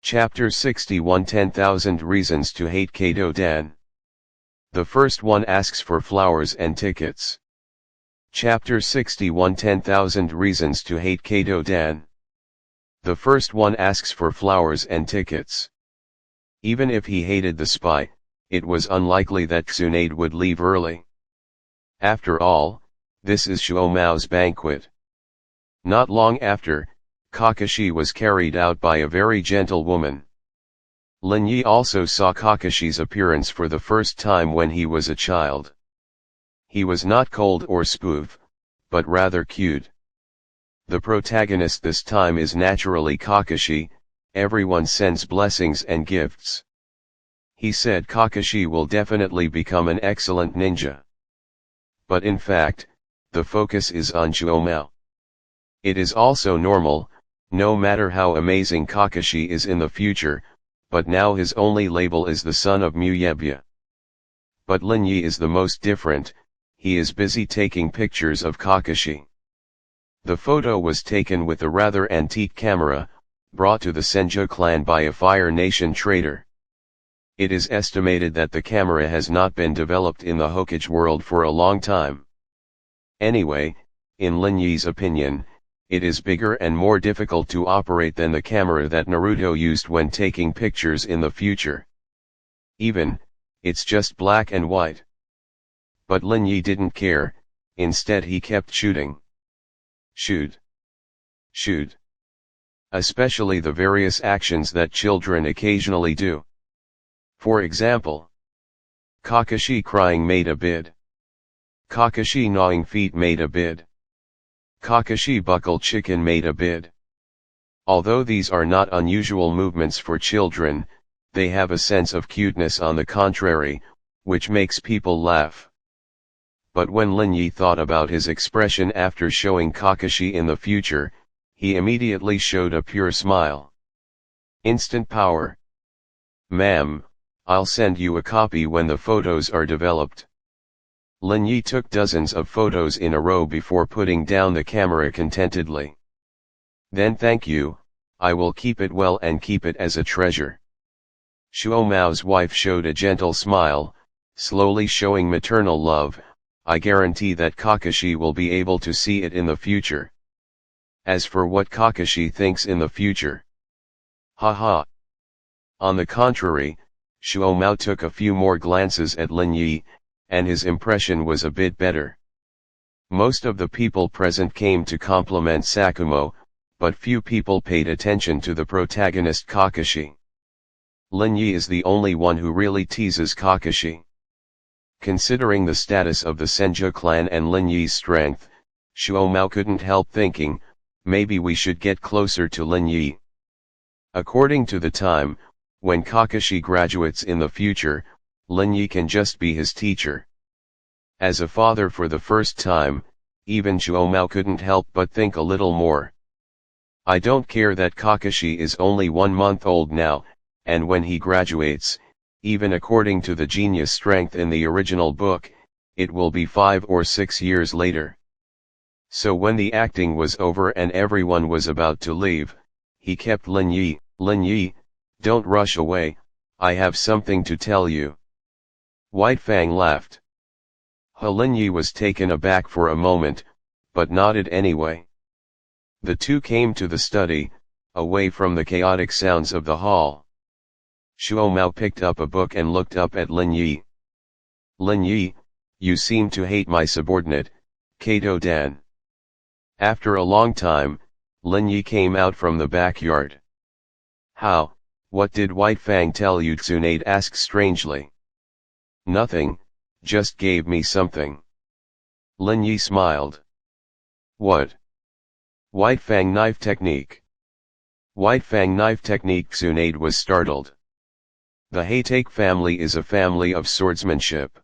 Chapter 61 10,000 Reasons to Hate Kado-dan. The first one asks for flowers and tickets. Chapter 61 10,000 Reasons to Hate Kado-dan. The first one asks for flowers and tickets. Even if he hated the spy, it was unlikely that Tsunade would leave early. After all, this is Shuomao's banquet. Not long after, Kakashi was carried out by a very gentle woman. Lin Yi also saw Kakashi's appearance for the first time when he was a child. He was not cold or spoof, but rather cute. The protagonist this time is naturally Kakashi. Everyone sends blessings and gifts. He said Kakashi will definitely become an excellent ninja. But in fact, the focus is on Shuomao. It is also normal, no matter how amazing Kakashi is in the future, but now his only label is the son of Muyebuya. But Lin Yi is the most different. He is busy taking pictures of Kakashi. The photo was taken with a rather antique camera, brought to the Senjo clan by a Fire Nation trader. It is estimated that the camera has not been developed in the Hokage world for a long time. Anyway, in Lin Yi's opinion, it is bigger and more difficult to operate than the camera that Naruto used when taking pictures in the future. It's just black and white. But Lin Yi didn't care. Instead he kept shooting. Shoot. Especially the various actions that children occasionally do. For example, Kakashi crying made a bid. Kakashi gnawing feet made a bid. Kakashi buckled chicken made a bid. Although these are not unusual movements for children, they have a sense of cuteness on the contrary, which makes people laugh. But when Lin Yi thought about his expression after showing Kakashi in the future, he immediately showed a pure smile. Instant power. Ma'am, I'll send you a copy when the photos are developed. Lin Yi took dozens of photos in a row before putting down the camera contentedly. Then thank you, I will keep it well and keep it as a treasure. Shuomao's wife showed a gentle smile, slowly showing maternal love. I guarantee that Kakashi will be able to see it in the future. As for what Kakashi thinks in the future. Haha. On the contrary, Shuomao took a few more glances at Lin Yi, and his impression was a bit better. Most of the people present came to compliment Sakumo, but few people paid attention to the protagonist Kakashi. Lin Yi is the only one who really teases Kakashi. Considering the status of the Senjo clan and Lin Yi's strength, Shuomao couldn't help thinking, maybe we should get closer to Lin Yi. According to the time, when Kakashi graduates in the future, Lin Yi can just be his teacher. As a father for the first time, even Shuomao couldn't help but think a little more. I don't care that Kakashi is only 1 month old now, and when he graduates, even according to the genius strength in the original book, it will be 5 or 6 years later. So when the acting was over and everyone was about to leave, he kept Lin Yi, don't rush away, I have something to tell you. White Fang laughed. Lin Yi was taken aback for a moment, but nodded anyway. The two came to the study, away from the chaotic sounds of the hall. Shuomao picked up a book and looked up at Lin Yi. Lin Yi, you seem to hate my subordinate, Kado-dan. After a long time, Lin Yi came out from the backyard. How, what did White Fang tell you? Tsunade asked strangely. Nothing, just gave me something. Lin Yi smiled. What? White Fang knife technique. White Fang knife technique. Tsunade was startled. The Heitake family is a family of swordsmanship.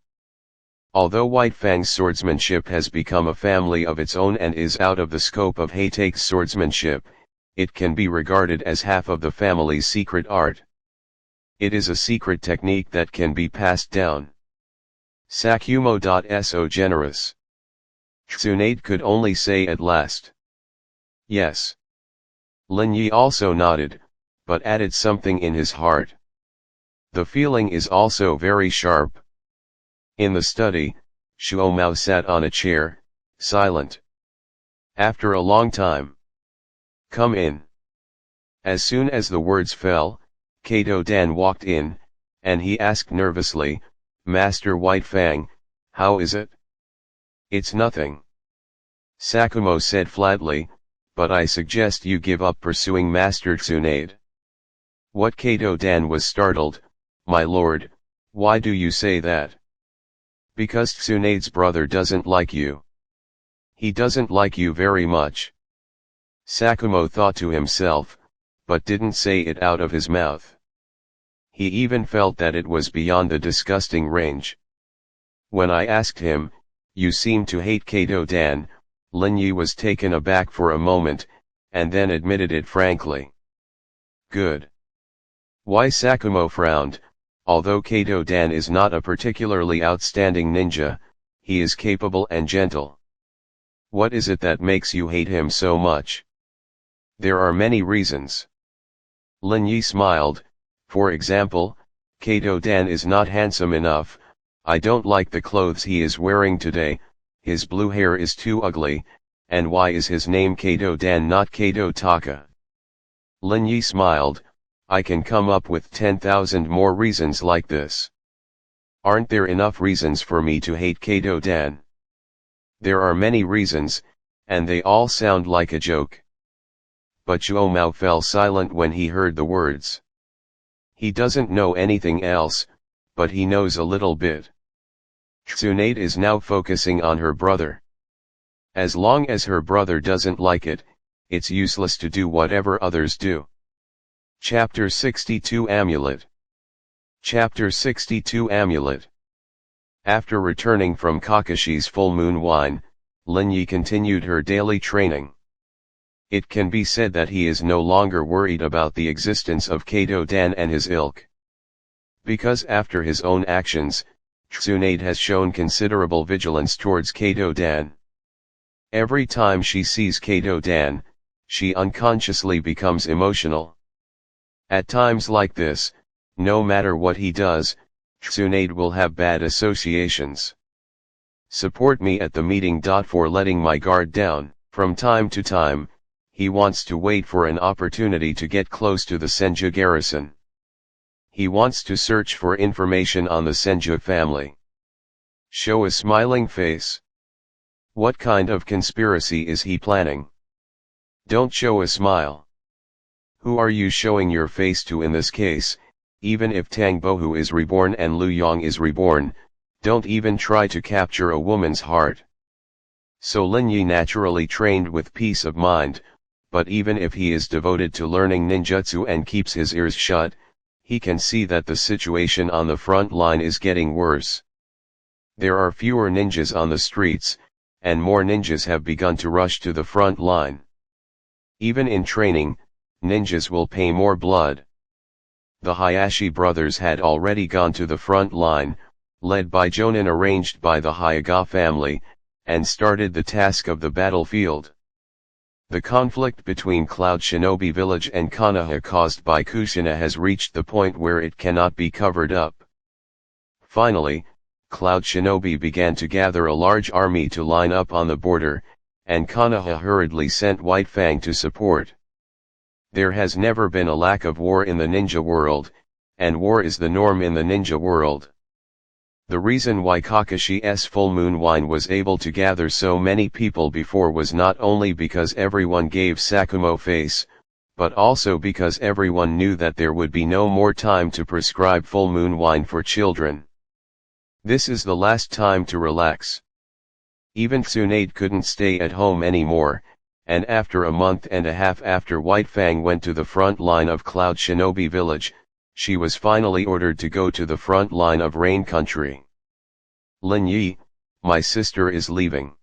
Although White Fang's swordsmanship has become a family of its own and is out of the scope of Heitake's swordsmanship, it can be regarded as half of the family's secret art. It is a secret technique that can be passed down. Sakumo.so generous. Tsunade could only say at last. Yes. Lin Yi also nodded, but added something in his heart. The feeling is also very sharp. In the study, Shuomao sat on a chair, silent. After a long time. "Come in." As soon as the words fell, Kato Dan walked in, and he asked nervously, "Master White Fang, how is it?" "It's nothing," Sakumo said flatly, "but I suggest you give up pursuing Master Tsunade." What? Kato Dan was startled. "My lord, why do you say that?" "Because Tsunade's brother doesn't like you." "He doesn't like you very much," Sakumo thought to himself, but didn't say it out of his mouth. He even felt that it was beyond the disgusting range. "When I asked him, you seem to hate Kato Dan," Lin Yi was taken aback for a moment, and then admitted it frankly. "Good." Why? Sakumo frowned. Although Kato Dan is not a particularly outstanding ninja, he is capable and gentle. "What is it that makes you hate him so much?" "There are many reasons." Lin Yi smiled. "For example, Kato Dan is not handsome enough. I don't like the clothes he is wearing today, his blue hair is too ugly, and why is his name Kato Dan not Kato Taka?" Lin Yi smiled. "I can come up with 10,000 more reasons like this. Aren't there enough reasons for me to hate Kato Dan?" "There are many reasons, and they all sound like a joke." But Shuomao fell silent when he heard the words. He doesn't know anything else, but he knows a little bit. Tsunade is now focusing on her brother. As long as her brother doesn't like it, it's useless to do whatever others do. Chapter 62 Amulet. Chapter 62 Amulet. After returning from Kakashi's full moon wine, Lin Yi continued her daily training. It can be said that he is no longer worried about the existence of Kato Dan and his ilk. Because after his own actions, Tsunade has shown considerable vigilance towards Kato Dan. Every time she sees Kato Dan, she unconsciously becomes emotional. At times like this, no matter what he does, Tsunade will have bad associations. Support me at the meeting. For letting my guard down. From time to time, he wants to wait for an opportunity to get close to the Senju garrison. He wants to search for information on the Senju family. Show a smiling face. What kind of conspiracy is he planning? Don't show a smile. Who are you showing your face to in this case? Even if Tang Bohu is reborn and Lu Yong is reborn, don't even try to capture a woman's heart. So Lin Yi naturally trained with peace of mind, but even if he is devoted to learning ninjutsu and keeps his ears shut, he can see that the situation on the front line is getting worse. There are fewer ninjas on the streets, and more ninjas have begun to rush to the front line. Even in training, ninjas will pay more blood. The Hayashi brothers had already gone to the front line, led by Jonin arranged by the Hokaga family, and started the task of the battlefield. The conflict between Cloud Shinobi Village and Konoha caused by Kushina has reached the point where it cannot be covered up. Finally, Cloud Shinobi began to gather a large army to line up on the border, and Konoha hurriedly sent White Fang to support. There has never been a lack of war in the ninja world, and war is the norm in the ninja world. The reason why Kakashi's full moon wine was able to gather so many people before was not only because everyone gave Sakumo face, but also because everyone knew that there would be no more time to prescribe full moon wine for children. This is the last time to relax. Even Tsunade couldn't stay at home anymore, and after a month and a half after White Fang went to the front line of Cloud Shinobi Village, she was finally ordered to go to the front line of Rain Country. Lin Yi, my sister is leaving.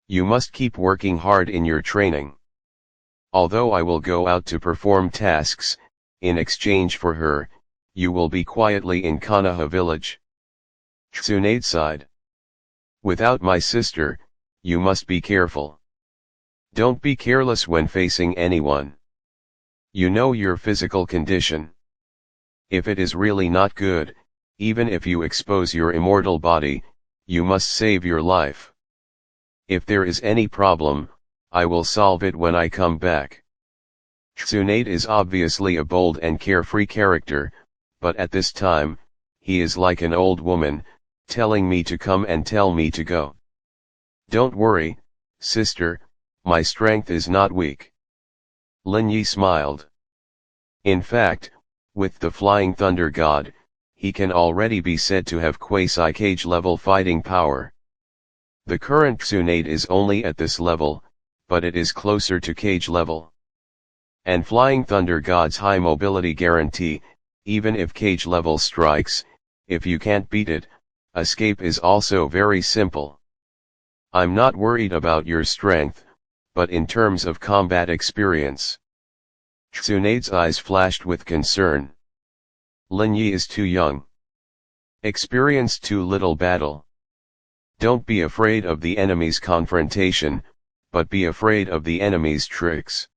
You must keep working hard in your training. Although I will go out to perform tasks, in exchange for her, you will be quietly in Konoha village. Tsunade sighed. Without my sister, you must be careful. Don't be careless when facing anyone. You know your physical condition. If it is really not good, even if you expose your immortal body, you must save your life. If there is any problem, I will solve it when I come back. Tsunade is obviously a bold and carefree character, but at this time, he is like an old woman, telling me to come and tell me to go. Don't worry, sister, my strength is not weak. Lin Yi smiled. In fact, with the Flying Thunder God, he can already be said to have quasi-cage level fighting power. The current Tsunade is only at this level, but it is closer to cage level. And Flying Thunder God's high mobility guarantee, even if cage level strikes, if you can't beat it, escape is also very simple. I'm not worried about your strength, but in terms of combat experience. Tsunade's eyes flashed with concern. Lin Yi is too young. Experienced too little battle. Don't be afraid of the enemy's confrontation, but be afraid of the enemy's tricks.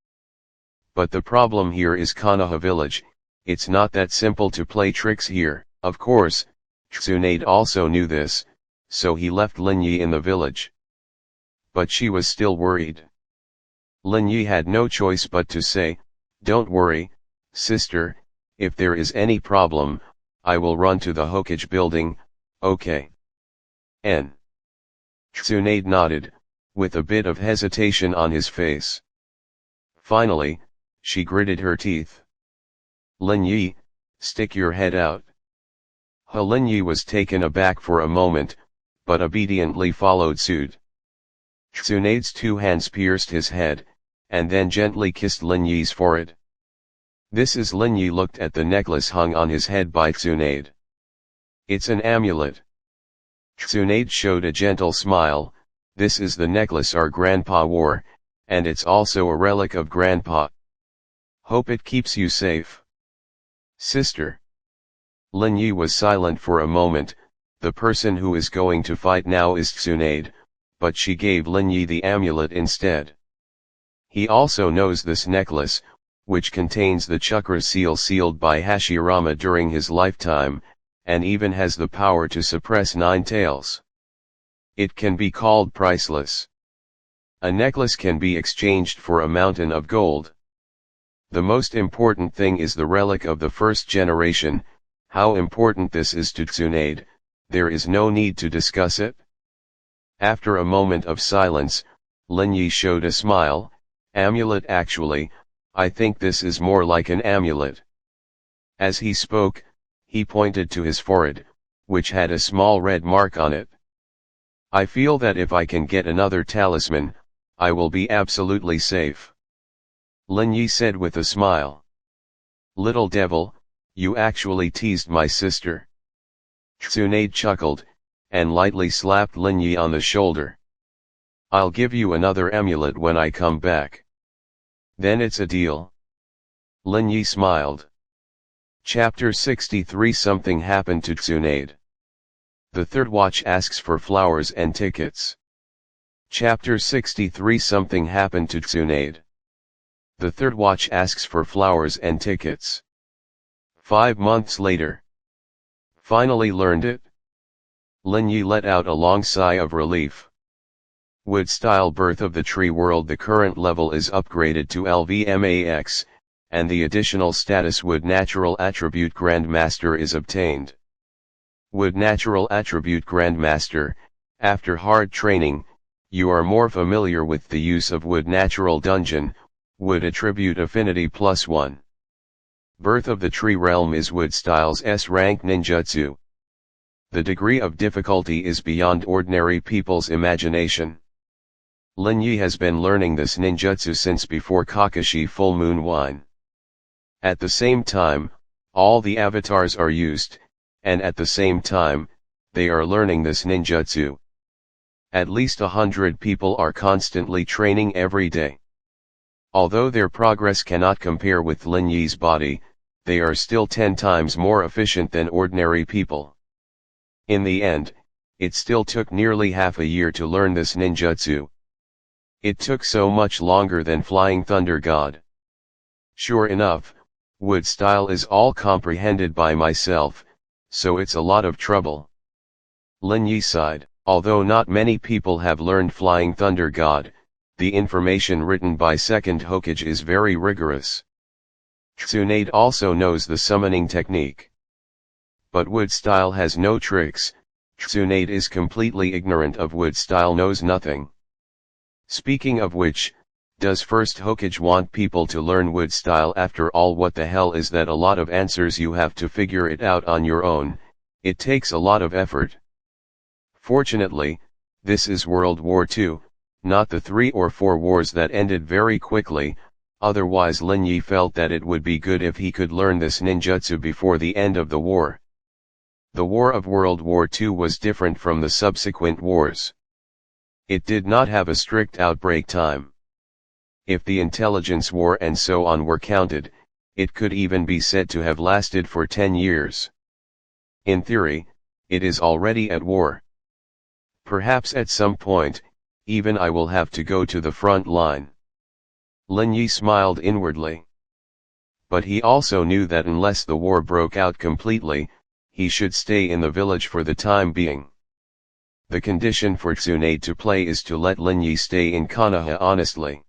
But the problem here is Konoha village, it's not that simple to play tricks here. Of course, Tsunade also knew this, so he left Lin Yi in the village. But she was still worried. Lin Yi had no choice but to say, "Don't worry, sister, if there is any problem, I will run to the Hokage building, okay?" Tsunade nodded, with a bit of hesitation on his face. Finally, she gritted her teeth. "Lin Yi, stick your head out." Lin Yi was taken aback for a moment, but obediently followed suit. Tsunade's two hands pierced his head, and then gently kissed Lin Yi's forehead. This is Lin Yi looked at the necklace hung on his head by Tsunade. It's an amulet. Tsunade showed a gentle smile. This is the necklace our grandpa wore, and it's also a relic of grandpa. Hope it keeps you safe. Sister. Lin Yi was silent for a moment. The person who is going to fight now is Tsunade, but she gave Lin Yi the amulet instead. He also knows this necklace, which contains the chakra seal sealed by Hashirama during his lifetime, and even has the power to suppress 9 tails. It can be called priceless. A necklace can be exchanged for a mountain of gold. The most important thing is the relic of the first generation. How important this is to Tsunade, there is no need to discuss it. After a moment of silence, Lin Yi showed a smile. Amulet actually, I think this is more like an amulet. As he spoke, he pointed to his forehead, which had a small red mark on it. I feel that if I can get another talisman, I will be absolutely safe. Lin Yi said with a smile. Little devil, you actually teased my sister. Tsunade chuckled, and lightly slapped Lin Yi on the shoulder. I'll give you another amulet when I come back. Then it's a deal. Lin Yi smiled. Chapter 63 Something happened to Tsunade. The third watch asks for flowers and tickets. Chapter 63 Something happened to Tsunade. The third watch asks for flowers and tickets. 5 months later. Finally learned it? Lin Yi let out a long sigh of relief. Wood style Birth of the Tree World. The current level is upgraded to LVMAX, and the additional status Wood Natural Attribute Grandmaster is obtained. Wood Natural Attribute Grandmaster. After hard training, you are more familiar with the use of Wood Natural Dungeon, Wood Attribute Affinity +1. Birth of the Tree Realm is Wood Style's S-rank ninjutsu. The degree of difficulty is beyond ordinary people's imagination. Lin Yi has been learning this ninjutsu since before Kakashi Full Moon Wine. At the same time, all the avatars are used, and at the same time, they are learning this ninjutsu. At least 100 people are constantly training every day. Although their progress cannot compare with Lin Yi's body, they are still 10 times more efficient than ordinary people. In the end, it still took nearly half a year to learn this ninjutsu. It took so much longer than Flying Thunder God. Sure enough, wood style is all comprehended by myself, so it's a lot of trouble. Lin Yi sighed. Although not many people have learned Flying Thunder God, the information written by second Hokage is very rigorous. Tsunade also knows the summoning technique. But wood style has no tricks. Tsunade is completely ignorant of wood style, knows nothing. Speaking of which, does first Hokage want people to learn wood style? After all, what the hell is that? A lot of answers, you have to figure it out on your own, it takes a lot of effort. Fortunately, this is World War II, not the 3 or 4 wars that ended very quickly, otherwise Lin Yi felt that it would be good if he could learn this ninjutsu before the end of the war. The war of World War II was different from the subsequent wars. It did not have a strict outbreak time. If the intelligence war and so on were counted, it could even be said to have lasted for 10 years. In theory, it is already at war. Perhaps at some point, even I will have to go to the front line. Lin Yi smiled inwardly. But he also knew that unless the war broke out completely, he should stay in the village for the time being. The condition for Tsunade to play is to let Lin Yi stay in Konoha honestly.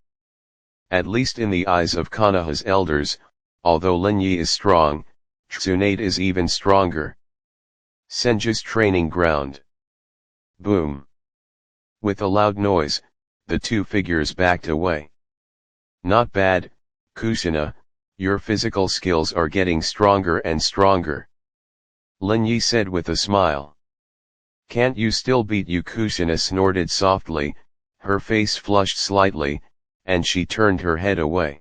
At least in the eyes of Konoha's elders, although Lin Yi is strong, Tsunade is even stronger. Senju's training ground. Boom. With a loud noise, the two figures backed away. Not bad, Kushina, your physical skills are getting stronger and stronger. Lin Yi said with a smile. Can't you still beat you? Kushina snorted softly, her face flushed slightly, and she turned her head away.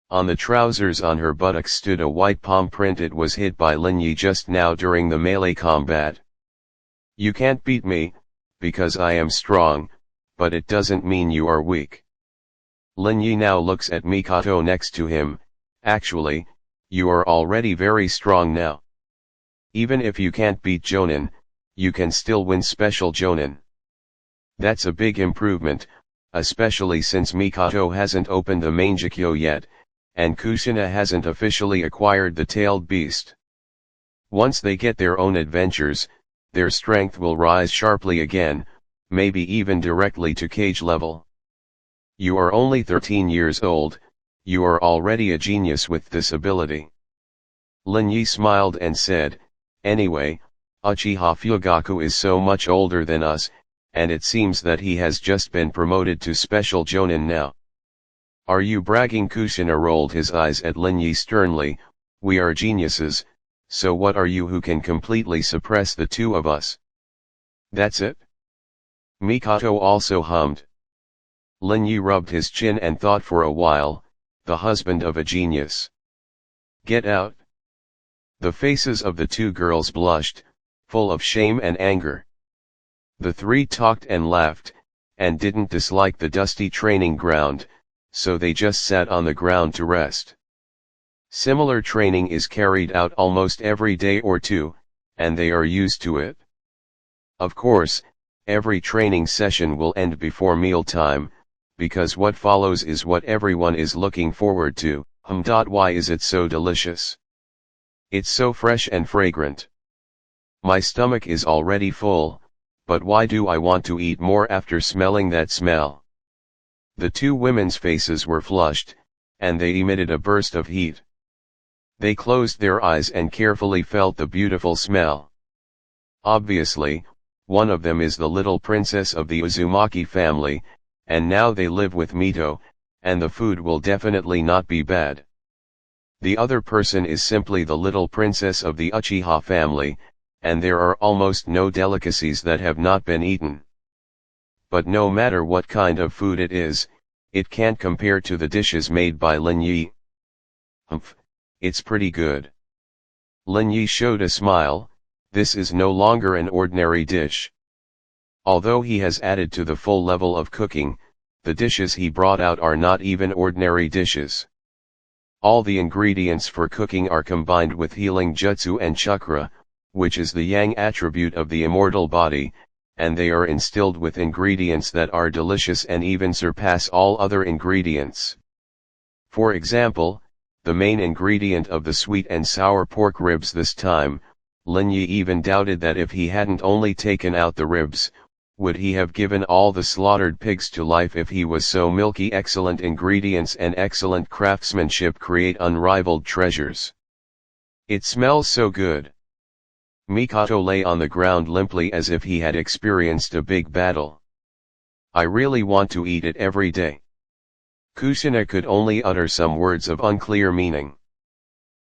On the trousers on her buttocks stood a white palm print. It was hit by Lin Yi just now during the melee combat. You can't beat me, because I am strong, but it doesn't mean you are weak. Lin Yi now looks at Mikoto next to him. Actually, you are already very strong now. Even if you can't beat Jonin, you can still win Special Jonin. That's a big improvement, especially since Mikoto hasn't opened the Mangekyo yet, and Kushina hasn't officially acquired the Tailed Beast. Once they get their own adventures, their strength will rise sharply again, maybe even directly to cage level. You are only 13 years old, you are already a genius with this ability. Lin Yi smiled and said, anyway, Uchiha Fugaku is so much older than us, and it seems that he has just been promoted to Special Jonin now. Are you bragging? Kushina rolled his eyes at Lin Yi sternly. We are geniuses, so what are you who can completely suppress the two of us? That's it? Mikoto also hummed. Lin Yi rubbed his chin and thought for a while, the husband of a genius. Get out. The faces of the two girls blushed, full of shame and anger. The three talked and laughed, and didn't dislike the dusty training ground, so they just sat on the ground to rest. Similar training is carried out almost every day or two, and they are used to it. Of course, every training session will end before mealtime, because what follows is what everyone is looking forward to. Why is it so delicious? It's so fresh and fragrant. My stomach is already full, but why do I want to eat more after smelling that smell? The two women's faces were flushed, and they emitted a burst of heat. They closed their eyes and carefully felt the beautiful smell. Obviously, one of them is the little princess of the Uzumaki family, and now they live with Mito, and the food will definitely not be bad. The other person is simply the little princess of the Uchiha family, and there are almost no delicacies that have not been eaten. But no matter what kind of food it is, it can't compare to the dishes made by Lin Yi. Humph, it's pretty good. Lin Yi showed a smile. This is no longer an ordinary dish. Although he has added to the full level of cooking, the dishes he brought out are not even ordinary dishes. All the ingredients for cooking are combined with healing jutsu and chakra, which is the yang attribute of the immortal body, and they are instilled with ingredients that are delicious and even surpass all other ingredients. For example, the main ingredient of the sweet and sour pork ribs this time. Lin Yi even doubted that if he hadn't only taken out the ribs, would he have given all the slaughtered pigs to life if he was so milky. Excellent ingredients and excellent craftsmanship create unrivaled treasures. It smells so good. Mikoto lay on the ground limply as if he had experienced a big battle. I really want to eat it every day. Kushina could only utter some words of unclear meaning.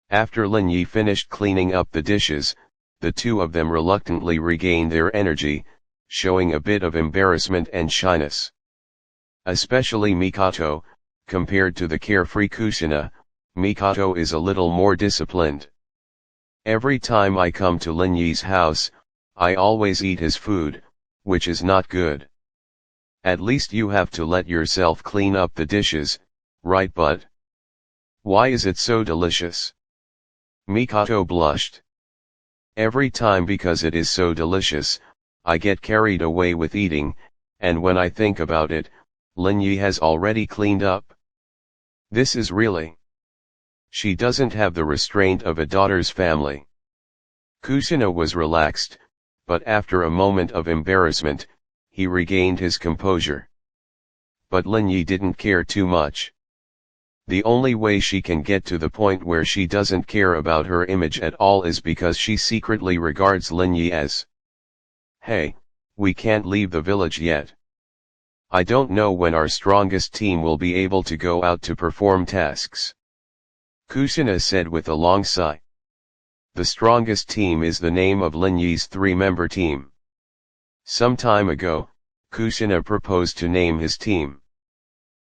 After Lin Yi finished cleaning up the dishes, the two of them reluctantly regained their energy, showing a bit of embarrassment and shyness. Especially Mikoto, compared to the carefree Kushina, Mikoto is a little more disciplined. Every time I come to Lin Yi's house, I always eat his food, which is not good. At least you have to let yourself clean up the dishes, right? But why is it so delicious? Mikoto blushed. Every time, because it is so delicious, I get carried away with eating, and when I think about it, Lin Yi has already cleaned up. This is really. She doesn't have the restraint of a daughter's family. Kushina was relaxed, but after a moment of embarrassment, he regained his composure. But Lin Yi didn't care too much. The only way she can get to the point where she doesn't care about her image at all is because she secretly regards Lin Yi as, "Hey, we can't leave the village yet. I don't know when our strongest team will be able to go out to perform tasks." Kushina said with a long sigh. The strongest team is the name of Lin Yi's three-member team. Some time ago, Kushina proposed to name his team.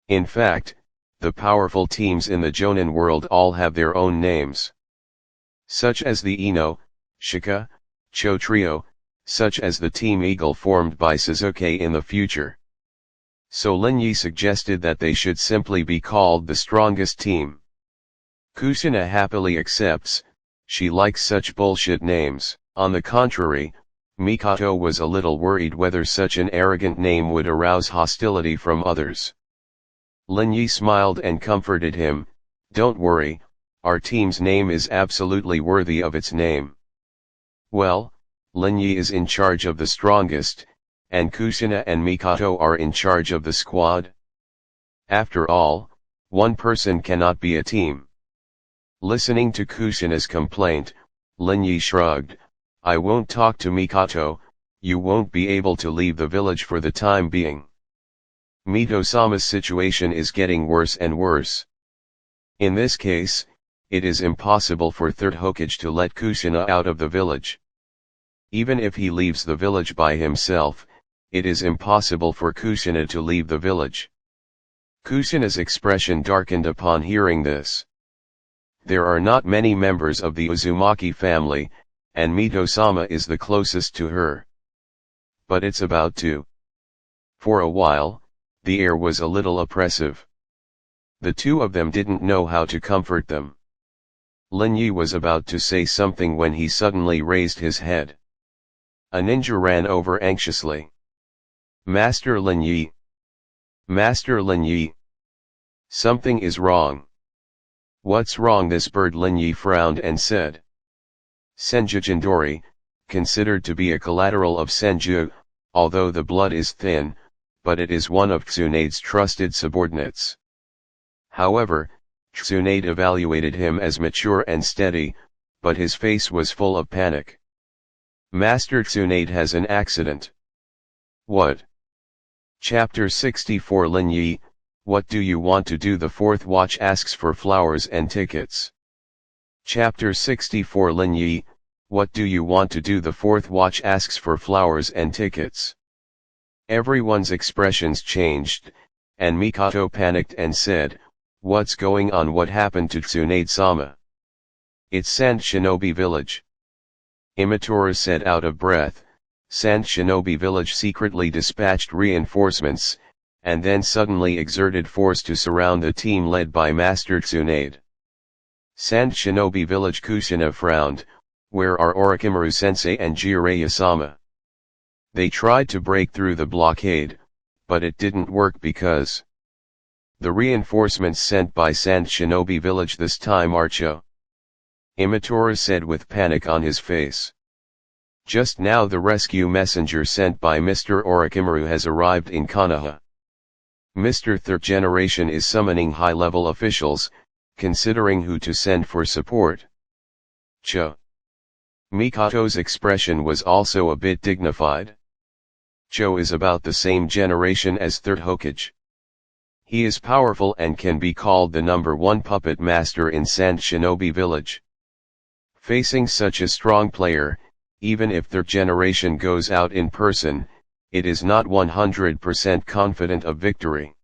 In fact, the powerful teams in the Jonin world all have their own names. Such as the Ino, Shika, Cho trio, such as the Team Eagle formed by Suzuki in the future. So Lin Yi suggested that they should simply be called the strongest team. Kushina happily accepts. She likes such bullshit names. On the contrary, Mikoto was a little worried whether such an arrogant name would arouse hostility from others. Lin Yi smiled and comforted him, "Don't worry, our team's name is absolutely worthy of its name." Well, Lin Yi is in charge of the strongest, and Kushina and Mikoto are in charge of the squad. After all, one person cannot be a team. Listening to Kushina's complaint, Lin Yi shrugged, "I won't talk to Mikoto. You won't be able to leave the village for the time being. Mito-sama's situation is getting worse and worse. In this case, it is impossible for Third Hokage to let Kushina out of the village. Even if he leaves the village by himself, it is impossible for Kushina to leave the village." Kushina's expression darkened upon hearing this. There are not many members of the Uzumaki family, and Mito-sama is the closest to her. But it's about to. For a while, the air was a little oppressive. The two of them didn't know how to comfort them. Lin Yi was about to say something when he suddenly raised his head. A ninja ran over anxiously. "Master Lin Yi! Master Lin Yi! Something is wrong." "What's wrong?" This bird. Lin Yi frowned and said. Senju Jindori, considered to be a collateral of Senju, although the blood is thin, but it is one of Tsunade's trusted subordinates. However, Tsunade evaluated him as mature and steady, but his face was full of panic. "Master Tsunade has an accident." "What?" Chapter 64. Lin Yi, what do you want to do? The fourth watch asks for flowers and tickets. Chapter 64. Lin Yi, what do you want to do? The fourth watch asks for flowers and tickets. Everyone's expressions changed, and Mikoto panicked and said, "What's going on? What happened to Tsunade-sama?" "It's Sand Shinobi Village." Imatora said out of breath. Sand Shinobi Village secretly dispatched reinforcements, and then suddenly exerted force to surround the team led by Master Tsunade. Sand Shinobi Village. Kushina frowned. "Where are Orochimaru-sensei and Jiraiya-sama?" "They tried to break through the blockade, but it didn't work because The reinforcements sent by Sand Shinobi village this time are Cho. Imatora said with panic on his face. Just now the rescue messenger sent by Mr. Orochimaru has arrived in Konoha. Mr. Third Generation is summoning high-level officials, considering who to send for support. Cho. Mikato's expression was also a bit dignified. Cho is about the same generation as Third Hokage. He is powerful and can be called the #1 puppet master in Sand Shinobi village. Facing such a strong player, even if Third Generation goes out in person, it is not 100% confident of victory.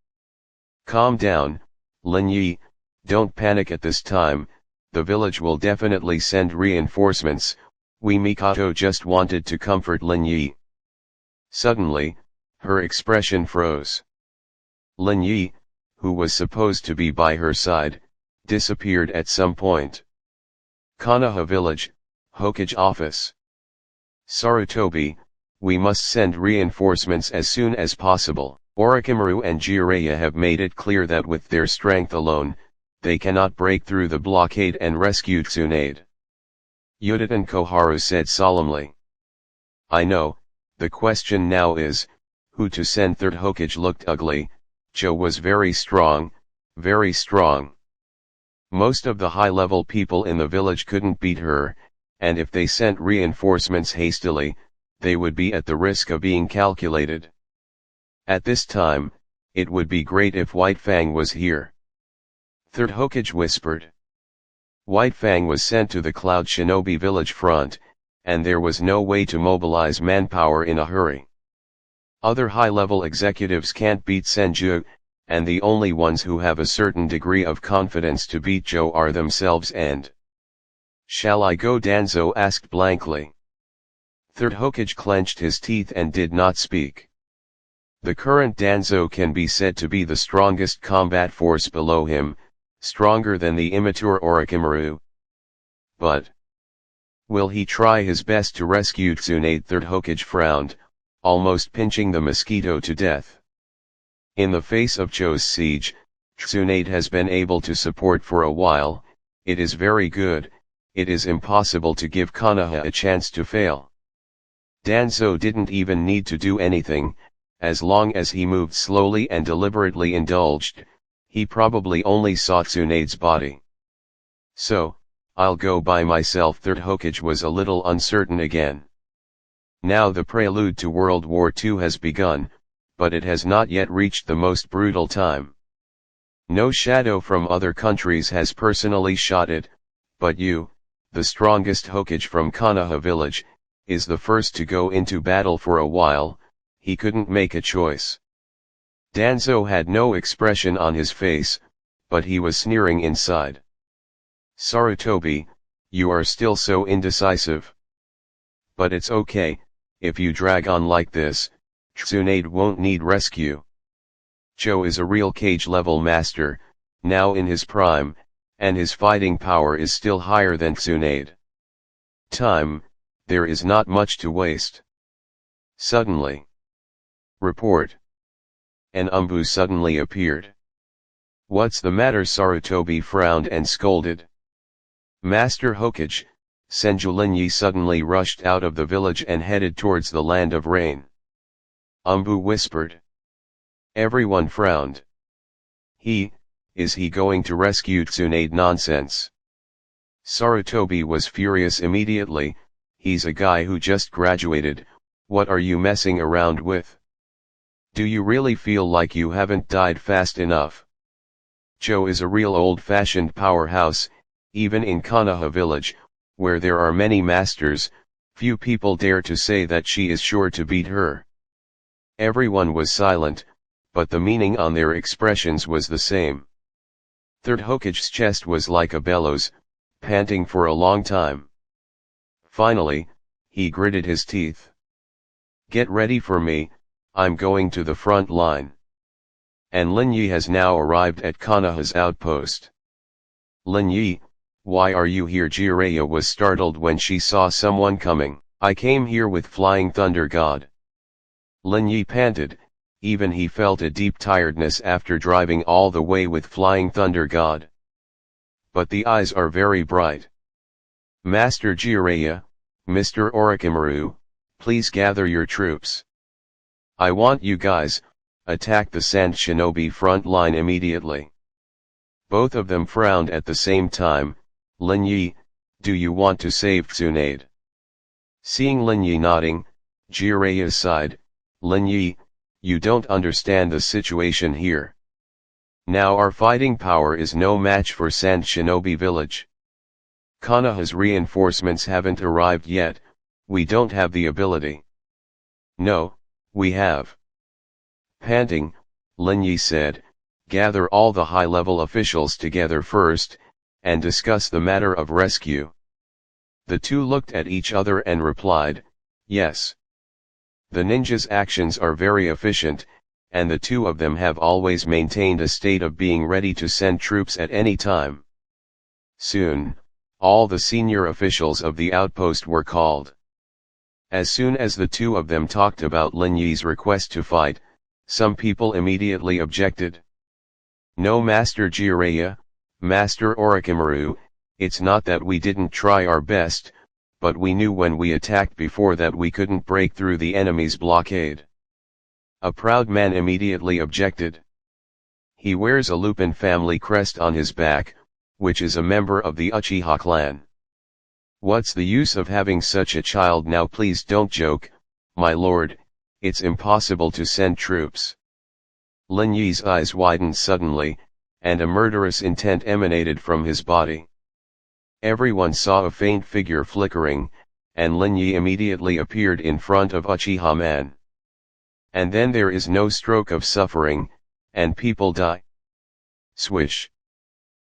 Calm down, Lin Yi, don't panic at this time, the village will definitely send reinforcements, Mikoto just wanted to comfort Lin Yi. Suddenly, her expression froze. Lin Yi, who was supposed to be by her side, disappeared at some point. Konoha village, Hokage office. Sarutobi, we must send reinforcements as soon as possible. Orochimaru and Jiraiya have made it clear that with their strength alone, they cannot break through the blockade and rescue Tsunade. Udaten Koharu said solemnly. I know, the question now is, who to send. Third Hokage looked ugly. Cho was very strong, very strong. Most of the high-level people in the village couldn't beat her, and if they sent reinforcements hastily, they would be at the risk of being calculated. At this time, it would be great if White Fang was here. Third Hokage whispered. White Fang was sent to the Cloud Shinobi village front, and there was no way to mobilize manpower in a hurry. Other high-level executives can't beat Senju, and the only ones who have a certain degree of confidence to beat Joe are themselves and... Shall I go? Danzo asked blankly. Third Hokage clenched his teeth and did not speak. The current Danzo can be said to be the strongest combat force below him, stronger than the immature Orochimaru. But will he try his best to rescue Tsunade? Third Hokage frowned, almost pinching the mosquito to death. In the face of Cho's siege, Tsunade has been able to support for a while. It is very good, it is impossible to give Konoha a chance to fail. Danzo didn't even need to do anything, as long as he moved slowly and deliberately indulged, he probably only saw Tsunade's body. So, I'll go by myself. Third Hokage was a little uncertain again. Now the prelude to World War II has begun, but it has not yet reached the most brutal time. No shadow from other countries has personally shot it, but you, the strongest Hokage from Konoha village, is the first to go into battle. For a while, he couldn't make a choice. Danzo had no expression on his face, but he was sneering inside. Sarutobi, you are still so indecisive. But it's okay, if you drag on like this, Tsunade won't need rescue. Cho is a real cage-level master, now in his prime, and his fighting power is still higher than Tsunade. Time, there is not much to waste. Suddenly. Report. An Umbu suddenly appeared. What's the matter? Sarutobi frowned and scolded. Master Hokage, Senju Linyi suddenly rushed out of the village and headed towards the land of rain. Umbu whispered. Everyone frowned. Is he going to rescue Tsunade? Nonsense. Sarutobi was furious immediately. He's a guy who just graduated, what are you messing around with? Do you really feel like you haven't died fast enough? Cho is a real old-fashioned powerhouse, even in Konoha village, where there are many masters, few people dare to say that she is sure to beat her. Everyone was silent, but the meaning on their expressions was the same. Third Hokage's chest was like a bellows, panting for a long time. Finally, he gritted his teeth. Get ready for me, I'm going to the front line. And Lin Yi has now arrived at Konoha's outpost. Lin Yi, why are you here? Jiraiya was startled when she saw someone coming. I came here with Flying Thunder God. Lin Yi panted, even he felt a deep tiredness after driving all the way with Flying Thunder God. But the eyes are very bright. Master Jiraiya, Mr. Orochimaru, please gather your troops. I want you guys, attack the Sand Shinobi front line immediately. Both of them frowned at the same time. Lin Yi, do you want to save Tsunade? Seeing Lin Yi nodding, Jiraiya sighed. Lin Yi, you don't understand the situation here. Now our fighting power is no match for Sand Shinobi village. Konoha's reinforcements haven't arrived yet, we don't have the ability. No, we have. Panting, Lin Yi said, gather all the high-level officials together first, and discuss the matter of rescue. The two looked at each other and replied, yes. The ninja's actions are very efficient, and the two of them have always maintained a state of being ready to send troops at any time. Soon, all the senior officials of the outpost were called. As soon as the two of them talked about Lin Yi's request to fight, some people immediately objected. No, Master Jiraiya, Master Orochimaru, it's not that we didn't try our best, but we knew when we attacked before that we couldn't break through the enemy's blockade. A proud man immediately objected. He wears a Lupin family crest on his back, which is a member of the Uchiha clan. What's the use of having such a child now? Please don't joke, my lord, it's impossible to send troops. Lin Yi's eyes widened suddenly, and a murderous intent emanated from his body. Everyone saw a faint figure flickering, and Lin Yi immediately appeared in front of Uchiha man. And then there is no stroke of suffering, and people die. Swish.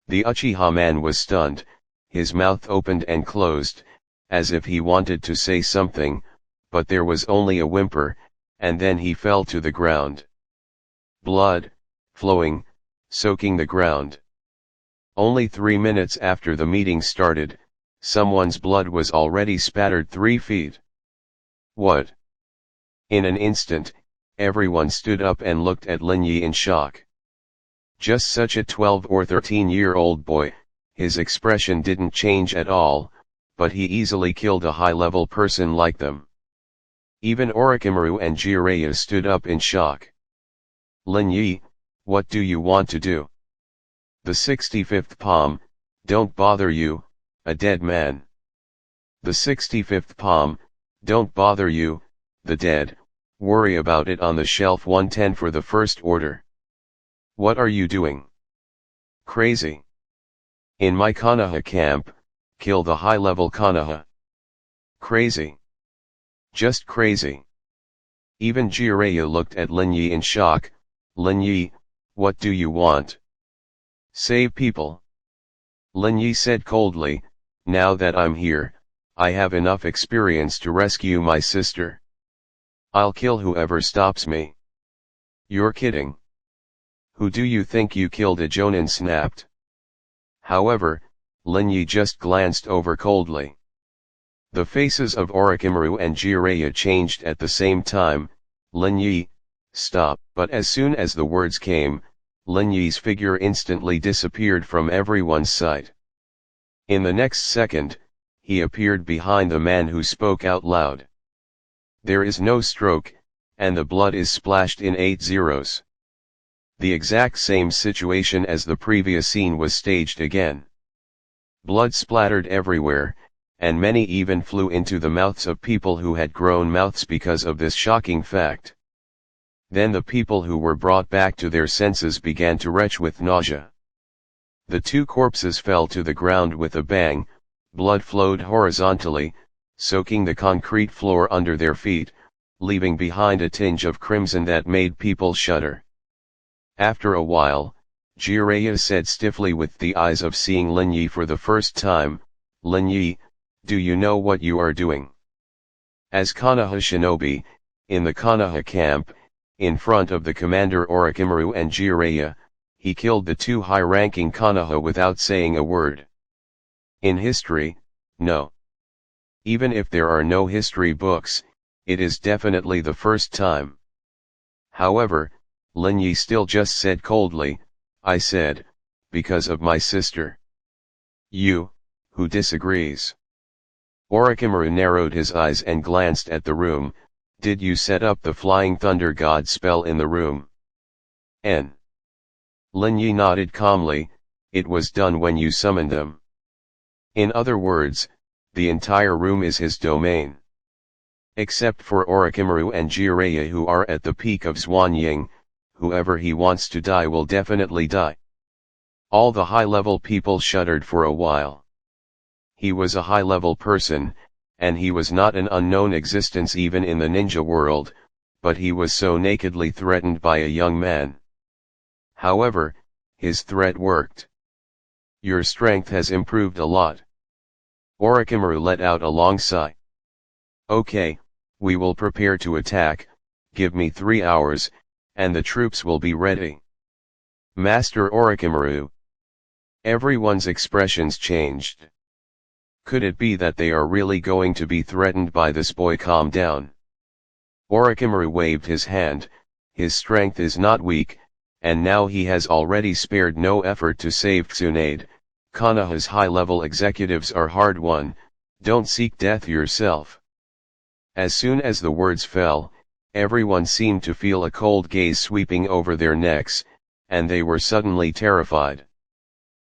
The Uchiha man was stunned, his mouth opened and closed, as if he wanted to say something, but there was only a whimper, and then he fell to the ground. Blood, flowing, soaking the ground. Only 3 minutes after the meeting started, someone's blood was already spattered 3 feet. What? In an instant, everyone stood up and looked at Lin Yi in shock. Just such a 12 or 13-year-old boy, his expression didn't change at all, but he easily killed a high-level person like them. Even Orochimaru and Jiraiya stood up in shock. Lin Yi, what do you want to do? The 65th Palm, don't bother you, a dead man. The 65th Palm, don't bother you, the dead, worry about it on the shelf 110 for the first order. What are you doing? Crazy. In my Konoha camp, kill the high-level Konoha. Crazy. Just crazy. Even Jiraiya looked at Lin Yi in shock. Lin Yi, what do you want? Save people. Lin Yi said coldly, now that I'm here, I have enough experience to rescue my sister. I'll kill whoever stops me. You're kidding. Who do you think you killed? A Jonin snapped. However, Lin Yi just glanced over coldly. The faces of Orochimaru and Jiraiya changed at the same time. Lin Yi, stop. But as soon as the words came, Lin Yi's figure instantly disappeared from everyone's sight. In the next second, he appeared behind the man who spoke out loud. There is no stroke, and the blood is splashed in 8 zeros. The exact same situation as the previous scene was staged again. Blood splattered everywhere, and many even flew into the mouths of people who had grown mouths because of this shocking fact. Then the people who were brought back to their senses began to retch with nausea. The 2 corpses fell to the ground with a bang, blood flowed horizontally, soaking the concrete floor under their feet, leaving behind a tinge of crimson that made people shudder. After a while, Jiraiya said stiffly with the eyes of seeing Lin Yi for the first time, Lin Yi, do you know what you are doing? As Konoha shinobi, in the Konoha camp, in front of the commander Orochimaru and Jiraiya, he killed the 2 high-ranking Konoha without saying a word. In history, no. Even if there are no history books, it is definitely the first time. However, Lin Yi still just said coldly, I said, because of my sister. You, who disagrees? Orochimaru narrowed his eyes and glanced at the room. Did you set up the flying thunder god spell in the room? N. Lin Yi nodded calmly, it was done when you summoned them. In other words, the entire room is his domain. Except for Orochimaru and Jiraiya who are at the peak of Xuanying, whoever he wants to die will definitely die. All the high-level people shuddered for a while. He was a high-level person, and he was not an unknown existence even in the ninja world, but he was so nakedly threatened by a young man. However, his threat worked. Your strength has improved a lot. Orochimaru let out a long sigh. Okay, we will prepare to attack, give me 3 hours, and the troops will be ready. Master Orochimaru. Everyone's expressions changed. Could it be that they are really going to be threatened by this boy? Calm down. Orochimaru waved his hand, his strength is not weak, and now he has already spared no effort to save Tsunade. Konoha's high-level executives are hard won, don't seek death yourself. As soon as the words fell, everyone seemed to feel a cold gaze sweeping over their necks, and they were suddenly terrified.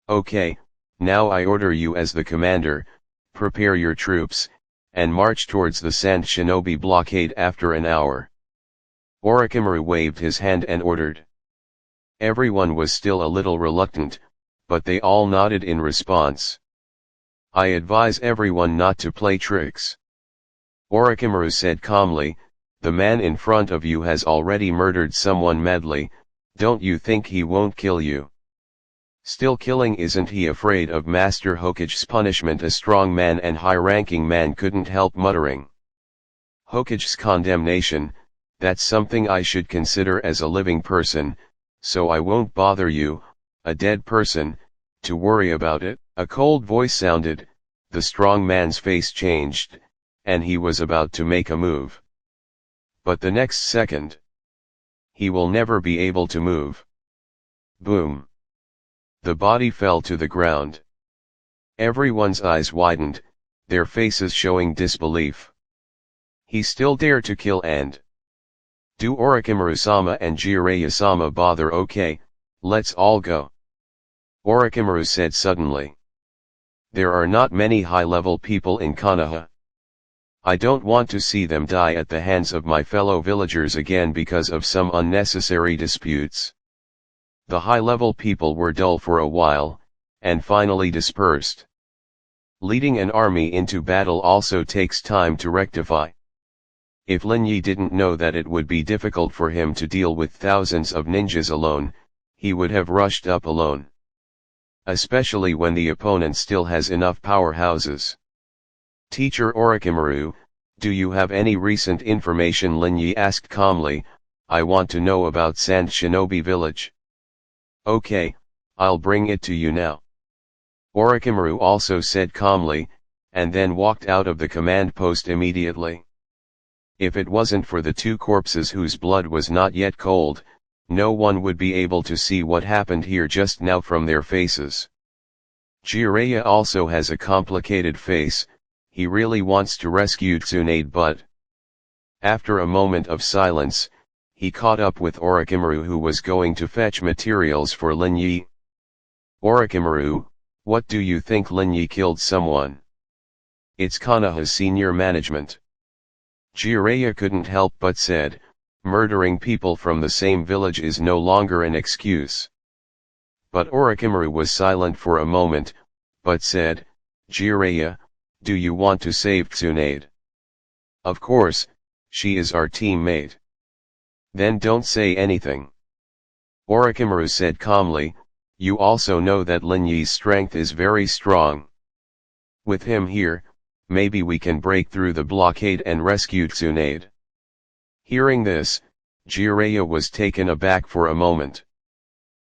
Okay, now I order you as the commander, prepare your troops, and march towards the Sand Shinobi blockade after an hour. Orochimaru waved his hand and ordered. Everyone was still a little reluctant, but they all nodded in response. I advise everyone not to play tricks. Orochimaru said calmly, the man in front of you has already murdered someone madly, don't you think he won't kill you? Still killing, isn't he afraid of Master Hokage's punishment? A strong man and high-ranking man couldn't help muttering. Hokage's condemnation, that's something I should consider as a living person, so I won't bother you, a dead person, to worry about it. A cold voice sounded, the strong man's face changed, and he was about to make a move. But the next second, he will never be able to move. Boom. The body fell to the ground. Everyone's eyes widened, their faces showing disbelief. He still dared to kill and do Orochimaru-sama and Jiraiya-sama bother? Okay, let's all go. Orochimaru said suddenly. There are not many high-level people in Konoha. I don't want to see them die at the hands of my fellow villagers again because of some unnecessary disputes. The high-level people were dull for a while, and finally dispersed. Leading an army into battle also takes time to rectify. If Lin Yi didn't know that it would be difficult for him to deal with thousands of ninjas alone, he would have rushed up alone. Especially when the opponent still has enough powerhouses. Teacher Orochimaru, do you have any recent information? Lin Yi asked calmly, I want to know about Sand Shinobi village. Okay, I'll bring it to you now. Orochimaru also said calmly, and then walked out of the command post immediately. If it wasn't for the 2 corpses whose blood was not yet cold, no one would be able to see what happened here just now from their faces. Jiraiya also has a complicated face, he really wants to rescue Tsunade, but after a moment of silence, he caught up with Orochimaru, who was going to fetch materials for Lin Yi. Orochimaru, what do you think? Lin Yi killed someone. It's Konoha's senior management. Jiraiya couldn't help but said, murdering people from the same village is no longer an excuse. But Orochimaru was silent for a moment, but said, Jiraiya, do you want to save Tsunade? Of course, she is our teammate. Then don't say anything. Orochimaru said calmly, you also know that Lin Yi's strength is very strong. With him here, maybe we can break through the blockade and rescue Tsunade. Hearing this, Jiraiya was taken aback for a moment.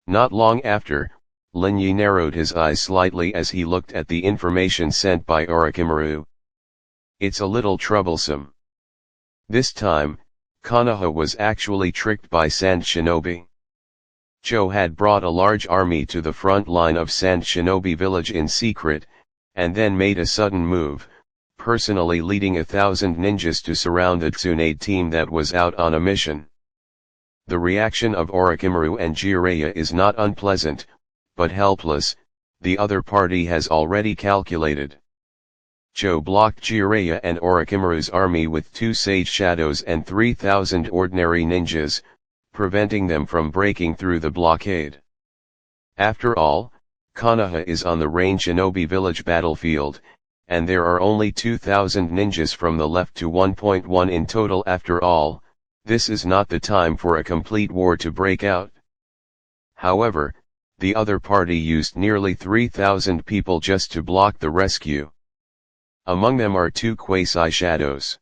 Not long after, Lin Yi narrowed his eyes slightly as he looked at the information sent by Orochimaru. It's a little troublesome. This time, Konoha was actually tricked by Sand Shinobi. Cho had brought a large army to the front line of Sand Shinobi village in secret, and then made a sudden move, personally leading 1,000 ninjas to surround the Tsunade team that was out on a mission. The reaction of Orochimaru and Jiraiya is not unpleasant, but helpless. The other party has already calculated. Cho blocked Jiraiya and Orochimaru's army with 2 Sage Shadows and 3,000 ordinary ninjas, preventing them from breaking through the blockade. After all, Konoha is on the Rain Shinobi village battlefield, and there are only 2,000 ninjas from the left to 1.1 in total. After all, this is not the time for a complete war to break out. However, the other party used nearly 3,000 people just to block the rescue. Among them are 2 quasi-shadows.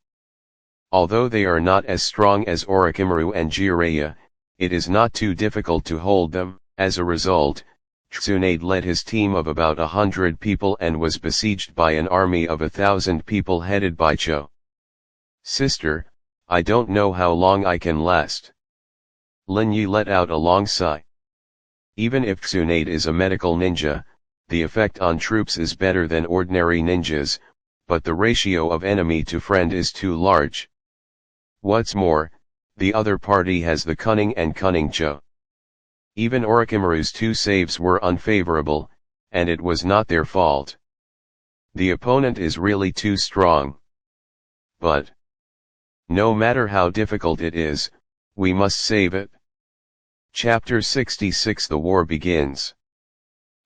Although they are not as strong as Orochimaru and Jiraiya, it is not too difficult to hold them. As a result, Tsunade led his team of about 100 people and was besieged by an army of 1,000 people headed by Cho. "Sister, I don't know how long I can last." Lin Yi let out a long sigh. Even if Tsunade is a medical ninja, the effect on troops is better than ordinary ninjas, but the ratio of enemy to friend is too large. What's more, the other party has the cunning and cunning Cho. Even Orochimaru's 2 saves were unfavorable, and it was not their fault. The opponent is really too strong. But no matter how difficult it is, we must save it. Chapter 66 The War Begins.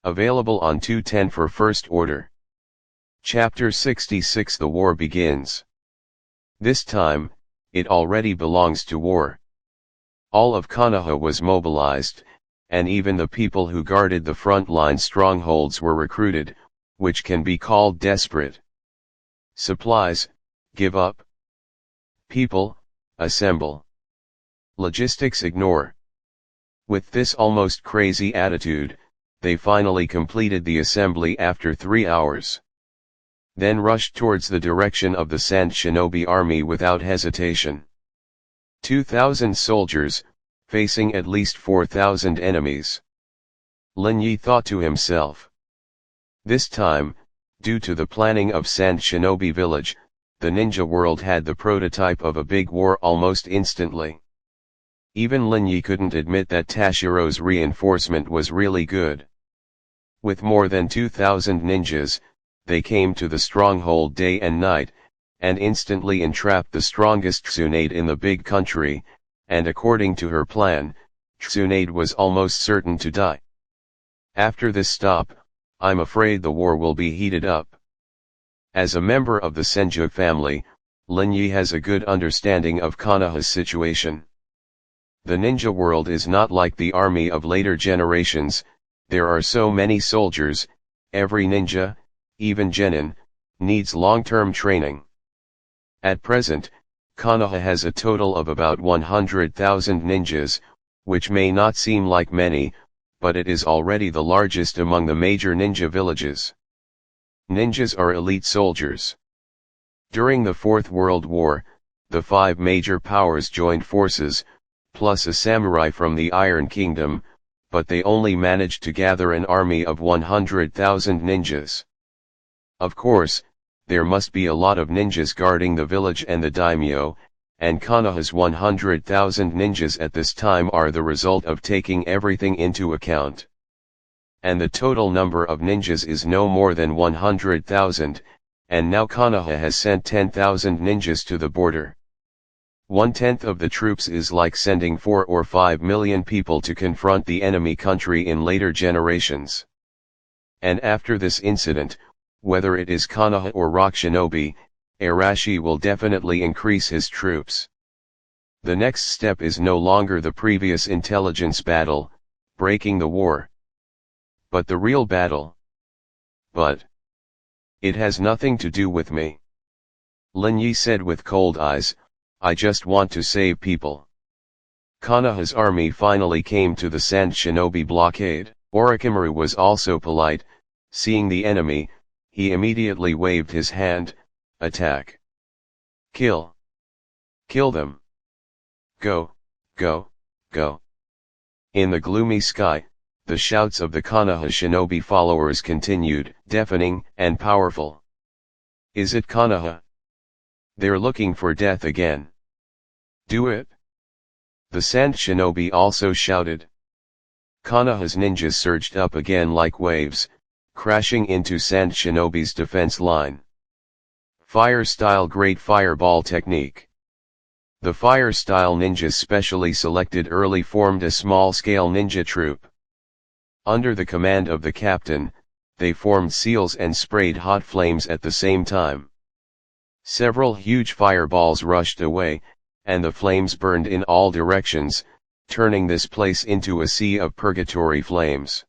Available on 210 for First Order. Chapter 66 The War Begins. This time, it already belongs to war. All of Konoha was mobilized, and even the people who guarded the front-line strongholds were recruited, which can be called desperate. Supplies, give up. People, assemble. Logistics, ignore. With this almost crazy attitude, they finally completed the assembly after 3 hours. Then rushed towards the direction of the Sand Shinobi army without hesitation. 2,000 soldiers, facing at least 4,000 enemies. Lin Yi thought to himself. This time, due to the planning of Sand Shinobi village, the ninja world had the prototype of a big war almost instantly. Even Lin Yi couldn't admit that Tashiro's reinforcement was really good. With more than 2,000 ninjas, they came to the stronghold day and night, and instantly entrapped the strongest Tsunade in the big country, and according to her plan, Tsunade was almost certain to die. After this stop, I'm afraid the war will be heated up. As a member of the Senju family, Lin Yi has a good understanding of Konoha's situation. The ninja world is not like the army of later generations. There are so many soldiers. Every ninja, even genin, needs long-term training. At present, Konoha has a total of about 100,000 ninjas, which may not seem like many, but it is already the largest among the major ninja villages. Ninjas are elite soldiers. During the Fourth World War, the 5 major powers joined forces, plus a samurai from the Iron Kingdom, but they only managed to gather an army of 100,000 ninjas. Of course, there must be a lot of ninjas guarding the village and the daimyo, and Konoha's 100,000 ninjas at this time are the result of taking everything into account. And the total number of ninjas is no more than 100,000, and now Konoha has sent 10,000 ninjas to the border. 1/10 of the troops is like sending 4 or 5 million people to confront the enemy country in later generations. And after this incident, whether it is Konoha or Rock Shinobi, Arashi will definitely increase his troops. The next step is no longer the previous intelligence battle, breaking the war, but the real battle. But it has nothing to do with me. Lin Yi said with cold eyes, I just want to save people. Konoha's army finally came to the Sand Shinobi blockade. Orochimaru was also polite. Seeing the enemy, he immediately waved his hand, attack. Kill. Kill them. Go, go, go. In the gloomy sky, the shouts of the Konoha shinobi followers continued, deafening and powerful. Is it Konoha? They're looking for death again. Do it. The Sand shinobi also shouted. Konoha's ninjas surged up again like waves, crashing into Sand shinobi's defense line. Fire-style great fireball technique. The fire-style ninjas specially selected early formed a small-scale ninja troop. Under the command of the captain, they formed seals and sprayed hot flames at the same time. Several huge fireballs rushed away, and the flames burned in all directions, turning this place into a sea of purgatory flames.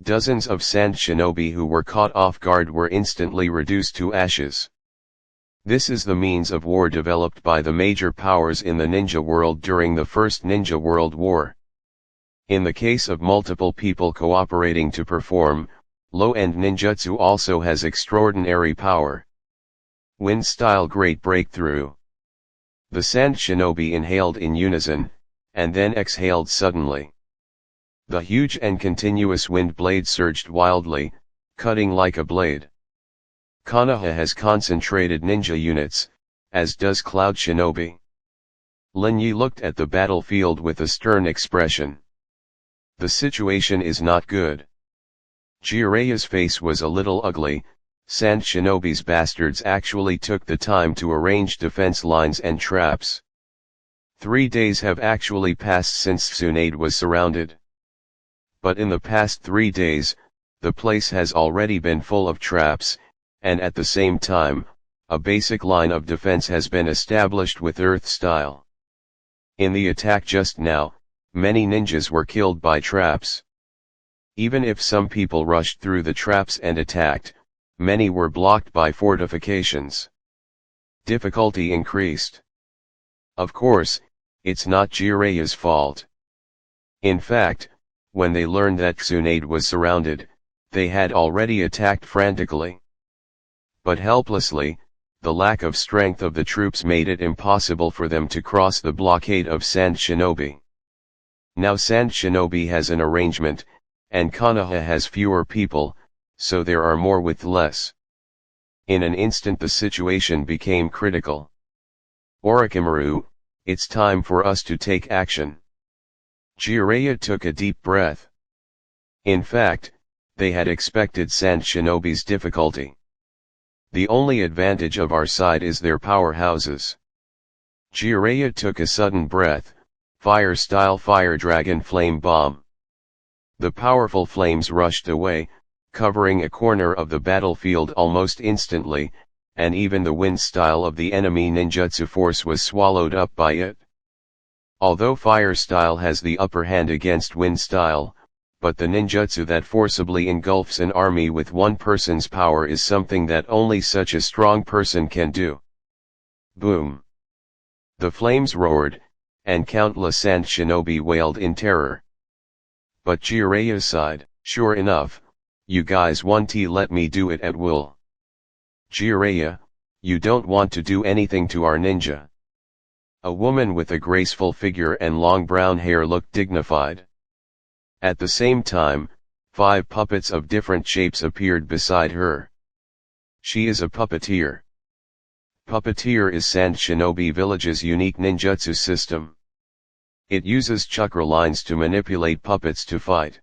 Dozens of Sand shinobi who were caught off guard were instantly reduced to ashes. This is the means of war developed by the major powers in the ninja world during the First Ninja World War. In the case of multiple people cooperating to perform, low-end ninjutsu also has extraordinary power. Wind-style great breakthrough. The Sand shinobi inhaled in unison, and then exhaled suddenly. The huge and continuous wind blade surged wildly, cutting like a blade. Konoha has concentrated ninja units, as does Cloud Shinobi. Lin Yi looked at the battlefield with a stern expression. The situation is not good. Jireya's face was a little ugly. Sand Shinobi's bastards actually took the time to arrange defense lines and traps. 3 days have actually passed since Tsunade was surrounded. But in the past 3 days, the place has already been full of traps, and at the same time, a basic line of defense has been established with Earth style. In the attack just now, many ninjas were killed by traps. Even if some people rushed through the traps and attacked, many were blocked by fortifications. Difficulty increased. Of course, it's not Jireya's fault. In fact, when they learned that Tsunade was surrounded, they had already attacked frantically. But helplessly, the lack of strength of the troops made it impossible for them to cross the blockade of Sand Shinobi. Now Sand Shinobi has an arrangement, and Konoha has fewer people, so there are more with less. In an instant the situation became critical. Orochimaru, it's time for us to take action. Jireya took a deep breath. In fact, they had expected Sand Shinobi's difficulty. The only advantage of our side is their powerhouses. Jireya took a sudden breath, fire-style fire dragon flame bomb. The powerful flames rushed away, covering a corner of the battlefield almost instantly, and even the wind style of the enemy ninjutsu force was swallowed up by it. Although fire style has the upper hand against wind style, but the ninjutsu that forcibly engulfs an army with one person's power is something that only such a strong person can do. Boom! The flames roared, and countless Sand Shinobi wailed in terror. But Jireya sighed, sure enough, you guys want to let me do it at will. Jireya, you don't want to do anything to our ninja. A woman with a graceful figure and long brown hair looked dignified. At the same time, 5 puppets of different shapes appeared beside her. She is a puppeteer. Puppeteer is Sand Shinobi Village's unique ninjutsu system. It uses chakra lines to manipulate puppets to fight.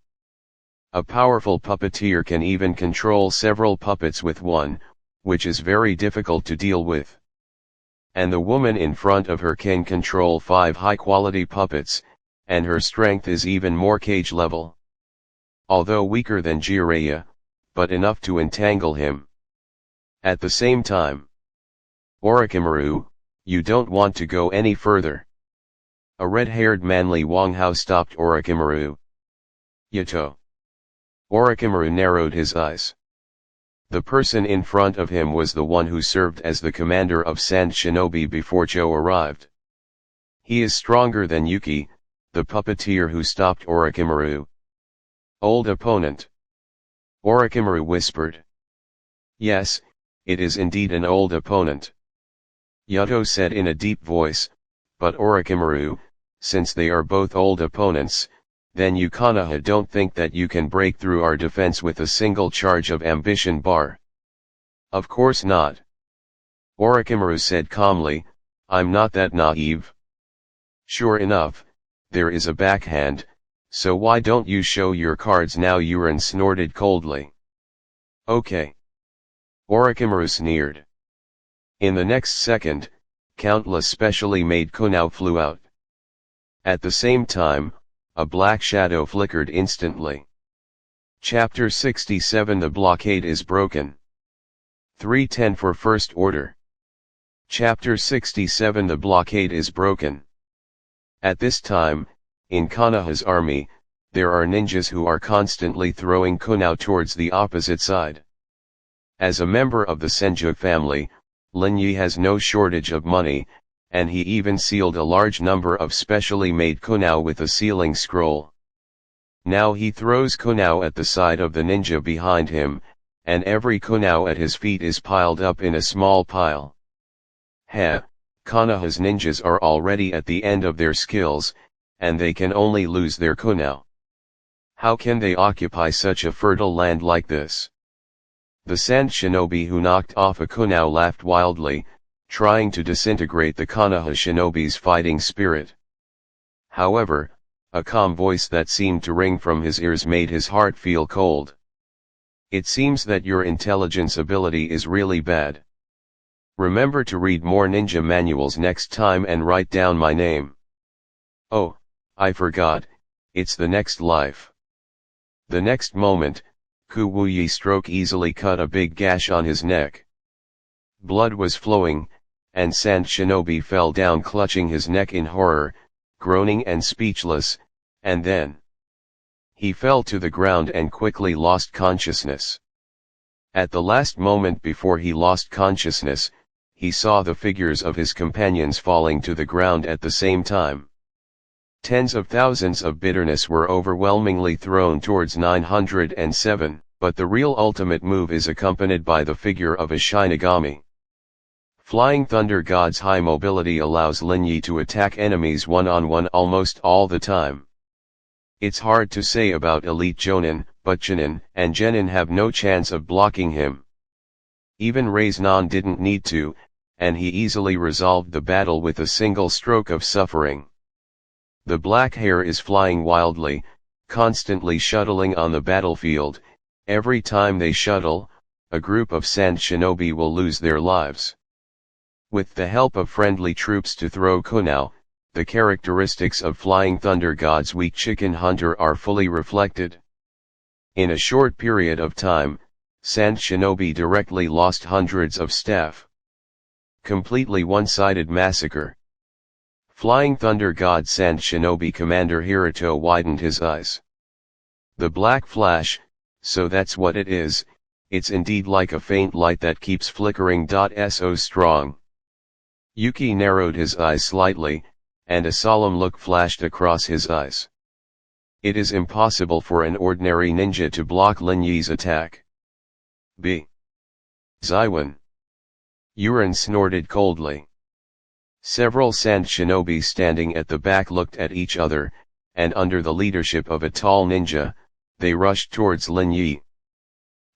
A powerful puppeteer can even control several puppets with one, which is very difficult to deal with. And the woman in front of her can control 5 high-quality puppets, and her strength is even more cage level. Although weaker than Jireya, but enough to entangle him. At the same time, Orochimaru, you don't want to go any further. A red-haired manly Wanghao stopped Orochimaru. Yato. Orochimaru narrowed his eyes. The person in front of him was the one who served as the commander of Sand Shinobi before Joe arrived. He is stronger than Yuki, the puppeteer who stopped Orochimaru. Old opponent. Orochimaru whispered. Yes, it is indeed an old opponent. Yato said in a deep voice, but Orochimaru, since they are both old opponents, then you Konoha don't think that you can break through our defense with a single charge of ambition bar. Of course not. Orochimaru said calmly, I'm not that naive. Sure enough, there is a backhand, so why don't you show your cards now? Yuren snorted coldly. Okay. Orochimaru sneered. In the next second, countless specially made kunao flew out. At the same time, a black shadow flickered instantly. Chapter 67 The blockade is broken. 310 for First Order. Chapter 67 The blockade is broken. At this time, in Konoha's army, there are ninjas who are constantly throwing kunao towards the opposite side. As a member of the Senju family, Lin Yi has no shortage of money, and he even sealed a large number of specially made kunao with a sealing scroll. Now he throws kunao at the side of the ninja behind him, and every kunao at his feet is piled up in a small pile. Konoha's ninjas are already at the end of their skills, and they can only lose their kunao. How can they occupy such a fertile land like this? The sand shinobi who knocked off a kunao laughed wildly, trying to disintegrate the Konoha shinobi's fighting spirit. However, a calm voice that seemed to ring from his ears made his heart feel cold. It seems that your intelligence ability is really bad. Remember to read more ninja manuals next time and write down my name. Oh, I forgot, it's the next life. The next moment, Ku Wuyi stroke easily cut a big gash on his neck. Blood was flowing, and Sand Shinobi fell down clutching his neck in horror, groaning and speechless, and then he fell to the ground and quickly lost consciousness. At the last moment before he lost consciousness, he saw the figures of his companions falling to the ground at the same time. Tens of thousands of bitterness were overwhelmingly thrown towards 907, but the real ultimate move is accompanied by the figure of a Shinigami. Flying Thunder God's high mobility allows Lin Yi to attack enemies one-on-one almost all the time. It's hard to say about Elite Jonin, but Chunin and Genin have no chance of blocking him. Even Reiznan didn't need to, and he easily resolved the battle with a single stroke of suffering. The black hair is flying wildly, constantly shuttling on the battlefield. Every time they shuttle, a group of sand shinobi will lose their lives. With the help of friendly troops to throw kunao, the characteristics of Flying Thunder God's weak chicken hunter are fully reflected. In a short period of time, Sand Shinobi directly lost hundreds of staff. Completely one-sided massacre. Flying Thunder God Sand Shinobi Commander Hiruto widened his eyes. The black flash, so that's what it is, it's indeed like a faint light that keeps flickering. So strong. Yuki narrowed his eyes slightly, and a solemn look flashed across his eyes. It is impossible for an ordinary ninja to block Lin Yi's attack. B. Zaiwan. Yuren snorted coldly. Several sand shinobi standing at the back looked at each other, and under the leadership of a tall ninja, they rushed towards Lin Yi.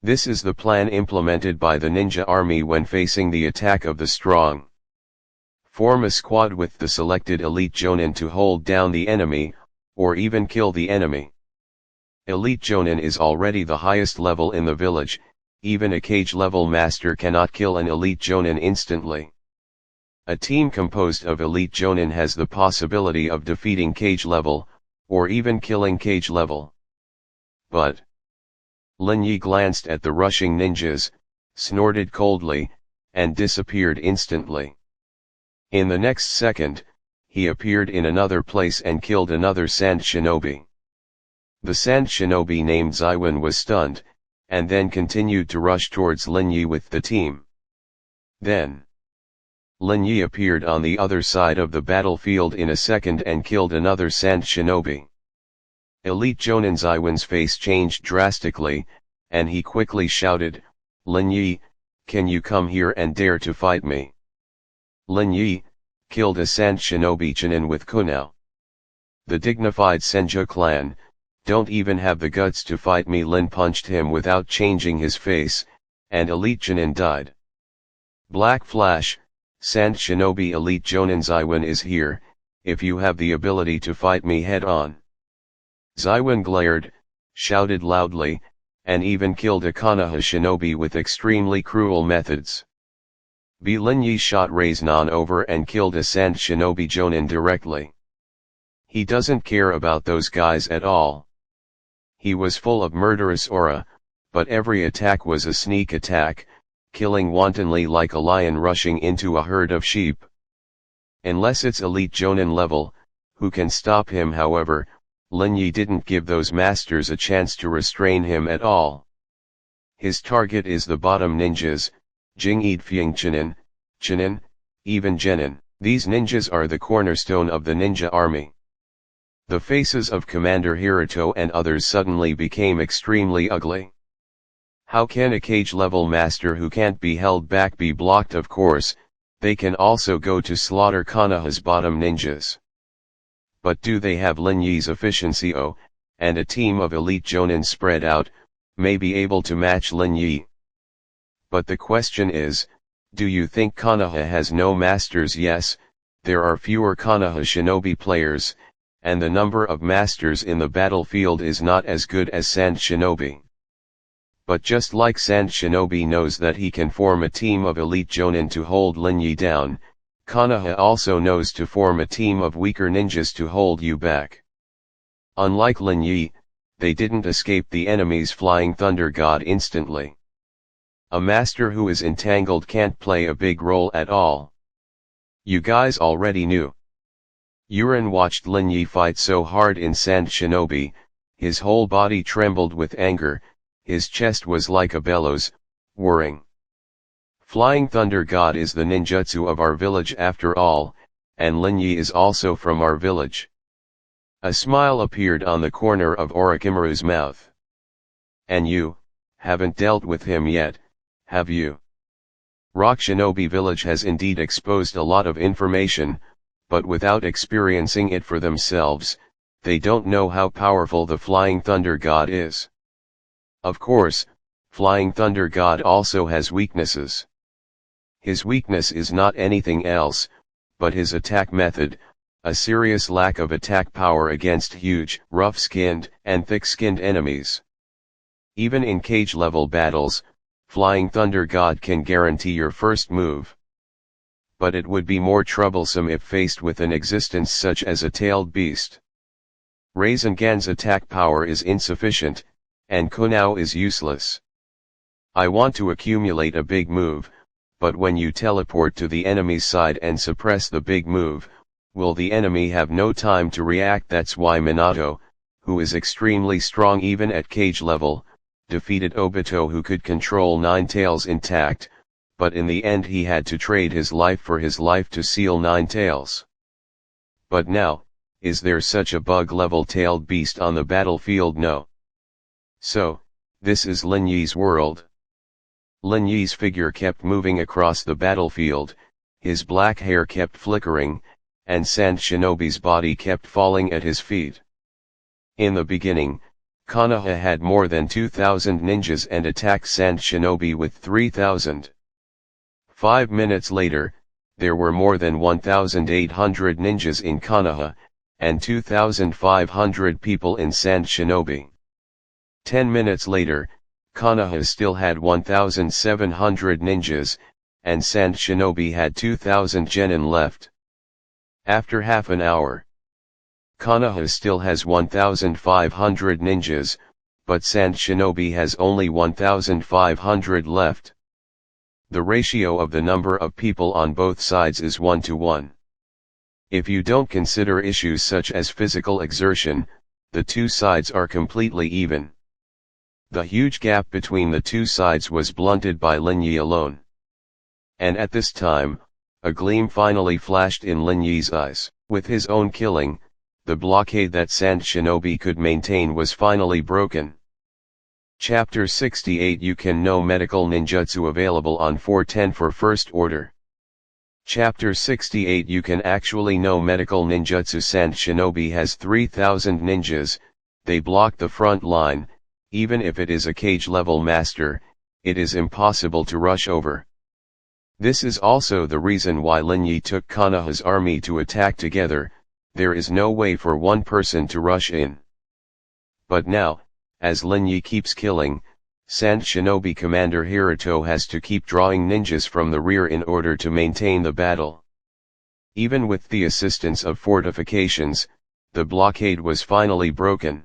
This is the plan implemented by the ninja army when facing the attack of the strong. Form a squad with the selected elite jonin to hold down the enemy, or even kill the enemy. Elite jonin is already the highest level in the village. Even a cage-level master cannot kill an elite jonin instantly. A team composed of elite jonin has the possibility of defeating cage-level, or even killing cage-level. But Lin Yi glanced at the rushing ninjas, snorted coldly, and disappeared instantly. In the next second, he appeared in another place and killed another sand shinobi. The sand shinobi named Zaiwan was stunned, and then continued to rush towards Lin Yi with the team. Then Lin Yi appeared on the other side of the battlefield in a second and killed another sand shinobi. Elite Jonin Zaiwan's face changed drastically, and he quickly shouted, "Lin Yi, can you come here and dare to fight me?" Lin Yi, killed a Sand Shinobi Chunin with Kunao. The dignified Senju clan, don't even have the guts to fight me. Lin punched him without changing his face, and Elite Chunin died. Black Flash, Sand Shinobi Elite Jonin Zaiwan is here, if you have the ability to fight me head on. Zaiwan glared, shouted loudly, and even killed a Konoha shinobi with extremely cruel methods. Lin Yi shot Raiznan over and killed a Sand Shinobi Jonin directly. He doesn't care about those guys at all. He was full of murderous aura, but every attack was a sneak attack, killing wantonly like a lion rushing into a herd of sheep. Unless it's elite Jonin level, who can stop him? However, Lin Yi didn't give those masters a chance to restrain him at all. His target is the bottom ninjas, Jingyi Fying Chunin, even Genin. These ninjas are the cornerstone of the ninja army. The faces of Commander Hiruto and others suddenly became extremely ugly. How can a cage-level master who can't be held back be blocked? Of course, they can also go to slaughter Konoha's bottom ninjas. But do they have Lin Yi's efficiency? Oh, and a team of elite Jonin spread out, may be able to match Lin Yi. But the question is, do you think Konoha has no masters? Yes, there are fewer Konoha shinobi players, and the number of masters in the battlefield is not as good as Sand Shinobi. But just like Sand Shinobi knows that he can form a team of elite Jonin to hold Lin Yi down, Konoha also knows to form a team of weaker ninjas to hold you back. Unlike Lin Yi, they didn't escape the enemy's Flying Thunder God instantly. A master who is entangled can't play a big role at all. You guys already knew. Yuren watched Lin Yi fight so hard in Sand Shinobi, his whole body trembled with anger, his chest was like a bellows, whirring. Flying Thunder God is the ninjutsu of our village after all, and Lin Yi is also from our village. A smile appeared on the corner of Orochimaru's mouth. And you, haven't dealt with him yet, have you? Rock Shinobi Village has indeed exposed a lot of information, but without experiencing it for themselves, they don't know how powerful the Flying Thunder God is. Of course, Flying Thunder God also has weaknesses. His weakness is not anything else, but his attack method, a serious lack of attack power against huge, rough-skinned, and thick-skinned enemies. Even in cage-level battles, Flying Thunder God can guarantee your first move. But it would be more troublesome if faced with an existence such as a tailed beast. Rasengan's attack power is insufficient, and Kunao is useless. I want to accumulate a big move, but when you teleport to the enemy's side and suppress the big move, will the enemy have no time to react? That's why Minato, who is extremely strong even at cage level, defeated Obito, who could control Nine Tails intact, but in the end he had to trade his life for his life to seal Nine Tails. But now, is there such a bug-level tailed beast on the battlefield? No. So, this is Lin Yi's world. Lin Yi's figure kept moving across the battlefield, his black hair kept flickering, and Sand Shinobi's body kept falling at his feet. In the beginning, Konoha had more than 2,000 ninjas and attacked Sand Shinobi with 3,000. 5 minutes later, there were more than 1,800 ninjas in Konoha, and 2,500 people in Sand Shinobi. 10 minutes later, Konoha still had 1,700 ninjas, and Sand Shinobi had 2,000 genin left. After half an hour, Konoha still has 1,500 ninjas, but Sand Shinobi has only 1,500 left. The ratio of the number of people on both sides is 1-to-1. If you don't consider issues such as physical exertion, the two sides are completely even. The huge gap between the two sides was blunted by Lin Yi alone. And at this time, a gleam finally flashed in Lin Yi's eyes. With his own killing, the blockade that Sand Shinobi could maintain was finally broken. Chapter 68 You can know medical ninjutsu available on 410 for First Order. Chapter 68 You can actually know medical ninjutsu. Sand Shinobi has 3,000 ninjas, they block the front line, even if it is a cage level master, it is impossible to rush over. This is also the reason why Lin Yi took Konoha's army to attack together, there is no way for one person to rush in. But now, as Lin Yi keeps killing, Sand Shinobi Commander Hiruto has to keep drawing ninjas from the rear in order to maintain the battle. Even with the assistance of fortifications, the blockade was finally broken.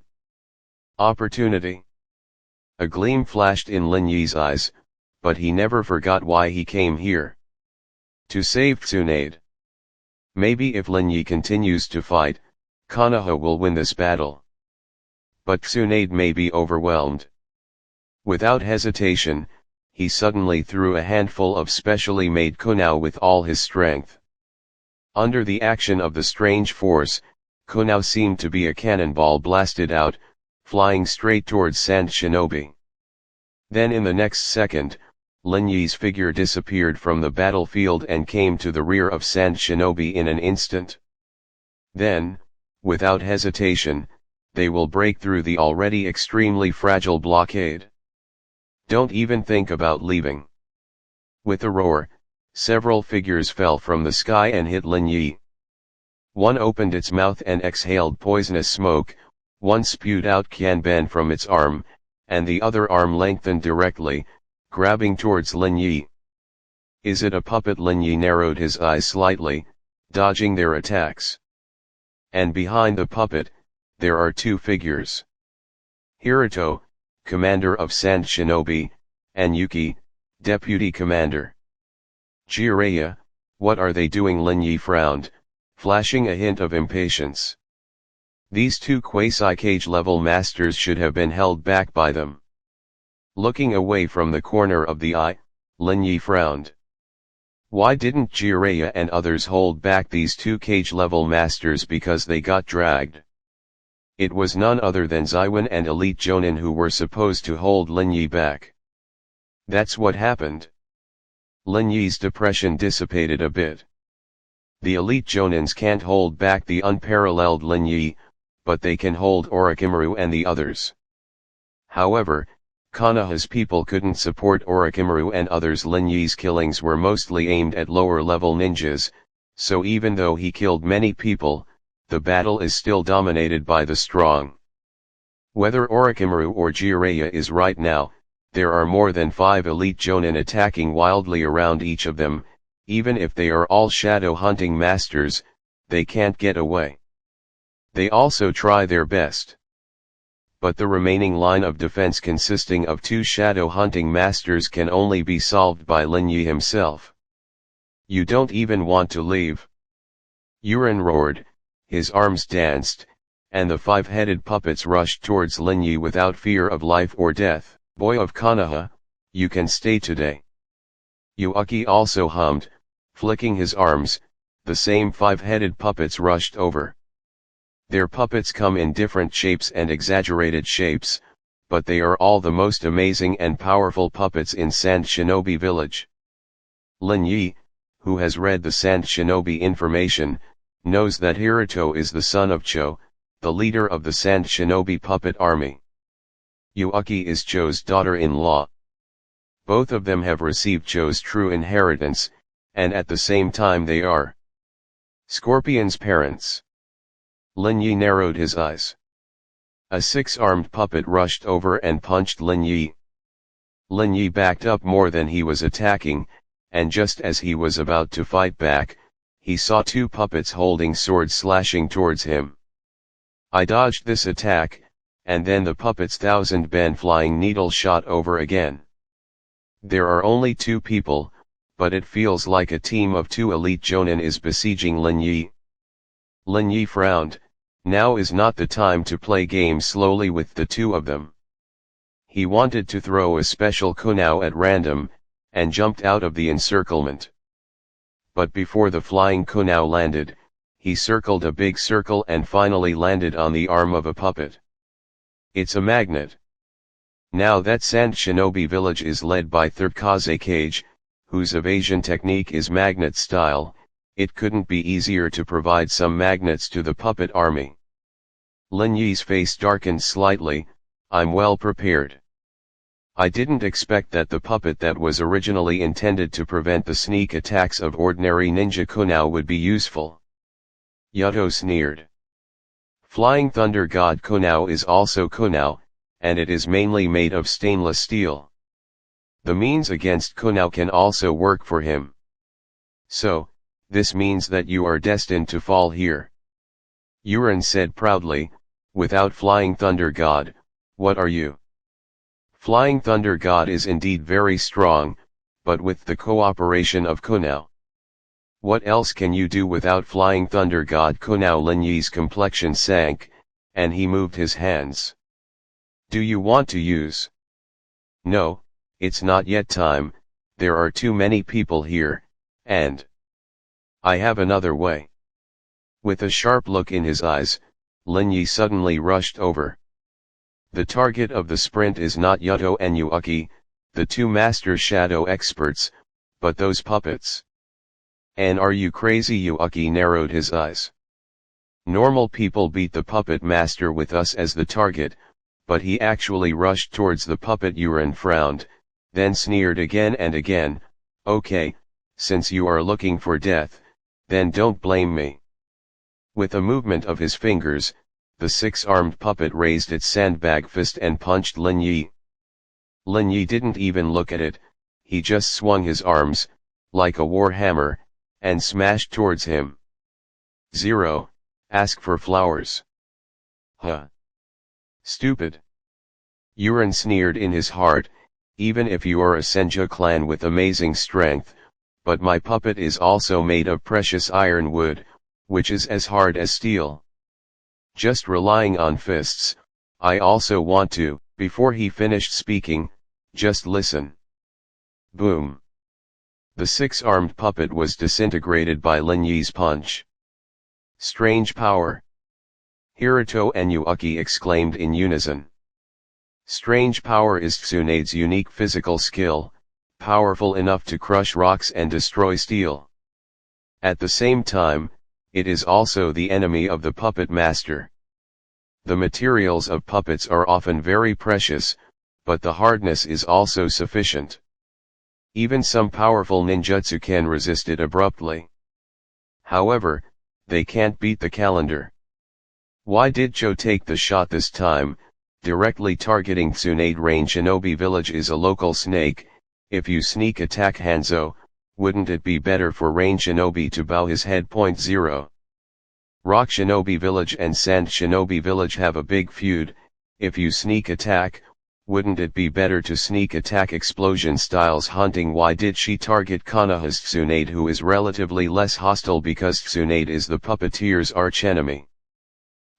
Opportunity. A gleam flashed in Lin Yi's eyes, but he never forgot why he came here. To save Tsunade. Maybe if Lin Yi continues to fight, Konoha will win this battle. But Tsunade may be overwhelmed. Without hesitation, he suddenly threw a handful of specially made kunao with all his strength. Under the action of the strange force, kunao seemed to be a cannonball blasted out, flying straight towards Sand Shinobi. Then in the next second, Lin Yi's figure disappeared from the battlefield and came to the rear of Sand Shinobi in an instant. Then, without hesitation, they will break through the already extremely fragile blockade. Don't even think about leaving. With a roar, several figures fell from the sky and hit Lin Yi. One opened its mouth and exhaled poisonous smoke, one spewed out Qianban from its arm, and the other arm lengthened directly, grabbing towards Lin Yi. Is it a puppet? Lin Yi narrowed his eyes slightly, dodging their attacks. And behind the puppet, there are two figures. Hiruto, commander of Sand Shinobi, and Yuki, deputy commander. Jiraiya, what are they doing? Lin Yi frowned, flashing a hint of impatience. These two quasi-cage level masters should have been held back by them. Looking away from the corner of the eye, Lin Yi frowned. Why didn't Jiraiya and others hold back these two cage level masters? Because they got dragged. It was none other than Zaiwan and Elite Jonin who were supposed to hold Lin Yi back. That's what happened. Lin Yi's depression dissipated a bit. The Elite Jonins can't hold back the unparalleled Lin Yi, but they can hold Orochimaru and the others. However, Konoha's people couldn't support Orochimaru and others. Lin Yi's killings were mostly aimed at lower level ninjas, so even though he killed many people, the battle is still dominated by the strong. Whether Orochimaru or Jiraiya is right now, there are more than 5 elite Jonin attacking wildly around each of them, even if they are all shadow hunting masters, they can't get away. They also try their best. But the remaining line of defense consisting of 2 shadow hunting masters can only be solved by Lin Yi himself. You don't even want to leave. Yuren roared, his arms danced, and the 5-headed puppets rushed towards Lin Yi without fear of life or death. Boy of Konoha, you can stay today. Yuaki also hummed, flicking his arms, the same 5-headed puppets rushed over. Their puppets come in different shapes and exaggerated shapes, but they are all the most amazing and powerful puppets in Sand Shinobi village. Lin Yi, who has read the Sand Shinobi information, knows that Hiruto is the son of Cho, the leader of the Sand Shinobi puppet army. Yuaki is Cho's daughter-in-law. Both of them have received Cho's true inheritance, and at the same time they are Scorpion's parents. Lin Yi narrowed his eyes. A 6-armed puppet rushed over and punched Lin Yi. Lin Yi backed up more than he was attacking, and just as he was about to fight back, he saw 2 puppets holding swords slashing towards him. I dodged this attack, and then the puppet's 1000-ben flying needle shot over again. There are only 2 people, but it feels like a team of 2 elite Jonin is besieging Lin Yi. Lin Yi frowned, now is not the time to play games slowly with the 2 of them. He wanted to throw a special kunao at random, and jumped out of the encirclement. But before the flying kunao landed, he circled a big circle and finally landed on the arm of a puppet. It's a magnet. Now that Sand Shinobi village is led by 3rd Kaze Cage, whose evasion technique is magnet style, it couldn't be easier to provide some magnets to the puppet army. Lin Yi's face darkened slightly. I'm well prepared. I didn't expect that the puppet that was originally intended to prevent the sneak attacks of ordinary ninja Kunao would be useful. Yuto sneered. Flying Thunder God Kunao is also Kunao, and it is mainly made of stainless steel. The means against Kunao can also work for him. So, this means that you are destined to fall here. Yuren said proudly, without Flying Thunder God, what are you? Flying Thunder God is indeed very strong, but with the cooperation of Kunao. What else can you do without Flying Thunder God Kunao? Lin Yi's complexion sank, and he moved his hands. Do you want to use? No, it's not yet time, there are too many people here, and I have another way. With a sharp look in his eyes, Lin Yi suddenly rushed over. The target of the sprint is not Yuto and Yuuki, the two master shadow experts, but those puppets. And are you crazy? Yuuki narrowed his eyes. Normal people beat the puppet master with us as the target, but he actually rushed towards the puppet. Yuren frowned, then sneered again and again. Okay, since you are looking for death, then don't blame me. With a movement of his fingers, the six-armed puppet raised its sandbag fist and punched Lin Yi. Lin Yi didn't even look at it, he just swung his arms, like a war hammer, and smashed towards him. Zero, ask for flowers. Huh. Stupid. Yuren sneered in his heart, even if you are a Senju clan with amazing strength, but my puppet is also made of precious iron wood, which is as hard as steel. Just relying on fists, I also want to. Before he finished speaking, just listen. Boom. The six-armed puppet was disintegrated by Lin Yi's punch. Strange power. Hiruto and Yuuki exclaimed in unison. Strange power is Tsunade's unique physical skill, powerful enough to crush rocks and destroy steel. At the same time, it is also the enemy of the puppet master. The materials of puppets are often very precious, but the hardness is also sufficient. Even some powerful ninjutsu can resist it abruptly. However, they can't beat the calendar. Why did Cho take the shot this time, directly targeting Tsunade? Rain Shinobi Village is a local snake. If you sneak attack Hanzo, wouldn't it be better for Rain Shinobi to bow his head? 0. Rock Shinobi Village and Sand Shinobi Village have a big feud. If you sneak attack, wouldn't it be better to sneak attack? Explosion Styles Hunting. Why did she target Konoha's Tsunade, who is relatively less hostile because Tsunade is the puppeteer's archenemy?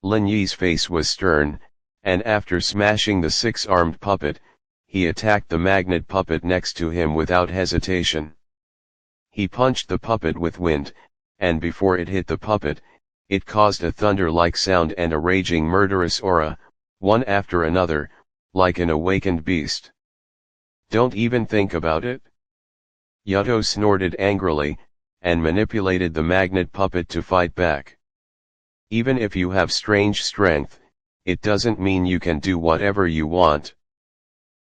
Lin Yi's face was stern, and after smashing the six-armed puppet, he attacked the magnet puppet next to him without hesitation. He punched the puppet with wind, and before it hit the puppet, it caused a thunder-like sound and a raging murderous aura, one after another, like an awakened beast. Don't even think about it. Yuto snorted angrily, and manipulated the magnet puppet to fight back. Even if you have strange strength, it doesn't mean you can do whatever you want.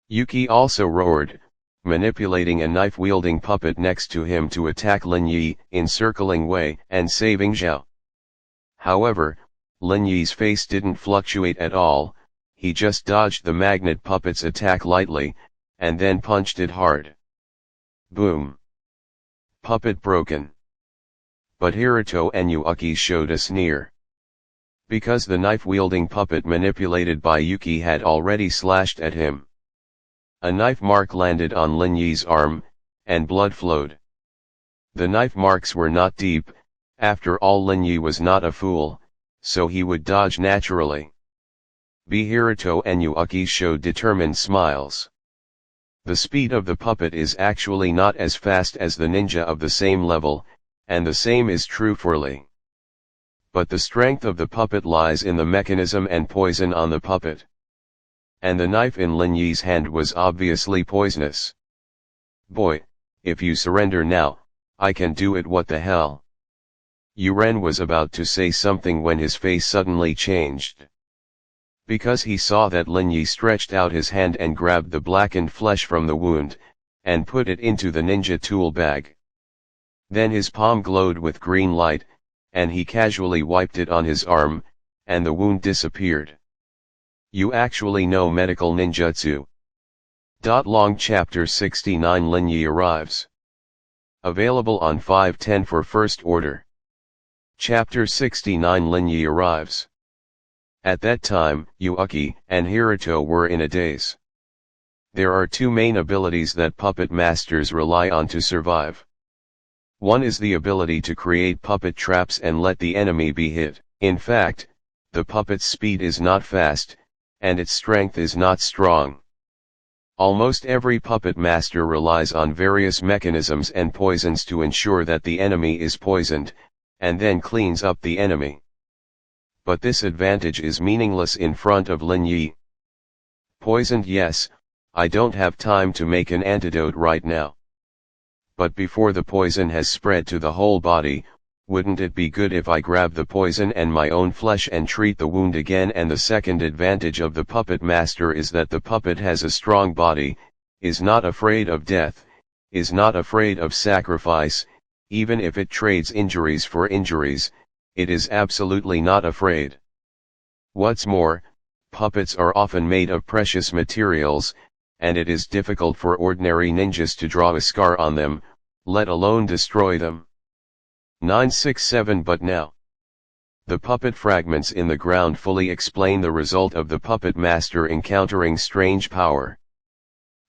Yuki also roared, manipulating a knife-wielding puppet next to him to attack Lin Yi in circling way and saving Zhao. However, Lin Yi's face didn't fluctuate at all, he just dodged the magnet puppet's attack lightly, and then punched it hard. Boom. Puppet broken. But Hiruto and Yuuki showed a sneer. Because the knife-wielding puppet manipulated by Yuki had already slashed at him. A knife mark landed on Lin Yi's arm, and blood flowed. The knife marks were not deep, after all Lin Yi was not a fool, so he would dodge naturally. Hiruto and Yuuki showed determined smiles. The speed of the puppet is actually not as fast as the ninja of the same level, and the same is true for Lee. But the strength of the puppet lies in the mechanism and poison on the puppet. And the knife in Lin Yi's hand was obviously poisonous. Boy, if you surrender now, I can do it. What the hell? Yuren was about to say something when his face suddenly changed. Because he saw that Lin Yi stretched out his hand and grabbed the blackened flesh from the wound, and put it into the ninja tool bag. Then his palm glowed with green light, and he casually wiped it on his arm, and the wound disappeared. You actually know medical ninjutsu. Long Chapter 69 Lin Yi arrives. Available on 510 for first order. Chapter 69 Lin Yi arrives. At that time, Yuuki and Hiruto were in a daze. There are two main abilities that puppet masters rely on to survive. One is the ability to create puppet traps and let the enemy be hit. In fact, the puppet's speed is not fast, and its strength is not strong. Almost every puppet master relies on various mechanisms and poisons to ensure that the enemy is poisoned, and then cleans up the enemy. But this advantage is meaningless in front of Lin Yi. Poisoned, yes, I don't have time to make an antidote right now. But before the poison has spread to the whole body, wouldn't it be good if I grab the poison and my own flesh and treat the wound again? And the second advantage of the puppet master is that the puppet has a strong body, is not afraid of death, is not afraid of sacrifice, even if it trades injuries for injuries, it is absolutely not afraid. What's more, puppets are often made of precious materials, and it is difficult for ordinary ninjas to draw a scar on them, let alone destroy them. 967 But now, the puppet fragments in the ground fully explain the result of the puppet master encountering strange power.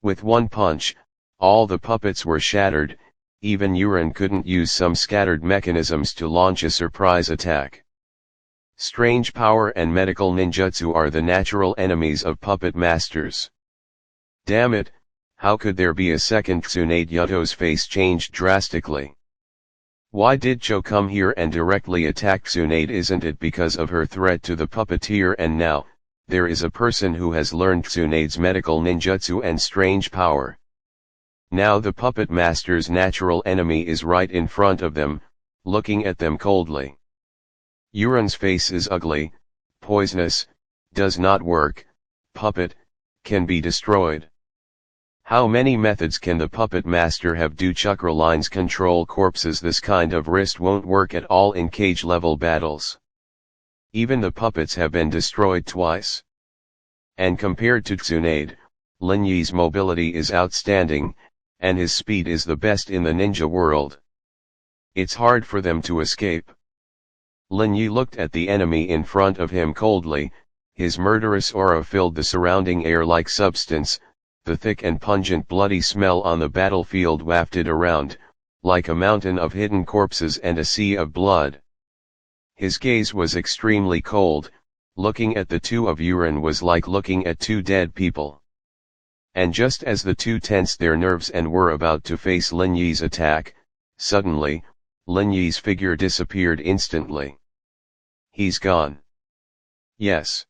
With one punch, all the puppets were shattered, even Yuren couldn't use some scattered mechanisms to launch a surprise attack. Strange power and medical ninjutsu are the natural enemies of puppet masters. Damn it, how could there be a second? Tsunade Yuto's face changed drastically. Why did Cho come here and directly attack Tsunade? Isn't it because of her threat to the puppeteer? And now, there is a person who has learned Tsunade's medical ninjutsu and strange power. Now the puppet master's natural enemy is right in front of them, looking at them coldly. Yuren's face is ugly, poisonous, does not work, puppet, can be destroyed. How many methods can the puppet master have? Do chakra lines control corpses? This kind of wrist won't work at all in cage level battles. Even the puppets have been destroyed twice. And compared to Tsunade, Lin Yi's mobility is outstanding, and his speed is the best in the ninja world. It's hard for them to escape. Lin Yi looked at the enemy in front of him coldly, his murderous aura filled the surrounding air like substance, the thick and pungent bloody smell on the battlefield wafted around, like a mountain of hidden corpses and a sea of blood. His gaze was extremely cold, looking at the two of Yuren was like looking at two dead people. And just as the two tensed their nerves and were about to face Lin Yi's attack, suddenly, Lin Yi's figure disappeared instantly. He's gone. Yes.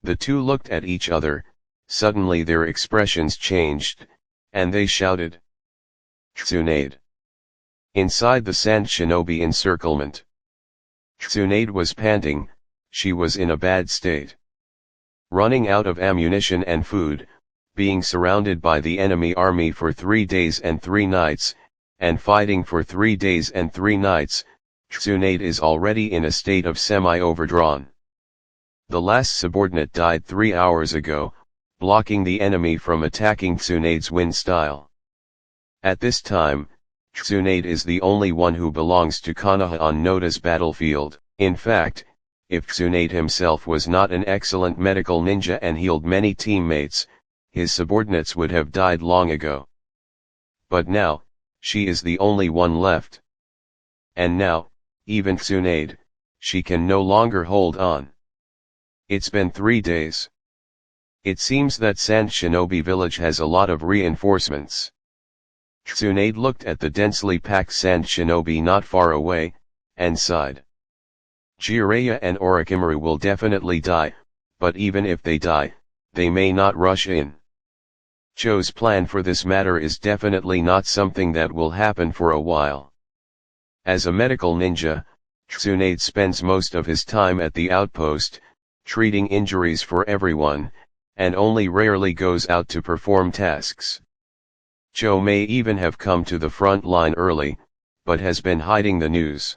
The two looked at each other, suddenly their expressions changed, and they shouted. Tsunade. Inside the Sand Shinobi encirclement. Tsunade was panting, she was in a bad state. Running out of ammunition and food, being surrounded by the enemy army for 3 days and 3 nights, and fighting for 3 days and 3 nights, Tsunade is already in a state of semi-overdrawn. The last subordinate died 3 hours ago, blocking the enemy from attacking Tsunade's wind style. At this time, Tsunade is the only one who belongs to Konoha on Noda's battlefield. In fact, if Tsunade himself was not an excellent medical ninja and healed many teammates, his subordinates would have died long ago. But now, she is the only one left. And now, even Tsunade, she can no longer hold on. It's been 3 days. It seems that Sand Shinobi village has a lot of reinforcements. Tsunade looked at the densely packed Sand Shinobi not far away, and sighed. Jiraiya and Orochimaru will definitely die, but even if they die, they may not rush in. Cho's plan for this matter is definitely not something that will happen for a while. As a medical ninja, Tsunade spends most of his time at the outpost, treating injuries for everyone, and only rarely goes out to perform tasks. Cho may even have come to the front line early, but has been hiding the news.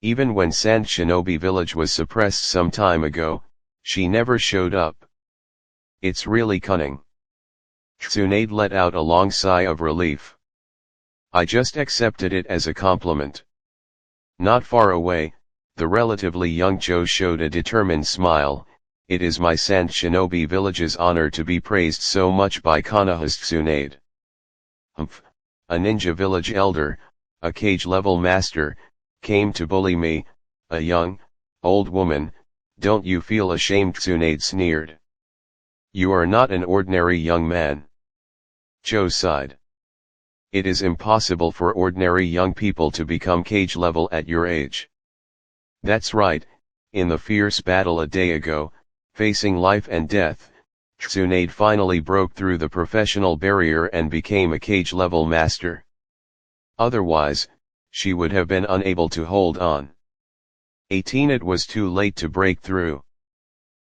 Even when Sand Shinobi Village was suppressed some time ago, she never showed up. It's really cunning. Tsunade let out a long sigh of relief. I just accepted it as a compliment. Not far away, the relatively young Cho showed a determined smile. It is my Sand Shinobi Village's honor to be praised so much by Konoha's Tsunade. Humph, a ninja village elder, a cage-level master, came to bully me, a young, old woman, don't you feel ashamed? Tsunade sneered. You are not an ordinary young man. Cho sighed. It is impossible for ordinary young people to become cage level at your age. That's right, in the fierce battle a day ago, facing life and death, Tsunade finally broke through the professional barrier and became a cage level master. Otherwise, she would have been unable to hold on. 18. It was too late to break through.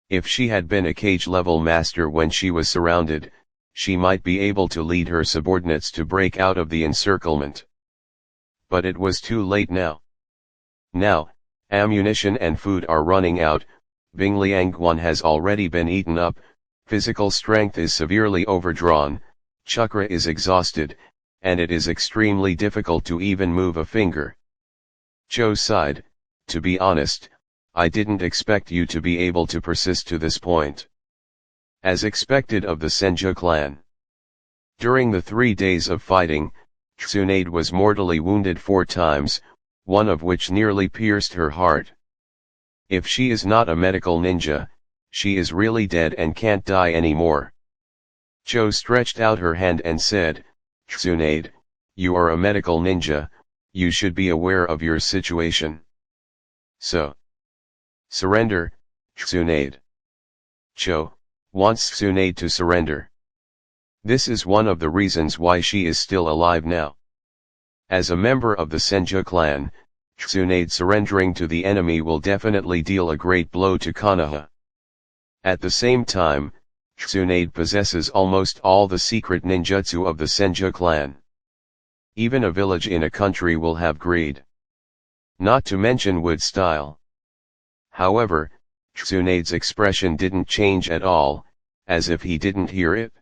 If she had been a cage level master when she was surrounded, she might be able to lead her subordinates to break out of the encirclement. But it was too late now. Now, ammunition and food are running out, Bingliangguan has already been eaten up, physical strength is severely overdrawn, chakra is exhausted, and it is extremely difficult to even move a finger. Cho sighed, to be honest, I didn't expect you to be able to persist to this point. As expected of the Senju clan. During the 3 days of fighting, Tsunade was mortally wounded 4 times, one of which nearly pierced her heart. If she is not a medical ninja, she is really dead and can't die anymore. Cho stretched out her hand and said, Tsunade, you are a medical ninja, you should be aware of your situation. So, surrender, Tsunade. Cho wants Tsunade to surrender. This is one of the reasons why she is still alive now. As a member of the Senju clan, Tsunade surrendering to the enemy will definitely deal a great blow to Konoha. At the same time, Tsunade possesses almost all the secret ninjutsu of the Senju clan. Even a village in a country will have greed. Not to mention wood style. However, Tsunade's expression didn't change at all, as if he didn't hear it.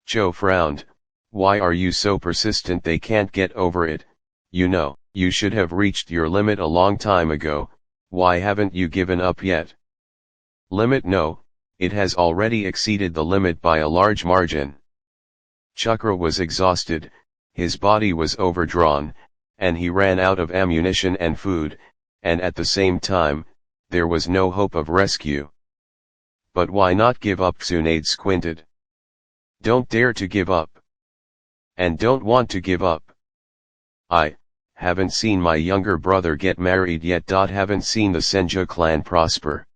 Cho frowned, why are you so persistent? They can't get over it, you know, you should have reached your limit a long time ago, why haven't you given up yet? Limit? No, it has already exceeded the limit by a large margin. Chakra was exhausted, his body was overdrawn, and he ran out of ammunition and food, and at the same time, there was no hope of rescue. But why not give up? Tsunade squinted. Don't dare to give up. And don't want to give up. I haven't seen my younger brother get married yet. Haven't seen the Senju clan prosper.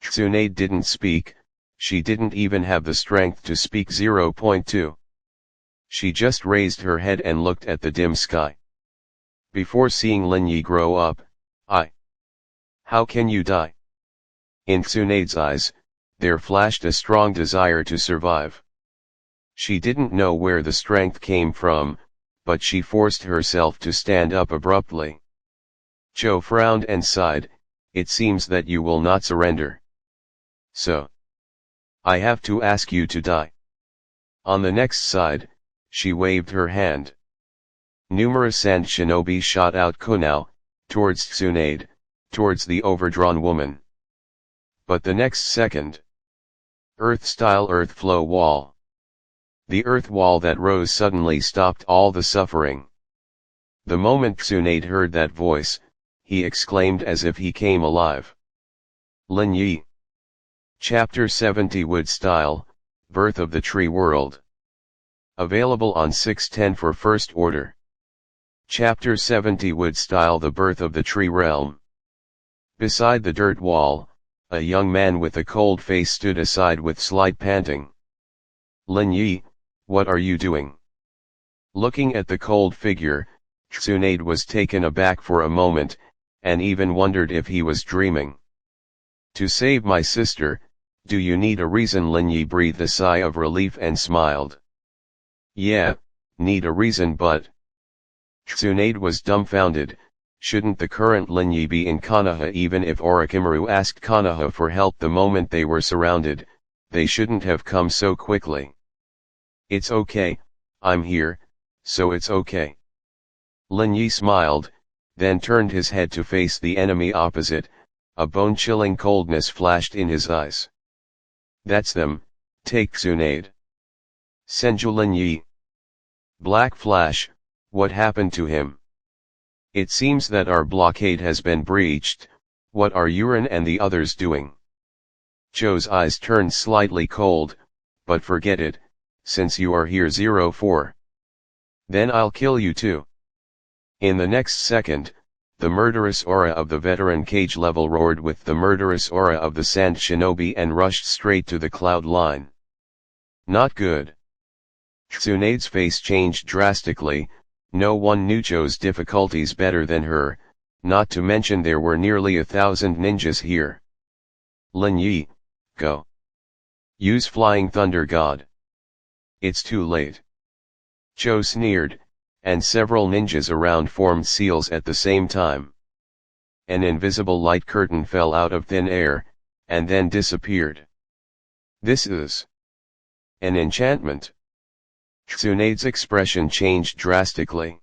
Tsunade didn't speak, she didn't even have the strength to speak. 0.2. She just raised her head and looked at the dim sky. Before seeing Lin Yi grow up, how can you die? In Tsunade's eyes, there flashed a strong desire to survive. She didn't know where the strength came from, but she forced herself to stand up abruptly. Cho frowned and sighed, it seems that you will not surrender. So, I have to ask you to die. On the next side, she waved her hand. Numerous Sand Shinobi shot out kunao, towards Tsunade, towards the overdrawn woman. But the next second, Earth-style earth flow wall. The earth wall that rose suddenly stopped all the suffering. The moment Tsunade heard that voice, he exclaimed as if he came alive. Lin Yi. Chapter 70 Wood Style, Birth of the Tree World. Available on 610 for First Order. Chapter 70 Wood Style, The Birth of the Tree Realm. Beside the dirt wall, a young man with a cold face stood aside with slight panting. Lin Yi, what are you doing? Looking at the cold figure, Tsunade was taken aback for a moment, and even wondered if he was dreaming. To save my sister, do you need a reason? Lin Yi breathed a sigh of relief and smiled. Yeah, need a reason, but... Tsunade was dumbfounded. Shouldn't the current Lin Yi be in Konoha? Even if Orochimaru asked Konoha for help the moment they were surrounded, they shouldn't have come so quickly. It's okay, I'm here, so it's okay. Lin Yi smiled, then turned his head to face the enemy opposite. A bone-chilling coldness flashed in his eyes. That's them, take Tsunade. Senju. Lin Yi. Black flash, what happened to him? It seems that our blockade has been breached. What are Yurin and the others doing? Joe's eyes turned slightly cold, but forget it, since you are here 04. Then I'll kill you too. In the next second, the murderous aura of the veteran Cage level roared with the murderous aura of the Sand Shinobi and rushed straight to the cloud line. Not good. Tsunade's face changed drastically. No one knew Joe's difficulties better than her, not to mention there were nearly 1,000 ninjas here. Lin Yi, go. Use Flying Thunder God. It's too late. Joe sneered, and several ninjas around formed seals at the same time. An invisible light curtain fell out of thin air, and then disappeared. This is an enchantment. Tsunade's expression changed drastically.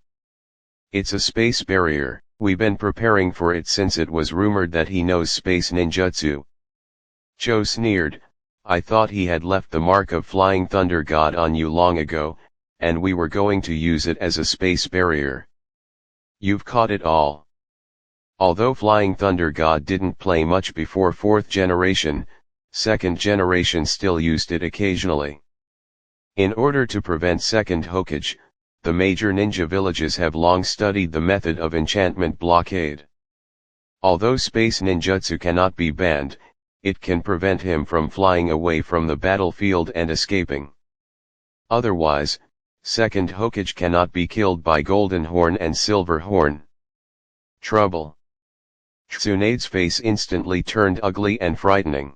It's a space barrier. We've been preparing for it since it was rumored that he knows space ninjutsu. Joe sneered, I thought he had left the mark of Flying Thunder God on you long ago, and we were going to use it as a space barrier. You've caught it all. Although Flying Thunder God didn't play much before 4th generation, 2nd generation still used it occasionally. In order to prevent second Hokage, the major ninja villages have long studied the method of enchantment blockade. Although space ninjutsu cannot be banned, it can prevent him from flying away from the battlefield and escaping. Otherwise, second Hokage cannot be killed by Golden Horn and Silver Horn. Trouble. Tsunade's face instantly turned ugly and frightening.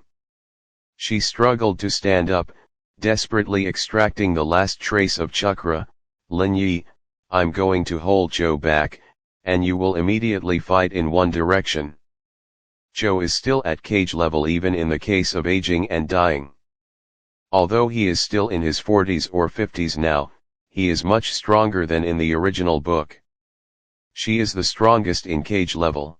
She struggled to stand up, desperately extracting the last trace of chakra. Lin Yi, I'm going to hold Joe back, and you will immediately fight in one direction. Joe is still at Cage level even in the case of aging and dying. Although he is still in his 40s or 50s now, he is much stronger than in the original book. She is the strongest in Cage level.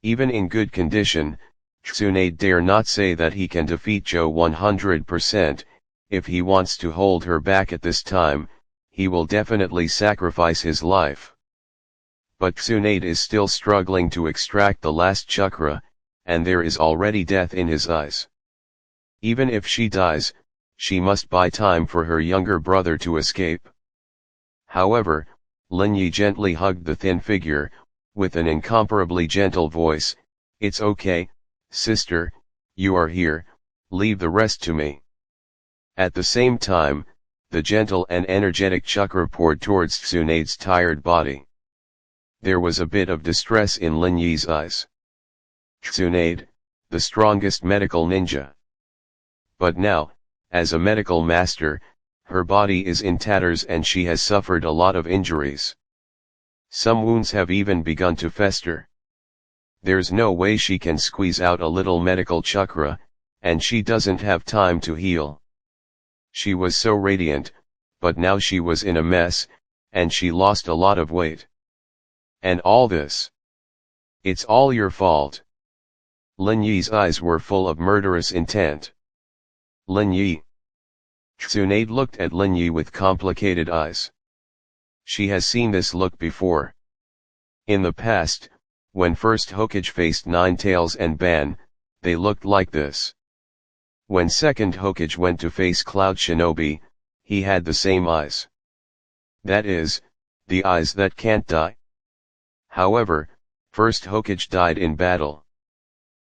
Even in good condition, Tsunade dare not say that he can defeat Joe 100%, if he wants to hold her back at this time, he will definitely sacrifice his life. But Tsunade is still struggling to extract the last chakra, and there is already death in his eyes. Even if she dies, she must buy time for her younger brother to escape. However, Lin Yi gently hugged the thin figure, with an incomparably gentle voice, It's okay, sister, you are here, leave the rest to me. At the same time, the gentle and energetic chakra poured towards Tsunade's tired body. There was a bit of distress in Lin Yi's eyes. Tsunade, the strongest medical ninja. But now, as a medical master, her body is in tatters and she has suffered a lot of injuries. Some wounds have even begun to fester. There's no way she can squeeze out a little medical chakra, and she doesn't have time to heal. She was so radiant, but now she was in a mess, and she lost a lot of weight. And all this. It's all your fault. Lin Yi's eyes were full of murderous intent. Lin Yi. Tsunade looked at Lin Yi with complicated eyes. She has seen this look before. In the past, when first Hokage faced Ninetales and Ban, they looked like this. When second Hokage went to face Cloud Shinobi, he had the same eyes. That is, the eyes that can't die. However, first Hokage died in battle.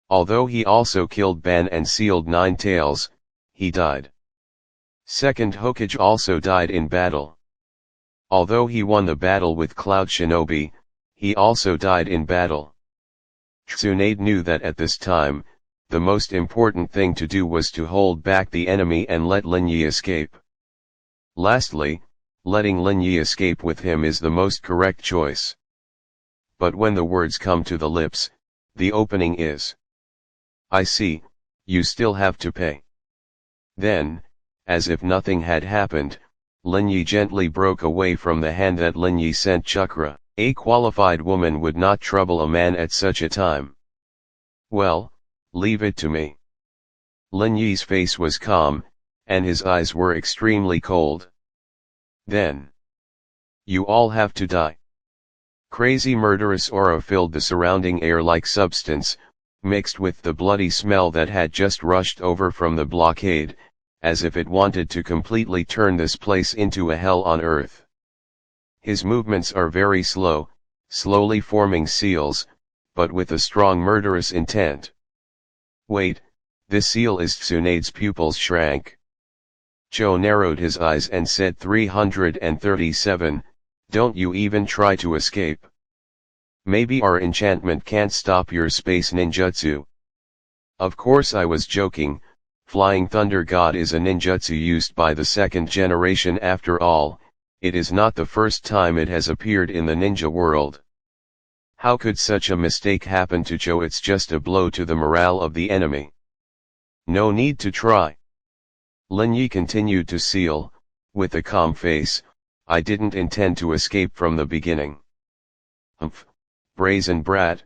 Although he also killed Ban and sealed Ninetales, he died. Second Hokage also died in battle. Although he won the battle with Cloud Shinobi, he also died in battle. Tsunade knew that at this time, the most important thing to do was to hold back the enemy and let Lin Yi escape. Lastly, letting Lin Yi escape with him is the most correct choice. But when the words come to the lips, the opening is, "I see, you still have to pay." Then, as if nothing had happened, Lin Yi gently broke away from the hand that Lin Yi sent Chakra. A qualified woman would not trouble a man at such a time. "Well, leave it to me." Lin Yi's face was calm, and his eyes were extremely cold. "Then, you all have to die." Crazy murderous aura filled the surrounding air like substance, mixed with the bloody smell that had just rushed over from the blockade, as if it wanted to completely turn this place into a hell on earth. His movements are very slow, slowly forming seals, but with a strong murderous intent. "Wait, this seal is..." Tsunade's pupils shrank. Joe narrowed his eyes and said 337, "Don't you even try to escape. Maybe our enchantment can't stop your space ninjutsu." Of course I was joking. Flying Thunder God is a ninjutsu used by the second generation after all. It is not the first time it has appeared in the ninja world. How could such a mistake happen to Joe? It's just a blow to the morale of the enemy. No need to try. Lin Yi continued to seal, with a calm face, "I didn't intend to escape from the beginning." "Humph, brazen brat."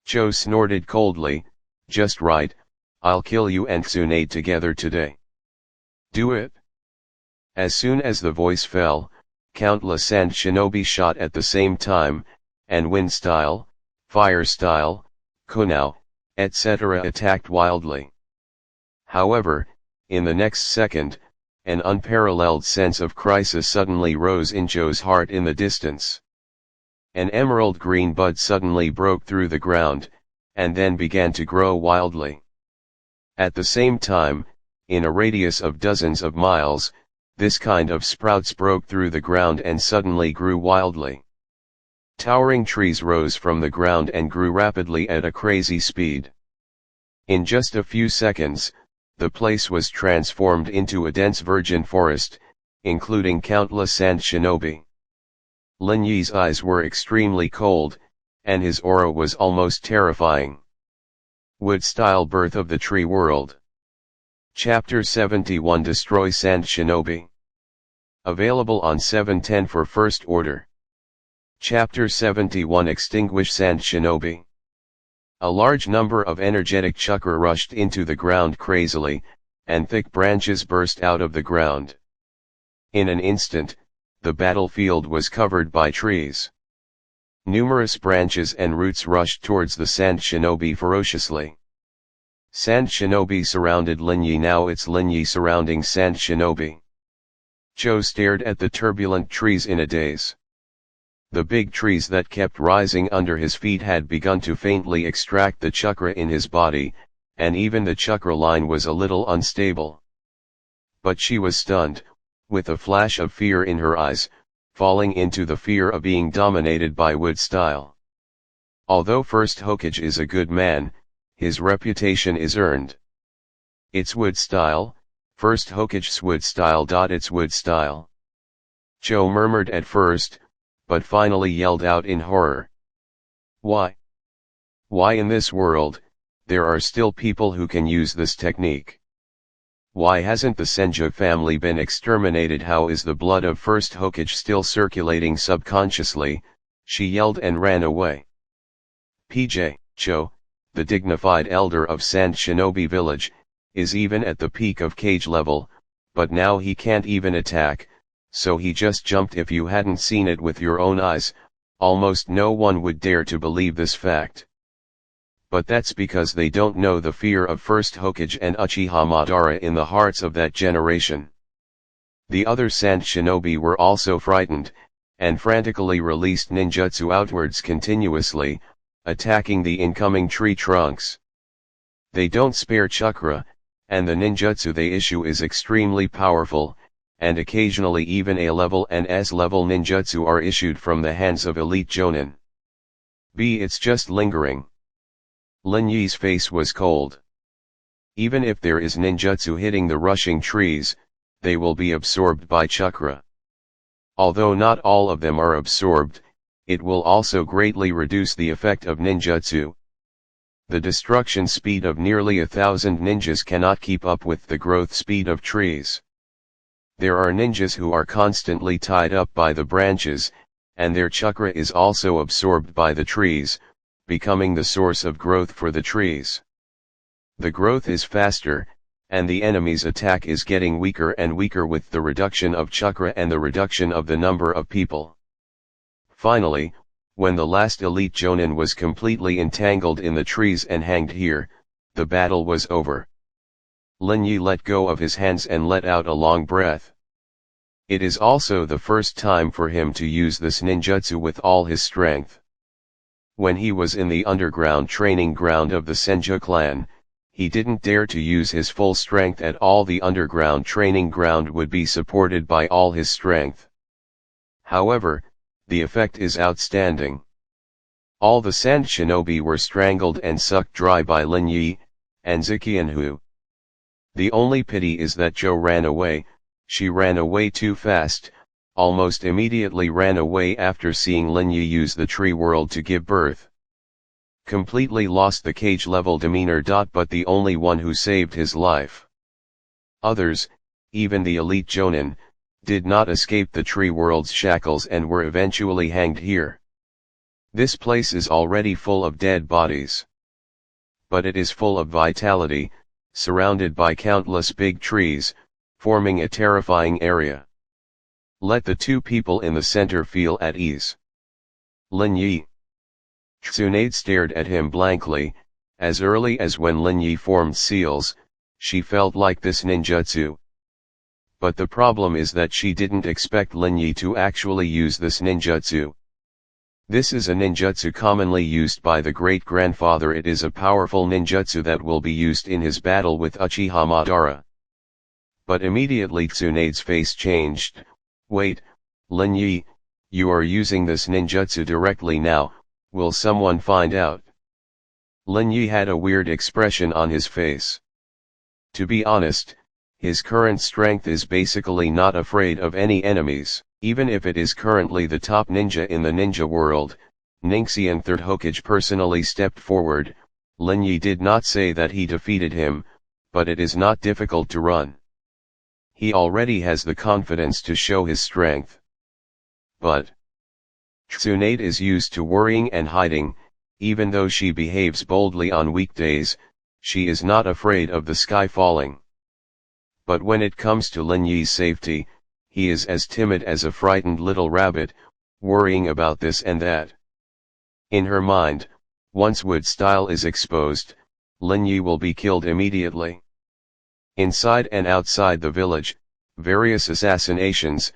Joe snorted coldly, "Just right, I'll kill you and Tsunade together today." "Do it." As soon as the voice fell, countless sand shinobi shot at the same time, and wind style, fire style, kunao, etc. attacked wildly. However, in the next second, an unparalleled sense of crisis suddenly rose in Joe's heart in the distance. An emerald green bud suddenly broke through the ground, and then began to grow wildly. At the same time, in a radius of dozens of miles, this kind of sprouts broke through the ground and suddenly grew wildly. Towering trees rose from the ground and grew rapidly at a crazy speed. In just a few seconds, the place was transformed into a dense virgin forest, including countless sand shinobi. Lin Yi's eyes were extremely cold, and his aura was almost terrifying. Wood-style birth of the tree world. Chapter 71 Destroy Sand Shinobi. Available on 710 for first order. Chapter 71 Extinguish Sand Shinobi. A large number of energetic chakra rushed into the ground crazily, and thick branches burst out of the ground. In an instant, the battlefield was covered by trees. Numerous branches and roots rushed towards the Sand Shinobi ferociously. Sand Shinobi surrounded Lin Yi. Now it's Lin Yi surrounding Sand Shinobi. Joe stared at the turbulent trees in a daze. The big trees that kept rising under his feet had begun to faintly extract the chakra in his body, and even the chakra line was a little unstable. But she was stunned, with a flash of fear in her eyes, falling into the fear of being dominated by wood style. Although First Hokage is a good man, his reputation is earned. "It's wood style, First Hokage's wood style. It's wood style." Joe murmured at first, but finally yelled out in horror. "Why? Why in this world, there are still people who can use this technique? Why hasn't the Senju family been exterminated? How is the blood of First Hokage still circulating subconsciously?" she yelled and ran away. PJ, Joe, the dignified elder of Sand Shinobi village, is even at the peak of cage level, but now he can't even attack, so he just jumped. If you hadn't seen it with your own eyes, almost no one would dare to believe this fact. But that's because they don't know the fear of First Hokage and Uchiha Madara in the hearts of that generation. The other Sand Shinobi were also frightened, and frantically released ninjutsu outwards continuously, attacking the incoming tree trunks. They don't spare chakra, and the ninjutsu they issue is extremely powerful, and occasionally even A-level and S-level ninjutsu are issued from the hands of elite jonin. It's just lingering. Lin Yi's face was cold. Even if there is ninjutsu hitting the rushing trees, they will be absorbed by chakra. Although not all of them are absorbed, it will also greatly reduce the effect of ninjutsu. The destruction speed of nearly 1,000 ninjas cannot keep up with the growth speed of trees. There are ninjas who are constantly tied up by the branches, and their chakra is also absorbed by the trees, becoming the source of growth for the trees. The growth is faster, and the enemy's attack is getting weaker and weaker with the reduction of chakra and the reduction of the number of people. Finally, when the last elite jonin was completely entangled in the trees and hanged here, the battle was over. Lin Yi let go of his hands and let out a long breath. It is also the first time for him to use this ninjutsu with all his strength. When he was in the underground training ground of the Senju clan, he didn't dare to use his full strength at all. The underground training ground would be supported by all his strength. However, the effect is outstanding. All the sand shinobi were strangled and sucked dry by Lin Yi, and Ziqianhu. The only pity is that Zhou ran away. She ran away too fast, almost immediately ran away after seeing Lin Yi use the tree world to give birth. Completely lost the cage-level demeanor. But the only one who saved his life. Others, even the elite jonin, did not escape the tree world's shackles and were eventually hanged here. This place is already full of dead bodies. But it is full of vitality, surrounded by countless big trees, forming a terrifying area. Let the two people in the center feel at ease. Lin Yi. Tsunade stared at him blankly. As early as when Lin Yi formed seals, she felt like this ninjutsu. But the problem is that she didn't expect Lin Yi to actually use this ninjutsu. This is a ninjutsu commonly used by the great-grandfather. It is a powerful ninjutsu that will be used in his battle with Uchiha Madara. But immediately Tsunade's face changed. Wait, Lin Yi, you are using this ninjutsu directly now, will someone find out? Lin Yi had a weird expression on his face. To be honest, his current strength is basically not afraid of any enemies. Even if it is currently the top ninja in the ninja world, Ningxian Third Hokage personally stepped forward. Lin Yi did not say that he defeated him, but it is not difficult to run. He already has the confidence to show his strength. But Tsunade is used to worrying and hiding. Even though she behaves boldly on weekdays, she is not afraid of the sky falling. But when it comes to Lin Yi's safety, he is as timid as a frightened little rabbit, worrying about this and that. In her mind, once Wood Style is exposed, Lin Yi will be killed immediately. Inside and outside the village, various assassinations,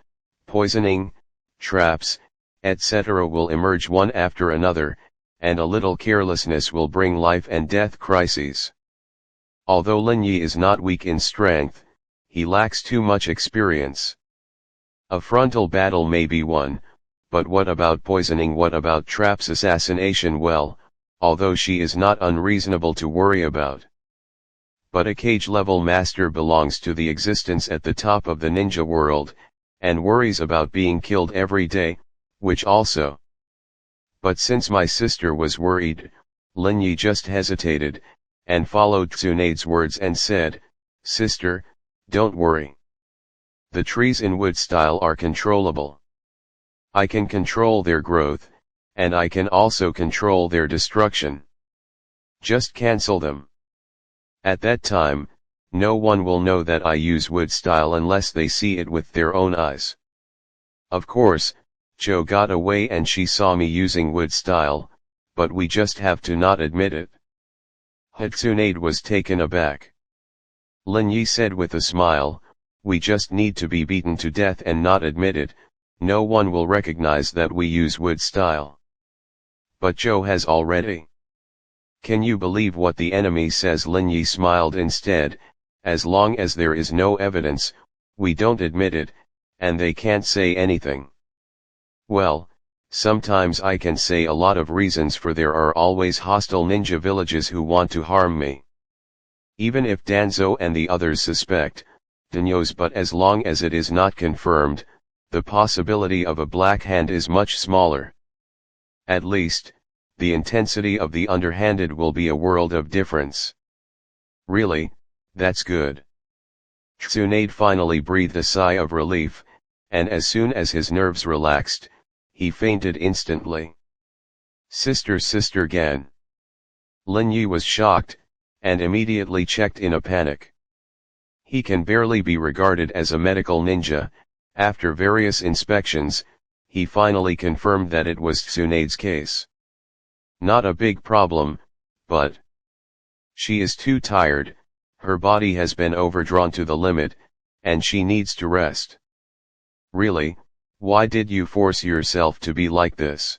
poisoning, traps, etc. will emerge one after another, and a little carelessness will bring life and death crises. Although Lin Yi is not weak in strength, he lacks too much experience. A frontal battle may be won, but what about poisoning? What about traps? Assassination? Well, although she is not unreasonable to worry about. But a cage-level master belongs to the existence at the top of the ninja world, and worries about being killed every day, which also. But since my sister was worried, Lin Yi just hesitated, and followed Tsunade's words and said, "Sister, don't worry. The trees in Wood Style are controllable. I can control their growth, and I can also control their destruction. Just cancel them. At that time, no one will know that I use Wood Style unless they see it with their own eyes." Of course, Jo got away and she saw me using Wood Style, but we just have to not admit it. Tsunade was taken aback. Lin Yi said with a smile, "We just need to be beaten to death and not admit it. No one will recognize that we use Wood Style." But Jo has already. Can you believe what the enemy says? Lin Yi smiled instead, As long as there is no evidence, we don't admit it, and they can't say anything. Well, sometimes I can say a lot of reasons, for there are always hostile ninja villages who want to harm me. Even if Danzo and the others suspect, knows, but as long as it is not confirmed, the possibility of a black hand is much smaller. At least, the intensity of the underhanded will be a world of difference. Really, that's good. Tsunade finally breathed a sigh of relief, and as soon as his nerves relaxed, he fainted instantly. Sister Gan. Lin Yi was shocked, and immediately checked in a panic. He can barely be regarded as a medical ninja. After various inspections, he finally confirmed that it was Tsunade's case. Not a big problem, but she is too tired, her body has been overdrawn to the limit, and she needs to rest. Really, why did you force yourself to be like this?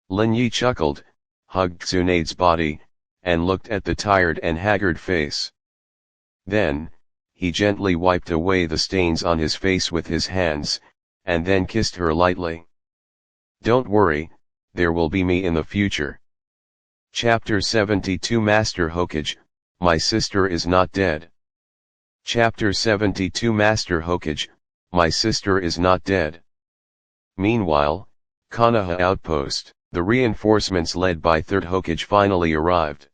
Lin Yi chuckled, hugged Tsunade's body, and looked at the tired and haggard face. Then, he gently wiped away the stains on his face with his hands, and then kissed her lightly. Don't worry, there will be me in the future. Chapter 72 Master Hokage, my sister is not dead. Chapter 72 Master Hokage, my sister is not dead. Meanwhile, Konoha Outpost, the reinforcements led by 3rd Hokage finally arrived.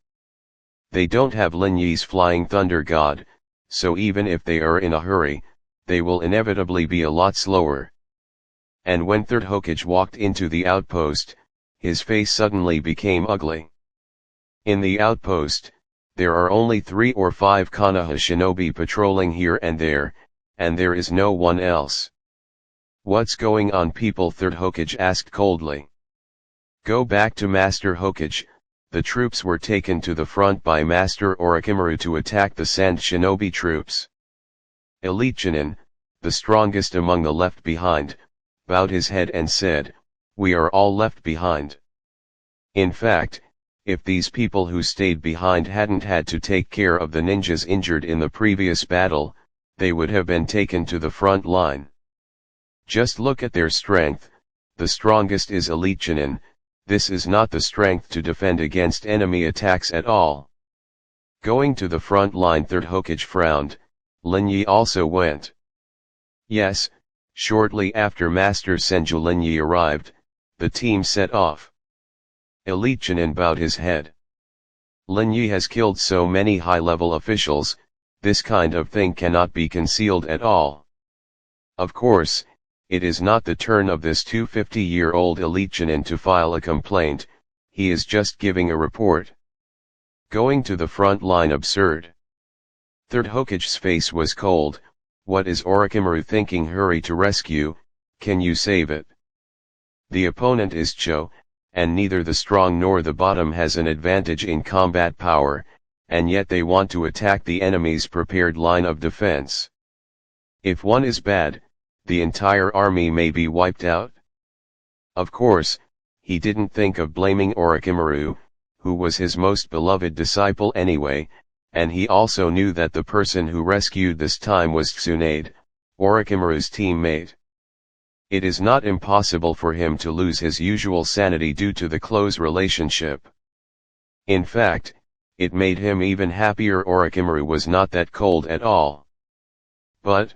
They don't have Lin Yi's Flying Thunder God, so even if they are in a hurry, they will inevitably be a lot slower. And when 3rd Hokage walked into the outpost, his face suddenly became ugly. In the outpost, there are only 3 or 5 Konoha shinobi patrolling here and there is no one else. What's going on, people? 3rd Hokage asked coldly. Go back to Master Hokage. The troops were taken to the front by Master Orochimaru to attack the Sand Shinobi troops. Elite Chunin, the strongest among the left behind, bowed his head and said, we are all left behind. In fact, if these people who stayed behind hadn't had to take care of the ninjas injured in the previous battle, they would have been taken to the front line. Just look at their strength, the strongest is Elite Chunin. This is not the strength to defend against enemy attacks at all. Going to the front line, 3rd Hokage frowned. Lin Yi also went. Yes, shortly after Master Senju Lin Yi arrived, the team set off. Elite Chunin bowed his head. Lin Yi has killed so many high-level officials, this kind of thing cannot be concealed at all. Of course, it is not the turn of this 250-year-old Elite Chunin to file a complaint, he is just giving a report. Going to the front line, absurd. 3rd Hokage's face was cold. What is Orochimaru thinking? Hurry to rescue, can you save it? The opponent is Cho, and neither the strong nor the bottom has an advantage in combat power, and yet they want to attack the enemy's prepared line of defense. If one is bad, the entire army may be wiped out. Of course, he didn't think of blaming Orochimaru, who was his most beloved disciple anyway, and he also knew that the person who rescued this time was Tsunade, Orochimaru's teammate. It is not impossible for him to lose his usual sanity due to the close relationship. In fact, it made him even happier Orochimaru was not that cold at all. But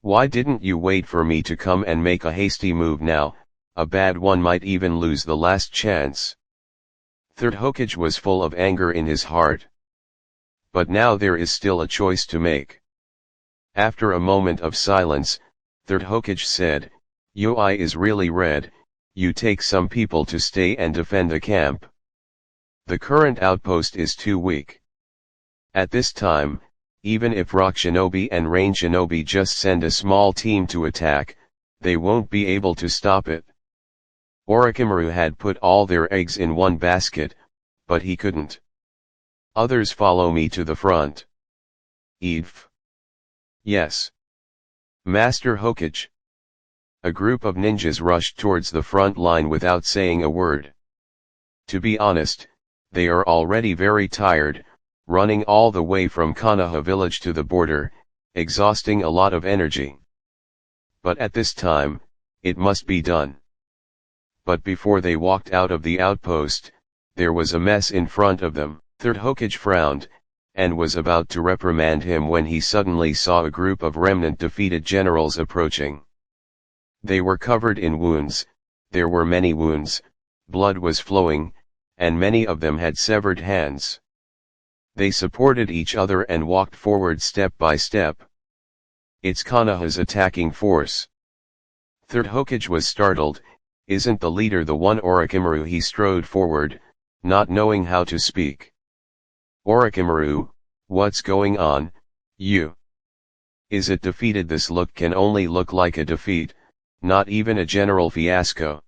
why didn't you wait for me to come and make a hasty move now? A bad one might even lose the last chance. 3rd Hokage was full of anger in his heart. But now there is still a choice to make. After a moment of silence, 3rd Hokage said, your eye is really red, you take some people to stay and defend the camp. The current outpost is too weak. At this time, even if Rock Shinobi and Rain Shinobi just send a small team to attack, they won't be able to stop it. Orochimaru had put all their eggs in one basket, but he couldn't. Others follow me to the front. Edf. Yes. Master Hokage. A group of ninjas rushed towards the front line without saying a word. To be honest, they are already very tired. running all the way from Konoha village to the border, exhausting a lot of energy. But at this time, it must be done. But before they walked out of the outpost, there was a mess in front of them. Third Hokage frowned, and was about to reprimand him when he suddenly saw a group of remnant defeated generals approaching. They were covered in wounds, there were many wounds, blood was flowing, and many of them had severed hands. They supported each other and walked forward step by step. It's Konoha's attacking force. Third Hokage was startled. Isn't the leader the one? Orochimaru? He strode forward, not knowing how to speak. Orochimaru, what's going on, you? Is it defeated? This look can only look like a defeat, not even a general fiasco.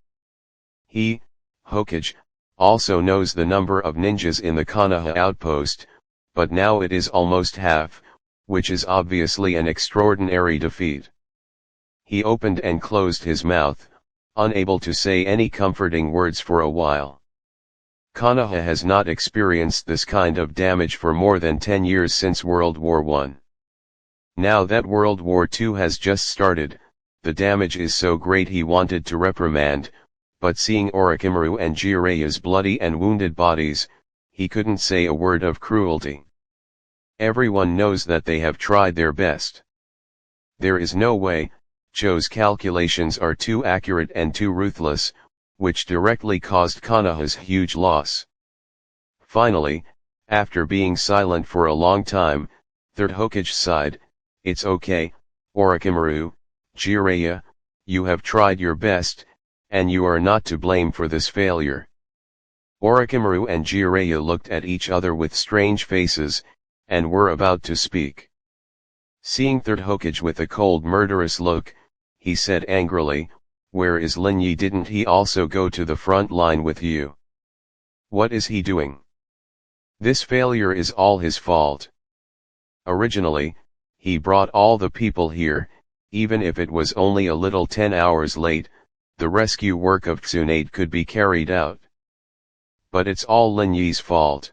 He, Hokage, also knows the number of ninjas in the Konoha outpost, but now it is almost half, which is obviously an extraordinary defeat. He opened and closed his mouth, unable to say any comforting words for a while. Konoha has not experienced this kind of damage for more than 10 years since World War I. Now that World War II has just started, the damage is so great he wanted to reprimand, but seeing Orochimaru and Jiraya's bloody and wounded bodies, he couldn't say a word of cruelty. Everyone knows that they have tried their best. There is no way. Cho's calculations are too accurate and too ruthless, which directly caused Konoha's huge loss. Finally, after being silent for a long time, Third Hokage sighed. It's okay, Orochimaru, Jiraiya, you have tried your best, and you are not to blame for this failure. Orochimaru and Jiraiya looked at each other with strange faces, and were about to speak. Seeing Third Hokage with a cold murderous look, he said angrily, "Where is Lin Yi? Didn't he also go to the front line with you? What is he doing? This failure is all his fault. Originally, he brought all the people here, even if it was only a little 10 hours late, the rescue work of Tsunade could be carried out. But it's all Lin Yi's fault.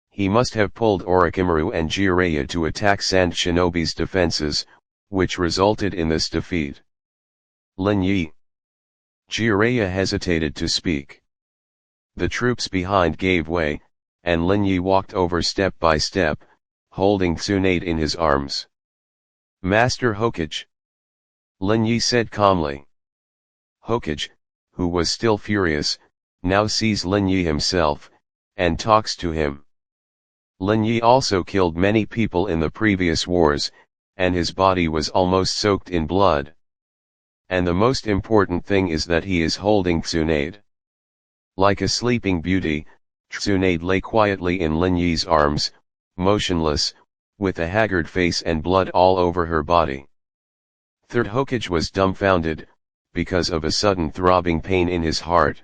He must have pulled Orochimaru and Jiraiya to attack Sand Shinobi's defenses, which resulted in this defeat. Lin Yi." Jiraiya hesitated to speak. The troops behind gave way, and Lin Yi walked over step by step, holding Tsunade in his arms. "Master Hokage," Lin Yi said calmly. Hokage, who was still furious, now sees Lin Yi himself, and talks to him. Lin Yi also killed many people in the previous wars, and his body was almost soaked in blood. And the most important thing is that he is holding Tsunade. Like a sleeping beauty, Tsunade lay quietly in Lin Yi's arms, motionless, with a haggard face and blood all over her body. Third Hokage was dumbfounded, because of a sudden throbbing pain in his heart.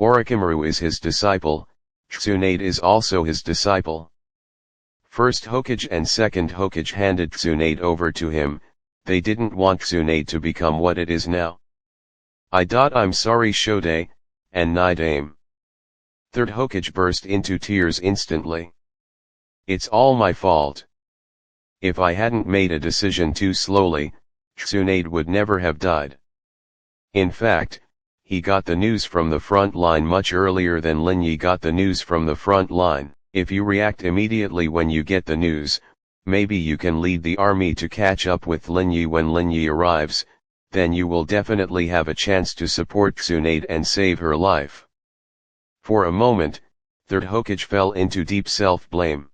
Orochimaru is his disciple, Tsunade is also his disciple. First Hokage and second Hokage handed Tsunade over to him. They didn't want Tsunade to become what it is now. I'm sorry Shode, and Nidame. Third Hokage burst into tears instantly. It's all my fault. If I hadn't made a decision too slowly, Tsunade would never have died. In fact, he got the news from the front line much earlier than Lin Yi got the news from the front line. If you react immediately when you get the news, maybe you can lead the army to catch up with Lin Yi when Lin Yi arrives, then you will definitely have a chance to support Tsunade and save her life. For a moment, Third Hokage fell into deep self-blame.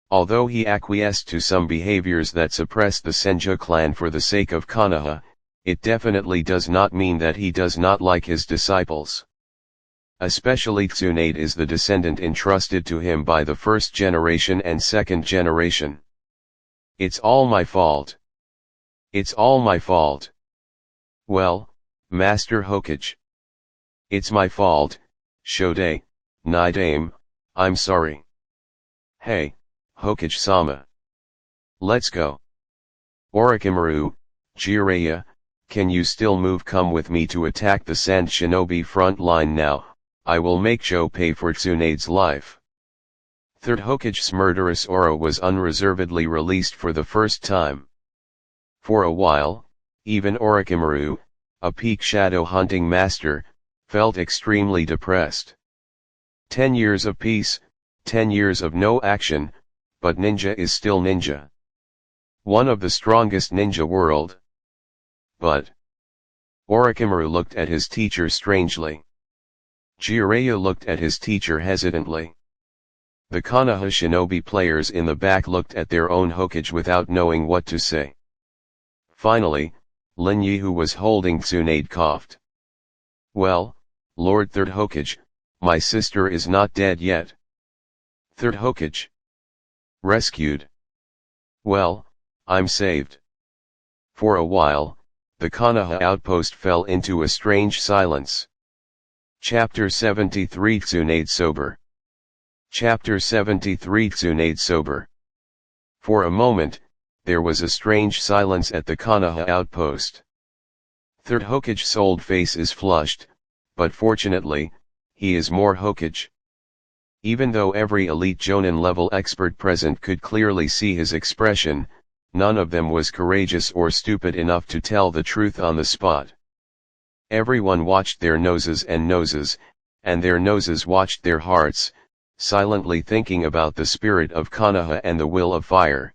Although he acquiesced to some behaviors that suppressed the Senju clan for the sake of Konoha, it definitely does not mean that he does not like his disciples. Especially Tsunade is the descendant entrusted to him by the first generation and second generation. It's all my fault. It's all my fault. Well, Master Hokage. It's my fault, Shode, Nidame, I'm sorry. Hey, Hokage-sama. Let's go. Orochimaru, Jiraiya, can you still move? Come with me to attack the Sand Shinobi front line now. I will make Cho pay for Tsunade's life. Third Hokage's murderous aura was unreservedly released for the first time. For a while, even Orochimaru, a peak shadow hunting master, felt extremely depressed. 10 years of peace, 10 years of no action, but ninja is still ninja. One of the strongest ninja world. But Orochimaru looked at his teacher strangely. Jiraiya looked at his teacher hesitantly. The Konoha shinobi players in the back looked at their own Hokage without knowing what to say. Finally, Lin Yi, who was holding Tsunade, coughed. "Well, Lord Third Hokage, my sister is not dead yet." "Third Hokage? Rescued? Well, I'm saved." For a while, the Konoha outpost fell into a strange silence. Chapter 73 Tsunade Sober. Chapter 73 Tsunade Sober. For a moment, there was a strange silence at the Konoha outpost. Third Hokage's old face is flushed, but fortunately, he is more Hokage. Even though every elite Jonin level expert present could clearly see his expression, none of them was courageous or stupid enough to tell the truth on the spot. Everyone watched their noses, and their noses watched their hearts, silently thinking about the spirit of Konoha and the will of fire.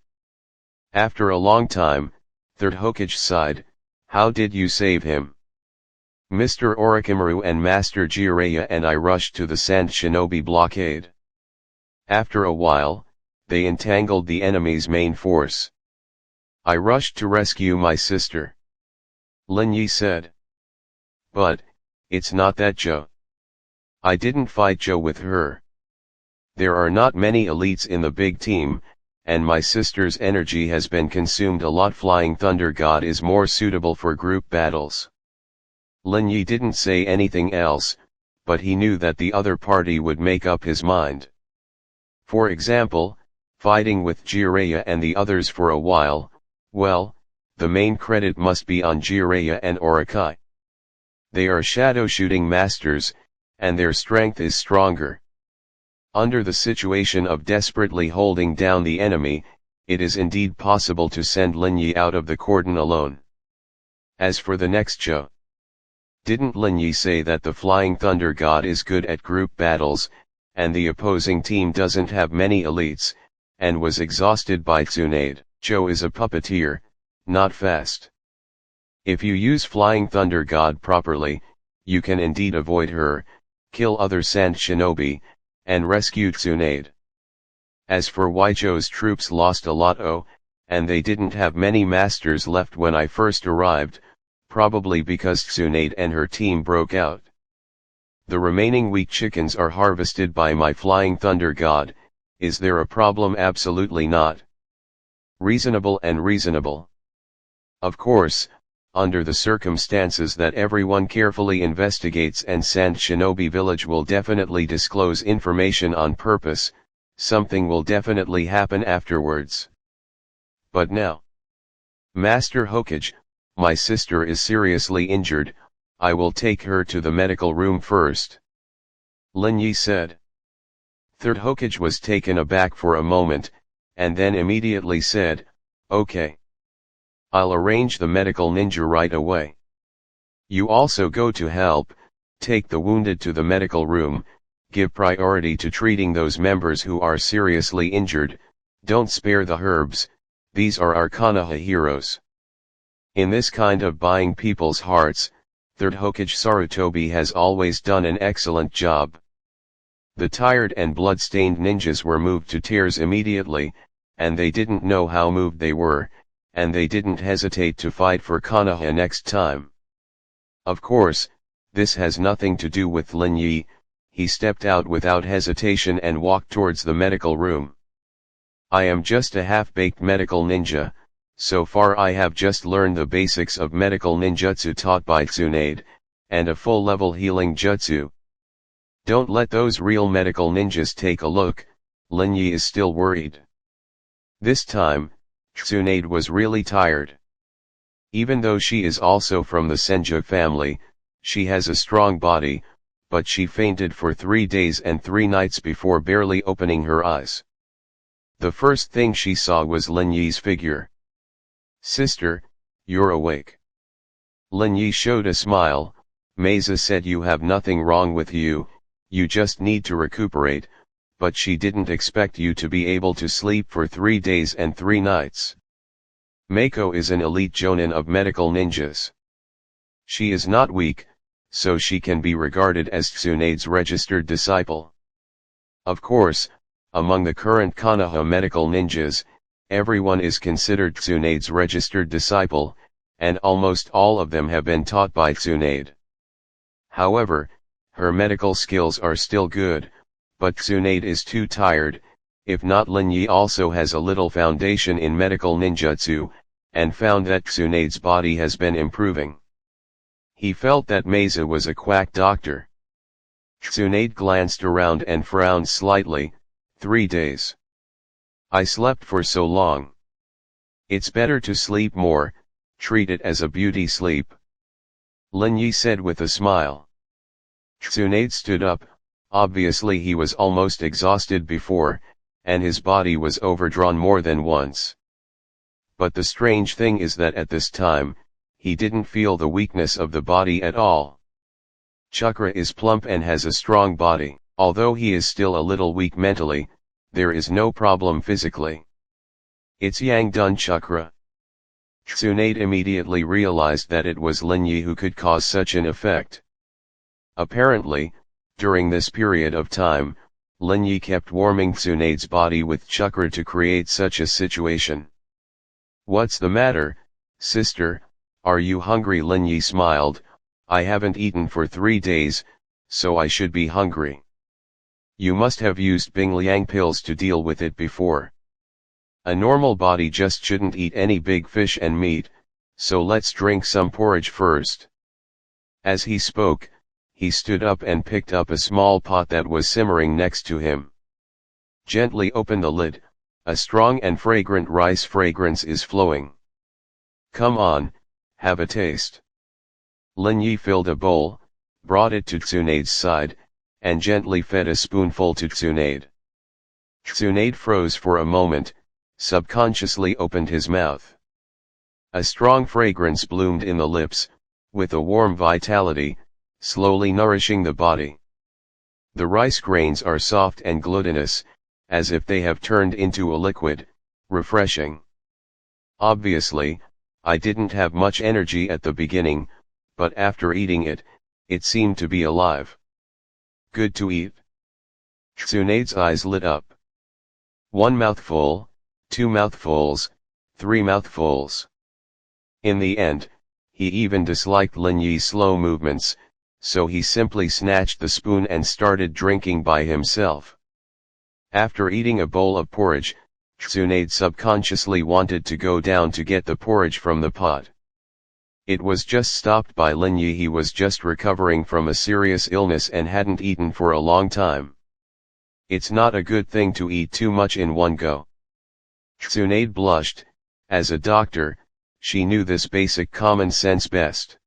After a long time, Third Hokage sighed, "How did you save him?" "Mr. Orochimaru and Master Jiraiya and I rushed to the Sand Shinobi blockade. After a while, they entangled the enemy's main force. I rushed to rescue my sister," Lin Yi said. "But, it's not that, Joe. I didn't fight Joe with her. There are not many elites in the big team, and my sister's energy has been consumed a lot. Flying Thunder God is more suitable for group battles." Lin Yi didn't say anything else, but he knew that the other party would make up his mind. For example, fighting with Jiraiya and the others for a while, well, the main credit must be on Jiraiya and Orochi. They are shadow shooting masters, and their strength is stronger. Under the situation of desperately holding down the enemy, it is indeed possible to send Lin Yi out of the cordon alone. As for the next Joe, didn't Lin Yi say that the Flying Thunder God is good at group battles, and the opposing team doesn't have many elites, and was exhausted by Tsunade? Joe is a puppeteer, not fast. If you use Flying Thunder God properly, you can indeed avoid her, kill other Sand Shinobi, and rescue Tsunade. As for why Joe's troops lost a lot, and they didn't have many masters left when I first arrived, probably because Tsunade and her team broke out. The remaining weak chickens are harvested by my Flying Thunder God. Is there a problem? Absolutely not. Reasonable and reasonable. Of course, under the circumstances that everyone carefully investigates and Sand Shinobi Village will definitely disclose information on purpose, something will definitely happen afterwards. But now, Master Hokage, my sister is seriously injured. I will take her to the medical room first, Lin Yi said. Third Hokage was taken aback for a moment, and then immediately said, "Okay. I'll arrange the medical ninja right away. You also go to help, take the wounded to the medical room, give priority to treating those members who are seriously injured, don't spare the herbs, these are our Konoha heroes." In this kind of buying people's hearts, Third Hokage Sarutobi has always done an excellent job. The tired and blood-stained ninjas were moved to tears immediately, and they didn't know how moved they were, and they didn't hesitate to fight for Konoha next time. Of course, this has nothing to do with Lin Yi. He stepped out without hesitation and walked towards the medical room. "I am just a half-baked medical ninja. So far I have just learned the basics of medical ninjutsu taught by Tsunade, and a full-level healing jutsu. Don't let those real medical ninjas take a look." Lin Yi is still worried. This time, Tsunade was really tired. Even though she is also from the Senju family, she has a strong body, but she fainted for 3 days and 3 nights before barely opening her eyes. The first thing she saw was Lin Yi's figure. "Sister, you're awake." Lin Yi showed a smile. "Mesa said you have nothing wrong with you, you just need to recuperate, but she didn't expect you to be able to sleep for 3 days and 3 nights. Mako is an elite jonin of medical ninjas. She is not weak, so she can be regarded as Tsunade's registered disciple. Of course, among the current Konoha medical ninjas, everyone is considered Tsunade's registered disciple, and almost all of them have been taught by Tsunade. However, her medical skills are still good, but Tsunade is too tired. If not, Lin Yi also has a little foundation in medical ninjutsu, and found that Tsunade's body has been improving. He felt that Mesa was a quack doctor. Tsunade glanced around and frowned slightly. 3 days. I slept for so long. It's better to sleep more, treat it as a beauty sleep. Lin Yi said with a smile. Tsunade stood up. Obviously he was almost exhausted before, and his body was overdrawn more than once. But the strange thing is that at this time, he didn't feel the weakness of the body at all. Chakra is plump and has a strong body. Although he is still a little weak mentally, there is no problem physically. It's Yang-dun Chakra. Tsunade immediately realized that it was Lin Yi who could cause such an effect. Apparently, during this period of time, Lin Yi kept warming Tsunade's body with chakra to create such a situation. "What's the matter, sister, are you hungry?" Lin Yi smiled. "I haven't eaten for 3 days, so I should be hungry." "You must have used Bing Liang pills to deal with it before. A normal body just shouldn't eat any big fish and meat, so let's drink some porridge first." As he spoke, he stood up and picked up a small pot that was simmering next to him. Gently open the lid, a strong and fragrant rice fragrance is flowing. "Come on, have a taste." Lin Yi filled a bowl, brought it to Tsunade's side, and gently fed a spoonful to Tsunade. Tsunade froze for a moment, subconsciously opened his mouth. A strong fragrance bloomed in the lips, with a warm vitality, slowly nourishing the body. The rice grains are soft and glutinous, as if they have turned into a liquid, refreshing. Obviously, I didn't have much energy at the beginning, but after eating it, it seemed to be alive. Good to eat. Tsunade's eyes lit up. 1 mouthful, 2 mouthfuls, 3 mouthfuls. In the end, he even disliked Lin Yi's slow movements, so he simply snatched the spoon and started drinking by himself. After eating a bowl of porridge, Tsunade subconsciously wanted to go down to get the porridge from the pot. It was just stopped by Lin Yi. He was just recovering from a serious illness and hadn't eaten for a long time. It's not a good thing to eat too much in one go. Tsunade blushed. As a doctor, she knew this basic common sense best.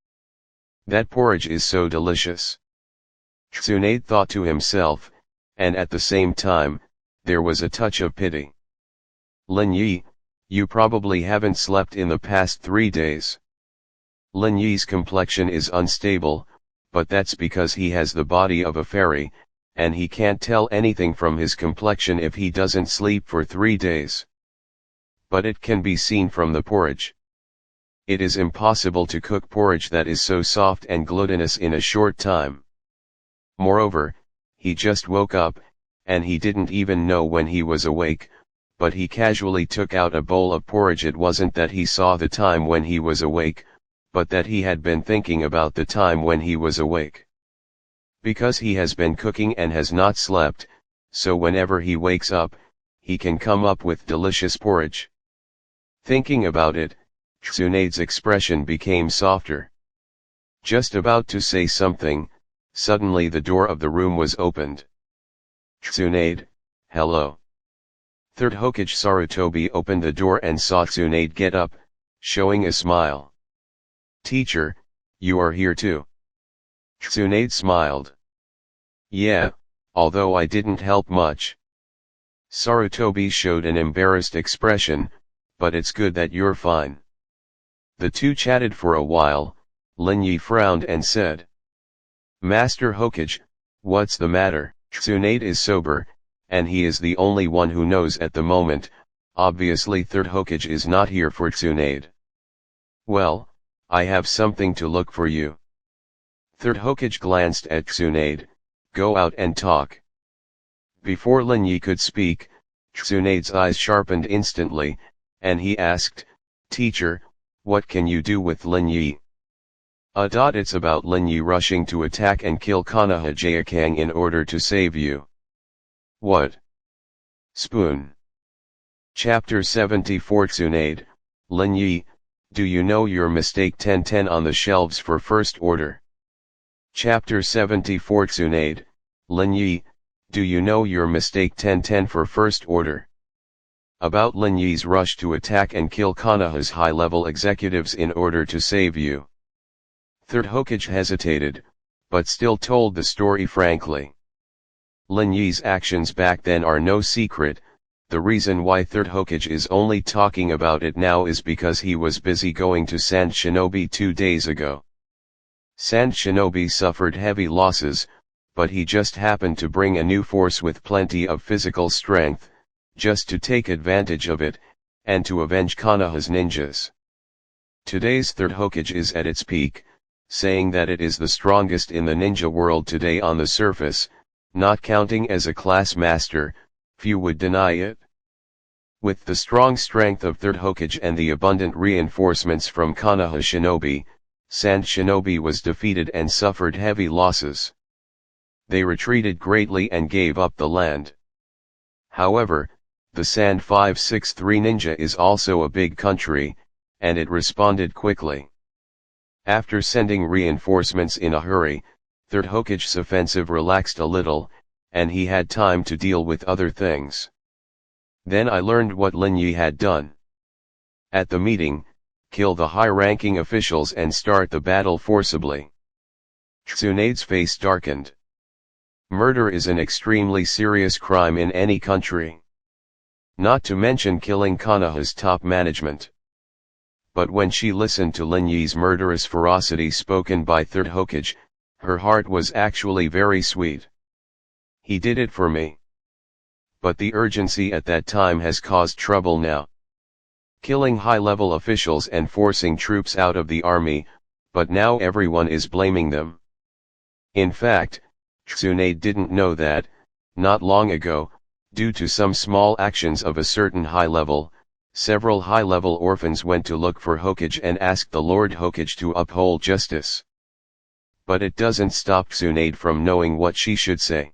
That porridge is so delicious. Tsunade thought to himself, and at the same time, there was a touch of pity. Lin Yi, you probably haven't slept in the past 3 days. Lin Yi's complexion is unstable, but that's because he has the body of a fairy, and he can't tell anything from his complexion if he doesn't sleep for 3 days. But it can be seen from the porridge. It is impossible to cook porridge that is so soft and glutinous in a short time. Moreover, he just woke up, and he didn't even know when he was awake, but he casually took out a bowl of porridge. It wasn't that he saw the time when he was awake, but that he had been thinking about the time when he was awake. Because he has been cooking and has not slept, so whenever he wakes up, he can come up with delicious porridge. Thinking about it, Tsunade's expression became softer. Just about to say something, suddenly the door of the room was opened. "Tsunade, hello." Third Hokage Sarutobi opened the door and saw Tsunade get up, showing a smile. "Teacher, you are here too." Tsunade smiled. Yeah, although I didn't help much. Sarutobi showed an embarrassed expression, but it's good that you're fine. The two chatted for a while. Lin Yi frowned and said, Master Hokage, what's the matter? Tsunade is sober, and he is the only one who knows at the moment. Obviously third Hokage is not here for Tsunade. Well, I have something to look for you. Third Hokage glanced at Tsunade. Go out and talk. Before Lin Yi could speak, Tsunade's eyes sharpened instantly, and he asked, Teacher, what can you do with Lin Yi? It's about Lin Yi rushing to attack and kill Konoha Jayakang in order to save you. What? Spoon. Chapter 74 Tsunade, Lin Yi, do you know your mistake 1010 on the shelves for first order? Chapter 74 Tsunade, Lin Yi, do you know your mistake 1010 for first order? About Lin Yi's rush to attack and kill Konoha's high-level executives in order to save you. Third Hokage hesitated, but still told the story frankly. Lin Yi's actions back then are no secret. The reason why Third Hokage is only talking about it now is because he was busy going to Sand Shinobi 2 days ago. Sand Shinobi suffered heavy losses, but he just happened to bring a new force with plenty of physical strength, just to take advantage of it, and to avenge Konoha's ninjas. Today's Third Hokage is at its peak, saying that it is the strongest in the ninja world today on the surface, not counting as a class master. Few would deny it. With the strong strength of Third Hokage and the abundant reinforcements from Konoha Shinobi, Sand Shinobi was defeated and suffered heavy losses. They retreated greatly and gave up the land. However, the Sand 563 ninja is also a big country, and it responded quickly. After sending reinforcements in a hurry, Third Hokage's offensive relaxed a little, and he had time to deal with other things. Then I learned what Lin Yi had done. At the meeting, kill the high-ranking officials and start the battle forcibly. Tsunade's face darkened. Murder is an extremely serious crime in any country. Not to mention killing Konoha's top management. But when she listened to Lin Yi's murderous ferocity spoken by Third Hokage, her heart was actually very sweet. He did it for me. But the urgency at that time has caused trouble now. Killing high-level officials and forcing troops out of the army, but now everyone is blaming them. In fact, Tsunade didn't know that, not long ago, due to some small actions of a certain high level, several high-level orphans went to look for Hokage and asked the Lord Hokage to uphold justice. But it doesn't stop Tsunade from knowing what she should say.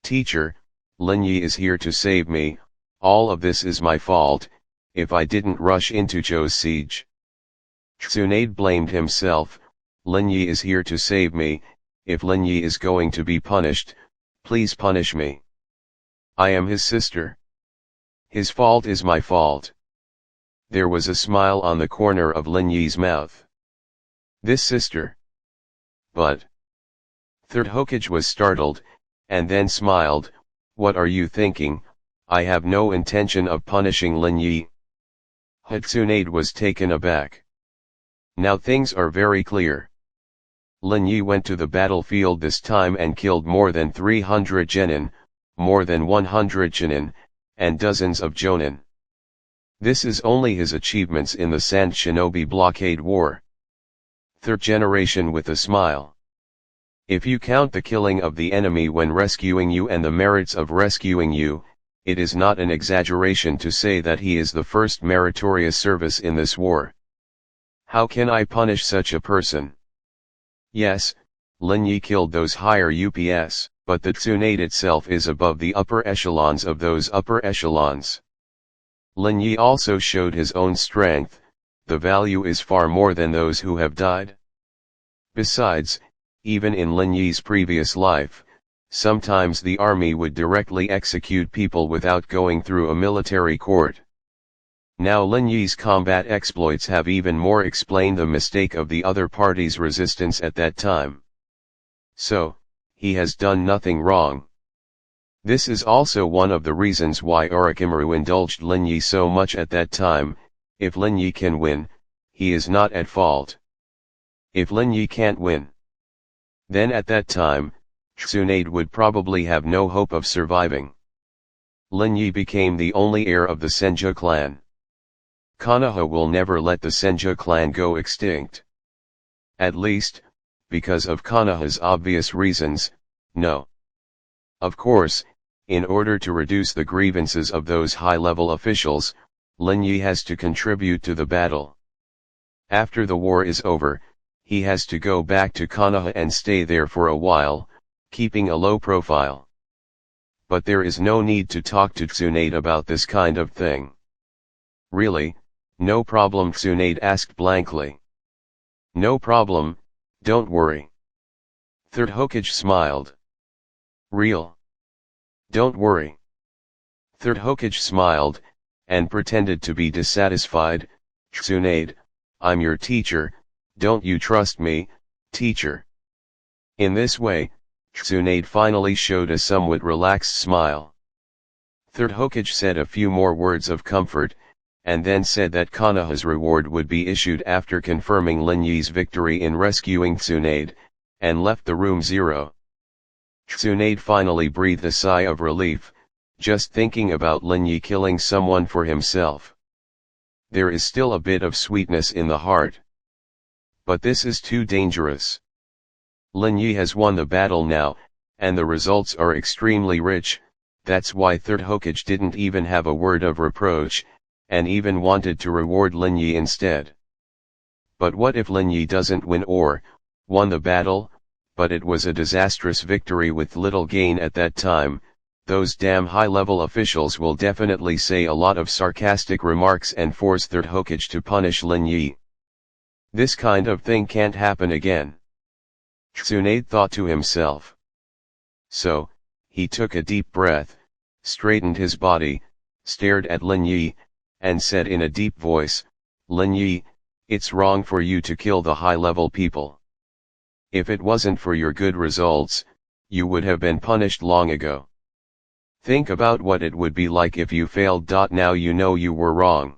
Teacher, Lin Yi is here to save me. All of this is my fault, if I didn't rush into Zhou's siege. Tsunade blamed himself. Lin Yi is here to save me. If Lin Yi is going to be punished, please punish me. I am his sister. His fault is my fault. There was a smile on the corner of Lin Yi's mouth. This sister. But Third Hokage was startled, and then smiled. What are you thinking? I have no intention of punishing Lin Yi. Tsunade was taken aback. Now things are very clear. Lin Yi went to the battlefield this time and killed more than 300 genin, more than 100 chunin, and dozens of jonin. This is only his achievements in the Sand Shinobi blockade war. Third generation with a smile. If you count the killing of the enemy when rescuing you and the merits of rescuing you, it is not an exaggeration to say that he is the first meritorious service in this war. How can I punish such a person? Yes, Lin Yi killed those higher UPS, but the Tsunade itself is above the upper echelons of those upper echelons. Lin Yi also showed his own strength. The value is far more than those who have died. Besides, even in Lin Yi's previous life, sometimes the army would directly execute people without going through a military court. Now Lin Yi's combat exploits have even more explained the mistake of the other party's resistance at that time. So, he has done nothing wrong. This is also one of the reasons why Orochimaru indulged Lin Yi so much at that time. If Lin Yi can win, he is not at fault. If Lin Yi can't win, then at that time, Tsunade would probably have no hope of surviving. Lin Yi became the only heir of the Senju clan. Konoha will never let the Senju clan go extinct. At least, because of Konoha's obvious reasons, no. Of course, in order to reduce the grievances of those high-level officials, Lin Yi has to contribute to the battle. After the war is over, he has to go back to Konoha and stay there for a while, keeping a low profile. But there is no need to talk to Tsunade about this kind of thing. Really, no problem, Tsunade asked blankly. No problem, don't worry. Third Hokage smiled. Real. Don't worry. Third Hokage smiled, and pretended to be dissatisfied. Tsunade, I'm your teacher, don't you trust me, teacher? In this way, Tsunade finally showed a somewhat relaxed smile. Third Hokage said a few more words of comfort, and then said that Konoha's reward would be issued after confirming Lin Yi's victory in rescuing Tsunade, and left the room 0. Tsunade finally breathed a sigh of relief, just thinking about Lin Yi killing someone for himself. There is still a bit of sweetness in the heart. But this is too dangerous. Lin Yi has won the battle now, and the results are extremely rich. That's why Third Hokage didn't even have a word of reproach, and even wanted to reward Lin Yi instead. But what if Lin Yi doesn't win or won the battle, but it was a disastrous victory with little gain at that time? Those damn high-level officials will definitely say a lot of sarcastic remarks and force Third Hokage to punish Lin Yi. This kind of thing can't happen again. Tsunade thought to himself. So, he took a deep breath, straightened his body, stared at Lin Yi, and said in a deep voice, Lin Yi, it's wrong for you to kill the high-level people. If it wasn't for your good results, you would have been punished long ago. Think about what it would be like if you failed. Now you know you were wrong.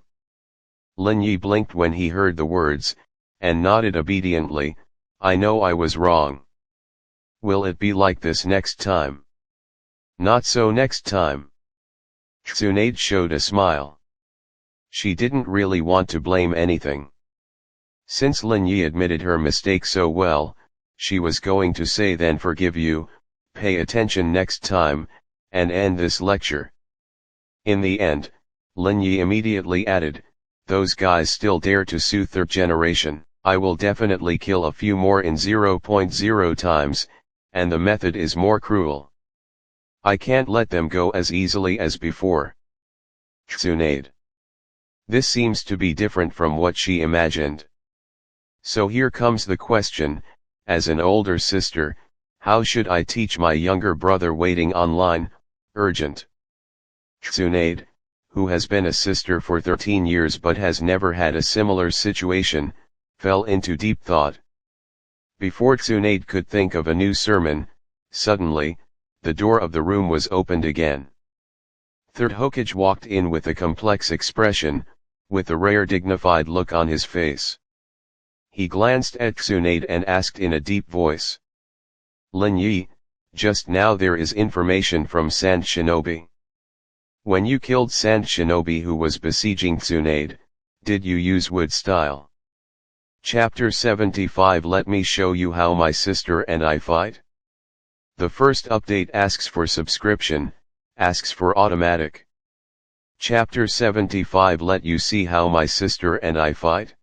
Lin Yi blinked when he heard the words, and nodded obediently. I know I was wrong. Will it be like this next time? Not so next time. Tsunade showed a smile. She didn't really want to blame anything. Since Lin Yi admitted her mistake so well, she was going to say then forgive you, pay attention next time, and end this lecture. In the end, Lin Yi immediately added, those guys still dare to sue third generation. I will definitely kill a few more in 0.0 times, and the method is more cruel. I can't let them go as easily as before. Tsunade. This seems to be different from what she imagined. So here comes the question, as an older sister, how should I teach my younger brother waiting online, urgent? Tsunade, who has been a sister for 13 years but has never had a similar situation, fell into deep thought. Before Tsunade could think of a new sermon, suddenly, the door of the room was opened again. Third Hokage walked in with a complex expression, with a rare dignified look on his face. He glanced at Tsunade and asked in a deep voice. Lin Yi, just now there is information from Sand Shinobi. When you killed Sand Shinobi who was besieging Tsunade, did you use wood style? Chapter 75. Let me show you how my sister and I fight. The first update asks for subscription, asks for automatic. Chapter 75. Let you see how my sister and I fight.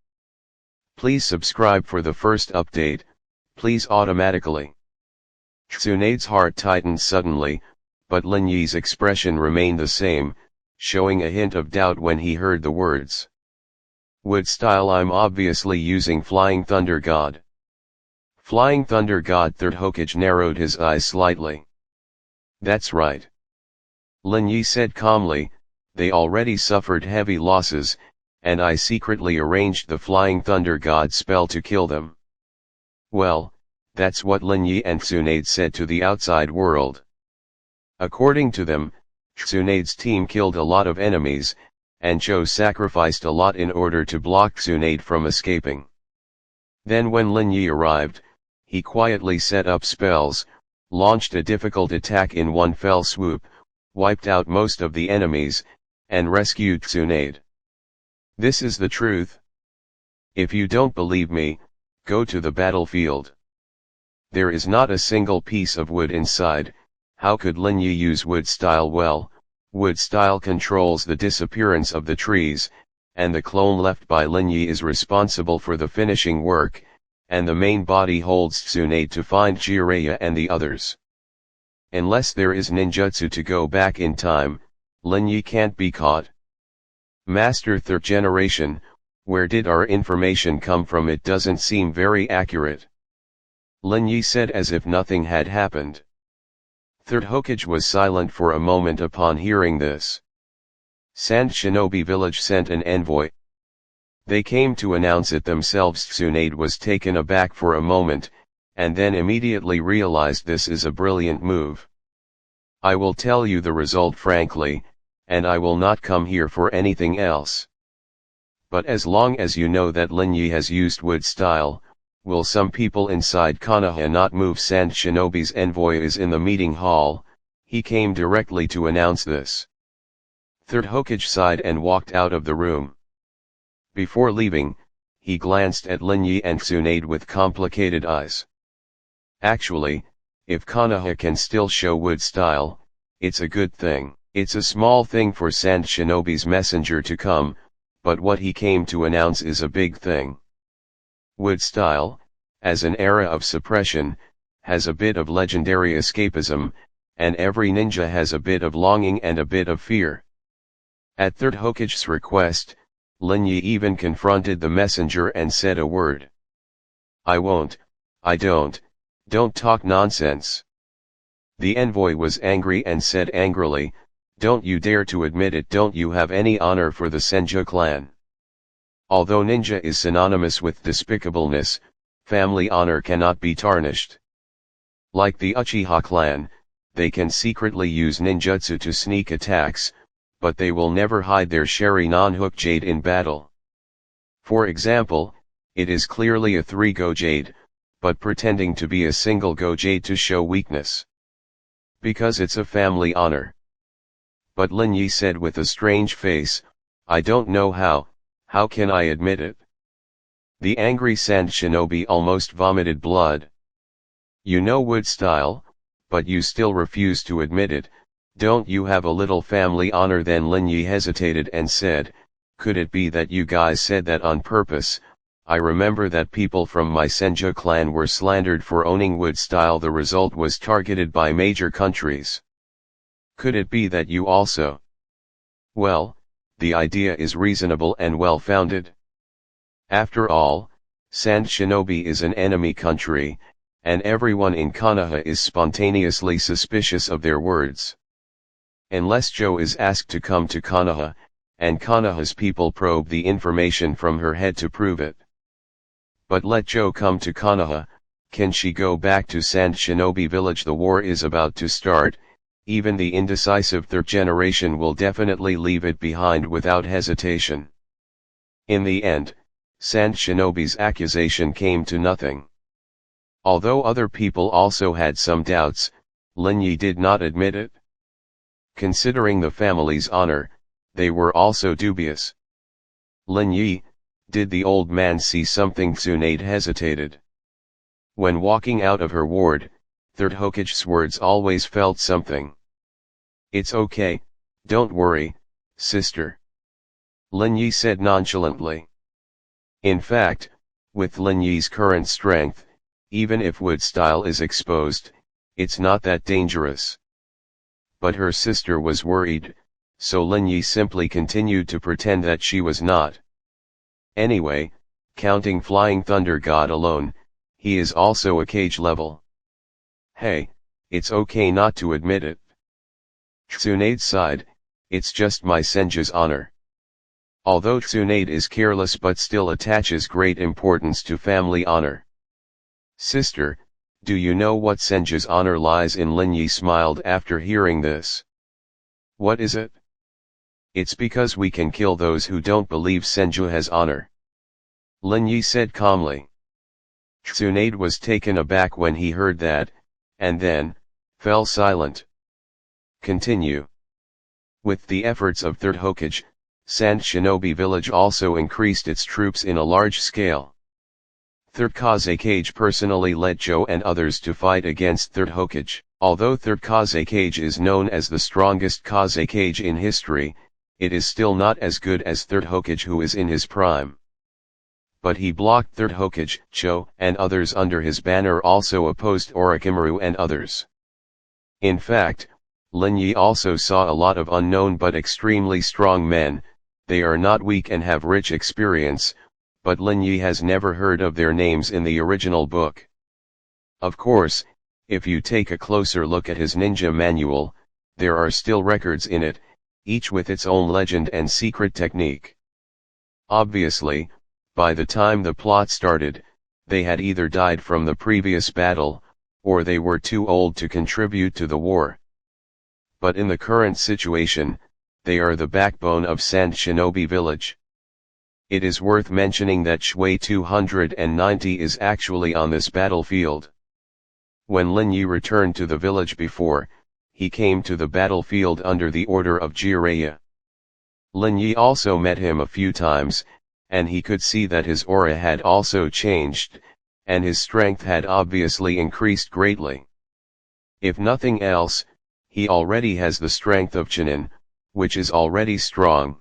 Please subscribe for the first update, please automatically. Tsunade's heart tightened suddenly, but Lin Yi's expression remained the same, showing a hint of doubt when he heard the words. Wood style. I'm obviously using Flying Thunder God. Flying Thunder God. Third Hokage narrowed his eyes slightly. That's right. Lin Yi said calmly, they already suffered heavy losses, and I secretly arranged the Flying Thunder God spell to kill them. Well, That's what Linyi and Tsunade said to the outside world. According to them, Tsunade's team killed a lot of enemies, and Cho sacrificed a lot in order to block Tsunade from escaping. Then when Linyi arrived, he quietly set up spells, launched a difficult attack in one fell swoop, wiped out most of the enemies, and rescued Tsunade. This is the truth. If you don't believe me, go to the battlefield. There is not a single piece of wood inside. How could Linyi use wood style? Well, wood style controls the disappearance of the trees, and the clone left by Linyi is responsible for the finishing work, and the main body holds Tsunade to find Jiraiya and the others. Unless there is ninjutsu to go back in time, Linyi can't be caught. Master Third Generation, where did our information come from? It doesn't seem very accurate. Linyi said as if nothing had happened. Third Hokage was silent for a moment upon hearing this. Sand Shinobi Village sent an envoy. They came to announce it themselves. Tsunade was taken aback for a moment, and then immediately realized this is a brilliant move. I will tell you the result frankly, and I will not come here for anything else. But as long as you know that Linyi has used wood style, will some people inside Konoha not move? Sand Shinobi's envoy is in the meeting hall. He came directly to announce this. Third Hokage sighed and walked out of the room. Before leaving, he glanced at Linyi and Tsunade with complicated eyes. Actually, if Konoha can still show wood style, it's a good thing. It's a small thing for Sand Shinobi's messenger to come, but what he came to announce is a big thing. Wood style, as an era of suppression, has a bit of legendary escapism, and every ninja has a bit of longing and a bit of fear. At Third Hokage's request, Linyi even confronted the messenger and said a word. I won't, I don't talk nonsense. The envoy was angry and said angrily, don't you dare to admit it. Don't you have any honor for the Senju clan? Although ninja is synonymous with despicableness, family honor cannot be tarnished. Like the Uchiha clan, they can secretly use ninjutsu to sneak attacks, but they will never hide their Sharingan hook jade in battle. For example, it is clearly a 3-go jade, but pretending to be a single go jade to show weakness. Because it's a family honor. But Linyi said with a strange face, I don't know how can I admit it? The angry Sand Shinobi almost vomited blood. You know wood style, but you still refuse to admit it. Don't you have a little family honor? Then Linyi hesitated and said, could it be that you guys said that on purpose? I remember that people from my Senju clan were slandered for owning wood style. The result was targeted by major countries. Could it be that you also? Well, the idea is reasonable and well-founded. After all, Sand Shinobi is an enemy country, and everyone in Konoha is spontaneously suspicious of their words. Unless Joe is asked to come to Konoha, and Konoha's people probe the information from her head to prove it. But let Joe come to Konoha, can she go back to Sand Shinobi Village? The war is about to start. Even the indecisive third generation will definitely leave it behind without hesitation. In the end, Sand Shinobi's accusation came to nothing. Although other people also had some doubts, Linyi did not admit it. Considering the family's honor, they were also dubious. Linyi, did the old man see something? Tsunade hesitated. When walking out of her ward, Third Hokage's words always felt something. It's okay, don't worry, sister. Linyi said nonchalantly. In fact, with Linyi's current strength, even if wood style is exposed, it's not that dangerous. But her sister was worried, so Linyi simply continued to pretend that she was not. Anyway, counting Flying Thunder God alone, he is also a Kage level. Hey, it's okay not to admit it. Tsunade sighed, it's just my Senju's honor. Although Tsunade is careless but still attaches great importance to family honor. Sister, Do you know what Senju's honor lies in? Lin Yi smiled after hearing this. What is it? It's because we can kill those who don't believe Senju has honor. Lin Yi said calmly. Tsunade was taken aback when he heard that, and then, fell silent. Continue. With the efforts of Third Hokage, Sand Shinobi Village also increased its troops in a large scale. Third Kazekage personally led Joe and others to fight against Third Hokage. Although Third Kazekage is known as the strongest Kazekage in history, it is still not as good as Third Hokage, who is in his prime. But he blocked Third Hokage, Joe, and others under his banner also opposed Orochimaru and others. In fact, Lin Yi also saw a lot of unknown but extremely strong men. They are not weak and have rich experience, but Lin Yi has never heard of their names in the original book. Of course, if you take a closer look at his ninja manual, there are still records in it, each with its own legend and secret technique. Obviously, by the time the plot started, they had either died from the previous battle, or they were too old to contribute to the war. But in the current situation, they are the backbone of Sand Shinobi Village. It is worth mentioning that Shui 290 is actually on this battlefield. When Lin Yi returned to the village before, he came to the battlefield under the order of Jiraiya. Lin Yi also met him a few times, and he could see that his aura had also changed, and his strength had obviously increased greatly. If nothing else, he already has the strength of Chunin, which is already strong.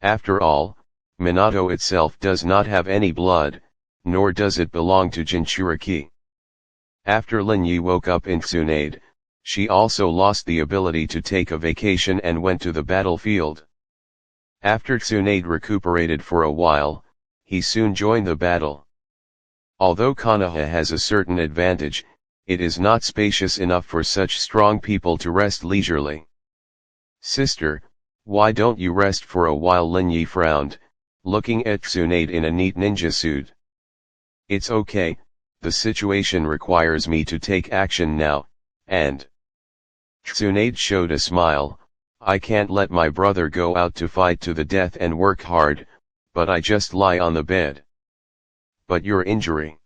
After all, Minato itself does not have any blood, nor does it belong to Jinchuriki. After Lin Yi woke up in Tsunade, she also lost the ability to take a vacation and went to the battlefield. After Tsunade recuperated for a while, he soon joined the battle. Although Konoha has a certain advantage, it is not spacious enough for such strong people to rest leisurely. Sister, why don't you rest for a while? Lin Yi frowned, looking at Tsunade in a neat ninja suit. It's okay, the situation requires me to take action now, and... Tsunade showed a smile. I can't let my brother go out to fight to the death and work hard, but I just lie on the bed. But your injury?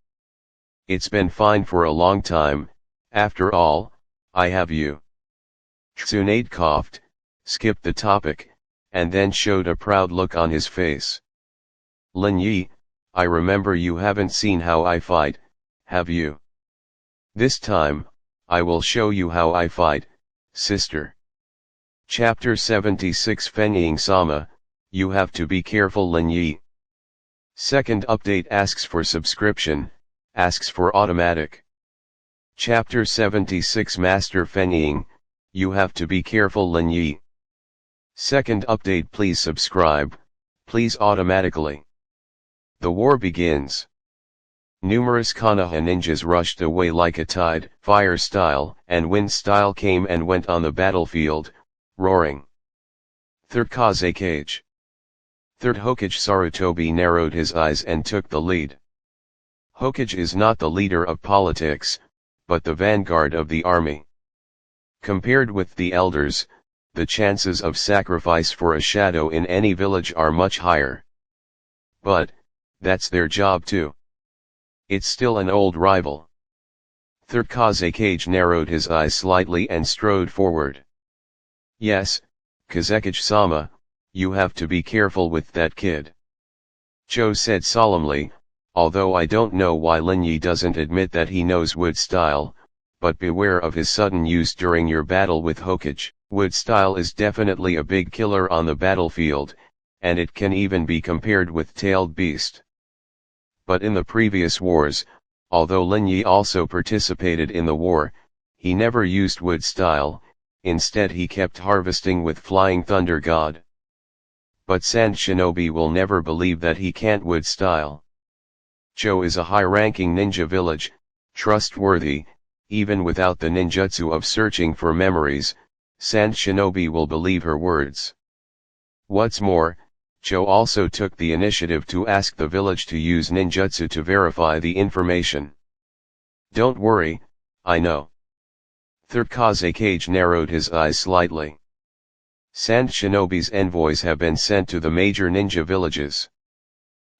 It's been fine for a long time, after all, I have you. Tsunade coughed, skipped the topic, and then showed a proud look on his face. Lin Yi, I remember you haven't seen how I fight, have you? This time, I will show you how I fight, sister. Chapter 76 Fenying Sama, you have to be careful. Lin Yi. Second update asks for subscription, asks for automatic. Chapter 76 Master Fenying, you have to be careful. Lin Yi. Second update, please subscribe, please automatically. The war begins. Numerous Konoha ninjas rushed away like a tide. Fire style and wind style came and went on the battlefield, roaring. Third Kazekage. Third Hokage Sarutobi narrowed his eyes and took the lead. Hokage is not the leader of politics, but the vanguard of the army. Compared with the elders, the chances of sacrifice for a shadow in any village are much higher. But, that's their job too. It's still an old rival. Third Kazekage narrowed his eyes slightly and strode forward. Yes, Kazekage-sama, you have to be careful with that kid. Joe said solemnly, although I don't know why Lin Yi doesn't admit that he knows wood style, but beware of his sudden use during your battle with Hokage. Wood style is definitely a big killer on the battlefield, and it can even be compared with Tailed Beast. But in the previous wars, although Lin Yi also participated in the war, he never used wood style, instead he kept harvesting with Flying Thunder God. But Sand Shinobi will never believe that he can't wood style. Joe is a high-ranking ninja village, trustworthy, even without the ninjutsu of searching for memories, Sand Shinobi will believe her words. What's more, Joe also took the initiative to ask the village to use ninjutsu to verify the information. Don't worry, I know. Third Hokaga narrowed his eyes slightly. Sand Shinobi's envoys have been sent to the major ninja villages.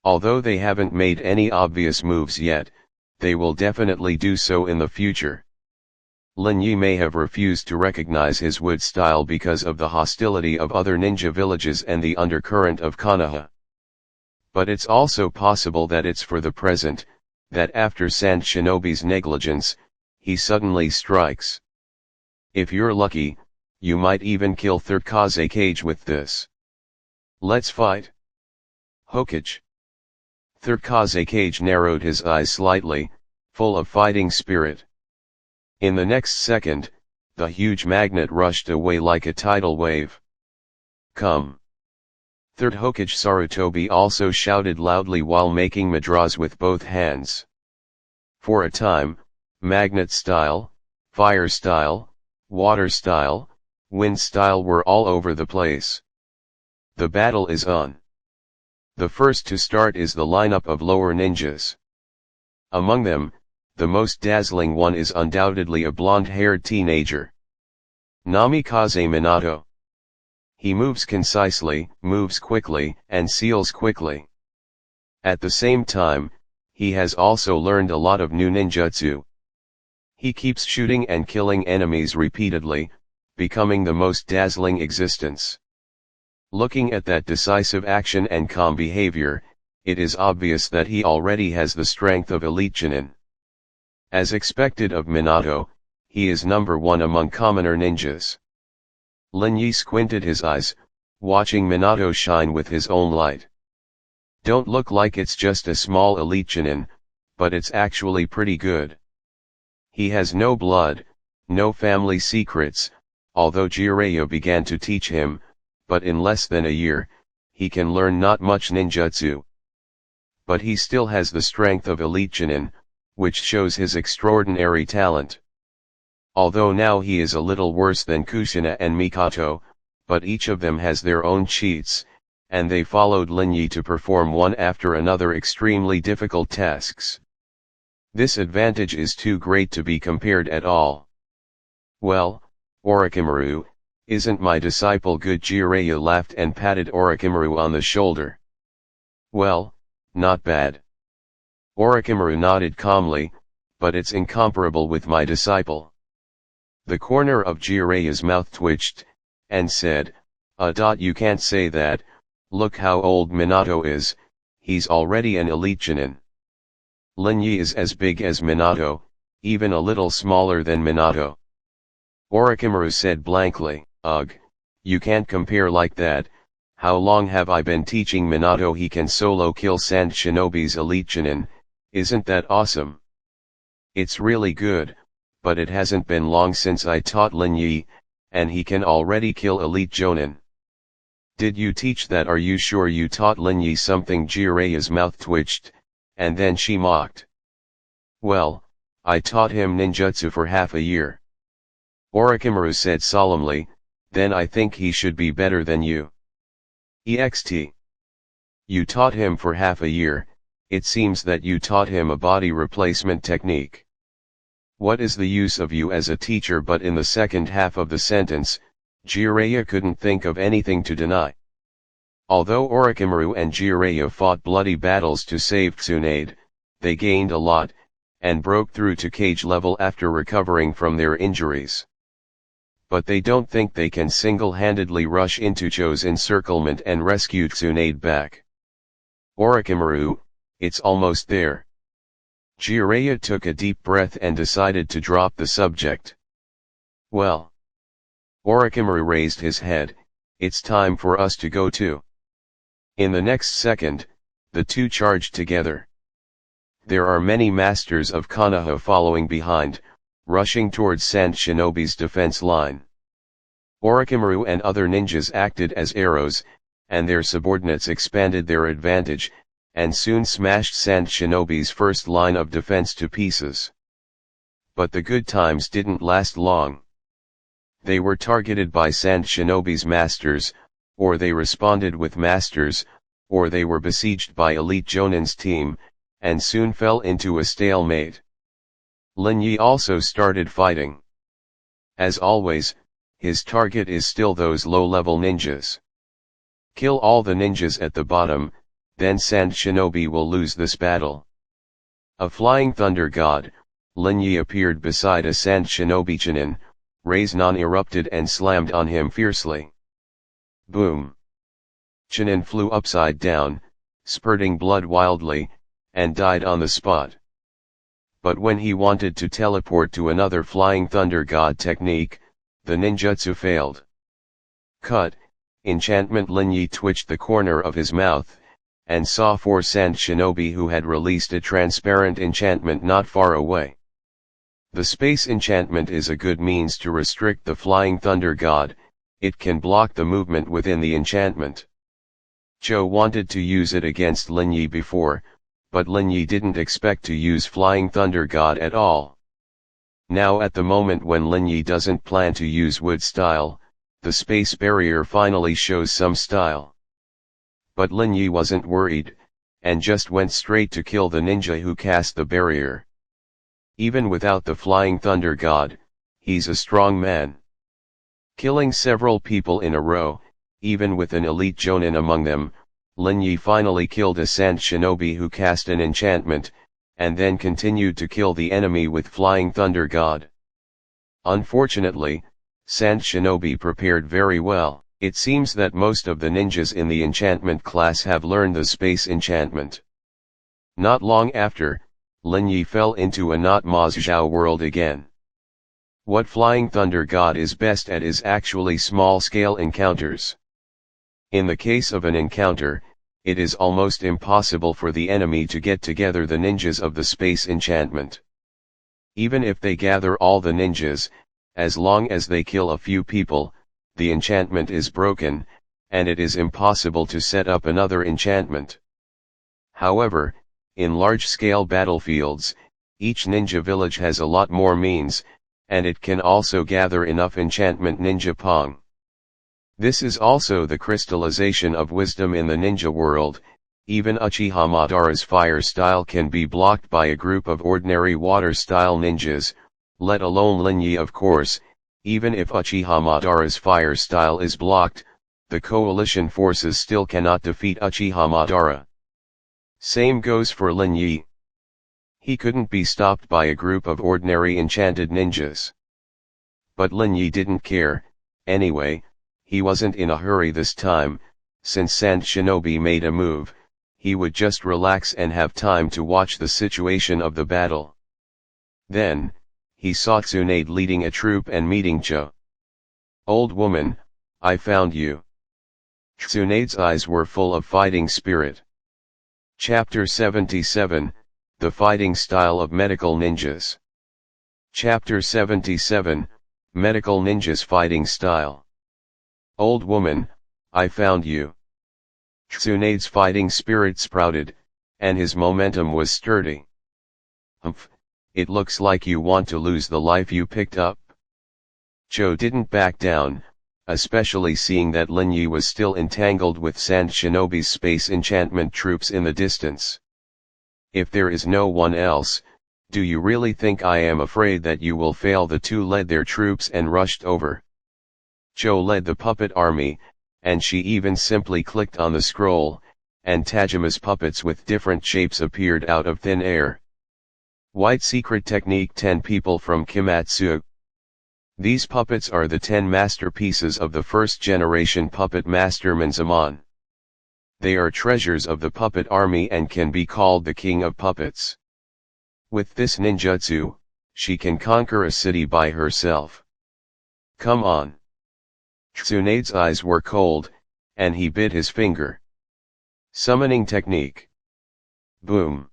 Although they haven't made any obvious moves yet, they will definitely do so in the future. Lin Yi may have refused to recognize his wood style because of the hostility of other ninja villages and the undercurrent of Konoha. But it's also possible that it's for the present, that after Sand Shinobi's negligence, he suddenly strikes. If you're lucky, you might even kill Third Hokaga with this. Let's fight. Hokage. Third Hokaga narrowed his eyes slightly, full of fighting spirit. In the next second, the huge magnet rushed away like a tidal wave. Come. Third Hokage Sarutobi also shouted loudly while making mudras with both hands. For a time, magnet style, fire style, water style, wind style were all over the place. The battle is on. The first to start is the lineup of lower ninjas. Among them, the most dazzling one is undoubtedly a blonde-haired teenager. Namikaze Minato. He moves concisely, moves quickly, and seals quickly. At the same time, he has also learned a lot of new ninjutsu. He keeps shooting and killing enemies repeatedly, becoming the most dazzling existence. Looking at that decisive action and calm behavior, it is obvious that he already has the strength of elite Chunin. As expected of Minato, he is number one among commoner ninjas. Lin Yi squinted his eyes, watching Minato shine with his own light. Don't look like it's just a small elite Chunin, but it's actually pretty good. He has no blood, no family secrets, although Jiraiya began to teach him, but in less than a year, he can learn not much ninjutsu. But he still has the strength of elite Chunin, which shows his extraordinary talent. Although now he is a little worse than Kushina and Mikoto, but each of them has their own cheats, and they followed Lin Yi to perform one after another extremely difficult tasks. This advantage is too great to be compared at all. Well, Orochimaru, isn't my disciple good? Jiraiya laughed and patted Orochimaru on the shoulder. Well, not bad. Orochimaru nodded calmly, but it's incomparable with my disciple. The corner of Jiraiya's mouth twitched, and said, You can't say that, look how old Minato is, he's already an elite Chunin. Lin Yi is as big as Minato, even a little smaller than Minato. Orochimaru said blankly, Ugh, you can't compare like that. How long have I been teaching Minato he can solo kill Sand Shinobi's elite Chunin? Isn't that awesome? It's really good, but it hasn't been long since I taught Lin Yi, and he can already kill elite Jonin. Did you teach that? Are you sure you taught Lin Yi something? Jiraiya's mouth twitched, and then she mocked. Well, I taught him ninjutsu for half a year. Orochimaru said solemnly, then I think he should be better than you. Ext. You taught him for half a year, it seems that you taught him a body replacement technique. What is the use of you as a teacher? But in the second half of the sentence, Jiraiya couldn't think of anything to deny. Although Orochimaru and Jiraiya fought bloody battles to save Tsunade, they gained a lot, and broke through to cage level after recovering from their injuries. But they don't think they can single-handedly rush into Cho's encirclement and rescue Tsunade back. Orochimaru, it's almost there. Jiraiya took a deep breath and decided to drop the subject. Well. Orochimaru raised his head, it's time for us to go too. In the next second, the two charged together. There are many masters of Konoha following behind, rushing towards Sand Shinobi's defense line. Orochimaru and other ninjas acted as arrows, and their subordinates expanded their advantage, and soon smashed Sand Shinobi's first line of defense to pieces. But the good times didn't last long. They were targeted by Sand Shinobi's masters, or they responded with masters, or they were besieged by elite Jonin's team, and soon fell into a stalemate. Lin Yi also started fighting. As always, his target is still those low-level ninjas. Kill all the ninjas at the bottom, then Sand Shinobi will lose this battle. A flying thunder god, Lin Yi appeared beside a Sand Shinobi Chunin, Raise-non erupted and slammed on him fiercely. Boom! Chunin flew upside down, spurting blood wildly, and died on the spot. But when he wanted to teleport to another flying thunder god technique, the ninjutsu failed. Cut, enchantment. Lin Yi twitched the corner of his mouth, and saw 4 Sand Shinobi who had released a transparent enchantment not far away. The space enchantment is a good means to restrict the flying thunder god, it can block the movement within the enchantment. Zhou wanted to use it against Lin Yi before, but Lin Yi didn't expect to use flying thunder god at all. Now at the moment when Lin Yi doesn't plan to use wood style, the space barrier finally shows some style. But Lin Yi wasn't worried, and just went straight to kill the ninja who cast the barrier. Even without the flying thunder god, he's a strong man. Killing several people in a row, even with an elite jonin among them, Lin Yi finally killed a Sand Shinobi who cast an enchantment, and then continued to kill the enemy with flying thunder god. Unfortunately, Sand Shinobi prepared very well. It seems that most of the ninjas in the enchantment class have learned the space enchantment. Not long after, Lin Yi fell into a not Mazhao world again. What flying thunder god is best at is actually small-scale encounters. In the case of an encounter, it is almost impossible for the enemy to get together the ninjas of the space enchantment. Even if they gather all the ninjas, as long as they kill a few people, the enchantment is broken, and it is impossible to set up another enchantment. However, in large-scale battlefields, each ninja village has a lot more means, and it can also gather enough enchantment ninja pong. This is also the crystallization of wisdom in the ninja world. Even Uchiha Madara's fire style can be blocked by a group of ordinary water-style ninjas, let alone Lin Yi of course. Even if Uchiha Madara's fire style is blocked, the coalition forces still cannot defeat Uchiha Madara. Same goes for Lin Yi. He couldn't be stopped by a group of ordinary enchanted ninjas. But Lin Yi didn't care, anyway, he wasn't in a hurry this time. Since Sand Shinobi made a move, he would just relax and have time to watch the situation of the battle. Then, he saw Tsunade leading a troop and meeting Cho. "Old woman, I found you." Tsunade's eyes were full of fighting spirit. Chapter 77, The Fighting Style of Medical Ninjas. Chapter 77, Medical Ninjas Fighting Style. "Old woman, I found you." Tsunade's fighting spirit sprouted, and his momentum was sturdy. "Humph. It looks like you want to lose the life you picked up." Cho didn't back down, especially seeing that Lin Yi was still entangled with Sand Shinobi's space enchantment troops in the distance. "If there is no one else, do you really think I am afraid that you will fail?" The two led their troops and rushed over. Cho led the puppet army, and she even simply clicked on the scroll, and Tajima's puppets with different shapes appeared out of thin air. White Secret Technique 10 People from Kimatsu. These puppets are the 10 masterpieces of the first-generation puppet master Manzaman. They are treasures of the puppet army and can be called the king of puppets. With this ninjutsu, she can conquer a city by herself. "Come on." Tsunade's eyes were cold, and he bit his finger. Summoning technique. Boom.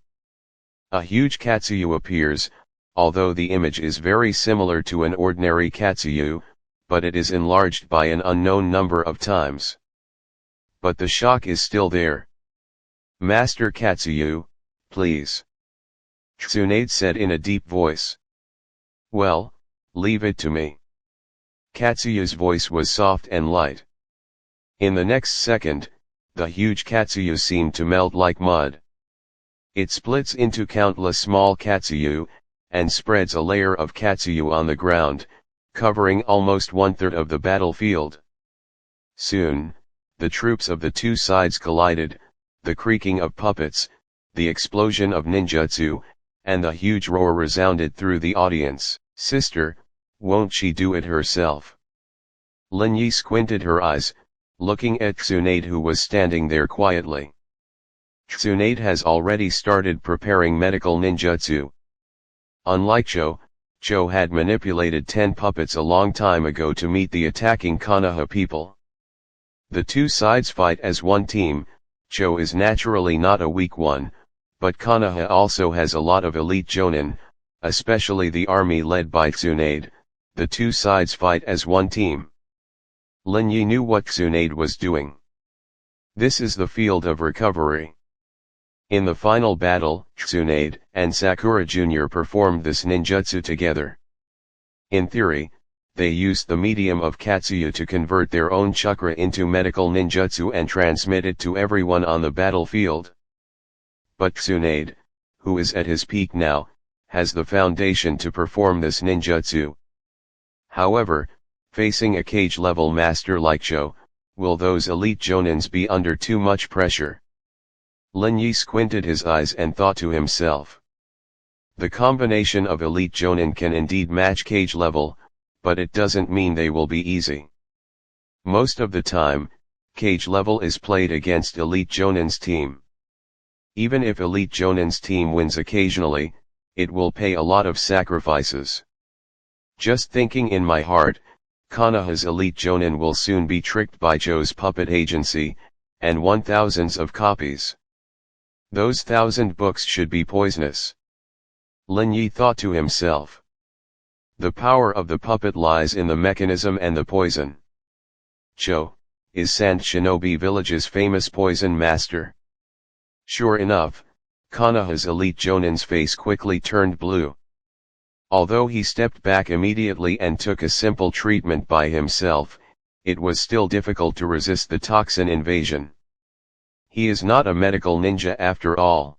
A huge Katsuyu appears, although the image is very similar to an ordinary Katsuyu, but it is enlarged by an unknown number of times. But the shock is still there. "Master Katsuyu, please," Tsunade said in a deep voice. "Well, leave it to me." Katsuyu's voice was soft and light. In the next second, the huge Katsuyu seemed to melt like mud. It splits into countless small Katsuyu, and spreads a layer of Katsuyu on the ground, covering almost 1/3 of the battlefield. Soon, the troops of the two sides collided, the creaking of puppets, the explosion of ninjutsu, and the huge roar resounded through the audience. "Sister, won't she do it herself?" Lin Yi squinted her eyes, looking at Tsunade, who was standing there quietly. Tsunade has already started preparing medical ninjutsu. Unlike Cho had manipulated 10 puppets a long time ago to meet the attacking Konoha people. The two sides fight as one team. Cho is naturally not a weak one, but Konoha also has a lot of elite jonin, especially the army led by Tsunade. The two sides fight as one team. Lin Yi knew what Tsunade was doing. This is the field of recovery. In the final battle, Tsunade and Sakura Jr. performed this ninjutsu together. In theory, they used the medium of Katsuyu to convert their own chakra into medical ninjutsu and transmit it to everyone on the battlefield. But Tsunade, who is at his peak now, has the foundation to perform this ninjutsu. However, facing a cage-level master like Cho, will those elite jonins be under too much pressure? Lin Yi squinted his eyes and thought to himself. The combination of elite jonin can indeed match cage level, but it doesn't mean they will be easy. Most of the time, cage level is played against elite jonin's team. Even if elite jonin's team wins occasionally, it will pay a lot of sacrifices. Just thinking in my heart, Konoha's elite jonin will soon be tricked by Cho's puppet agency, and won thousands of copies. Those 1,000 books should be poisonous. Lin Yi thought to himself. The power of the puppet lies in the mechanism and the poison. Cho, is Sand Shinobi Village's famous poison master? Sure enough, Konoha's elite jonin's face quickly turned blue. Although he stepped back immediately and took a simple treatment by himself, it was still difficult to resist the toxin invasion. He is not a medical ninja after all.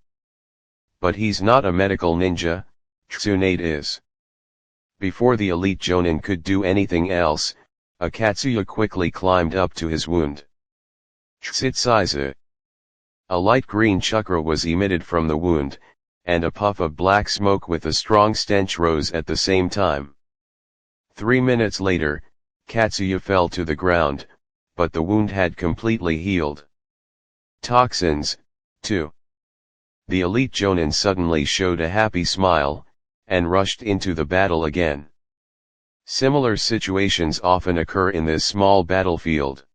But he's not a medical ninja, Tsunade is. Before the elite jonin could do anything else, a Katsuya quickly climbed up to his wound. Tsitsaiza. A light green chakra was emitted from the wound, and a puff of black smoke with a strong stench rose at the same time. 3 minutes later, Katsuya fell to the ground, but the wound had completely healed. Toxins, too. The elite jonin suddenly showed a happy smile, and rushed into the battle again. Similar situations often occur in this small battlefield.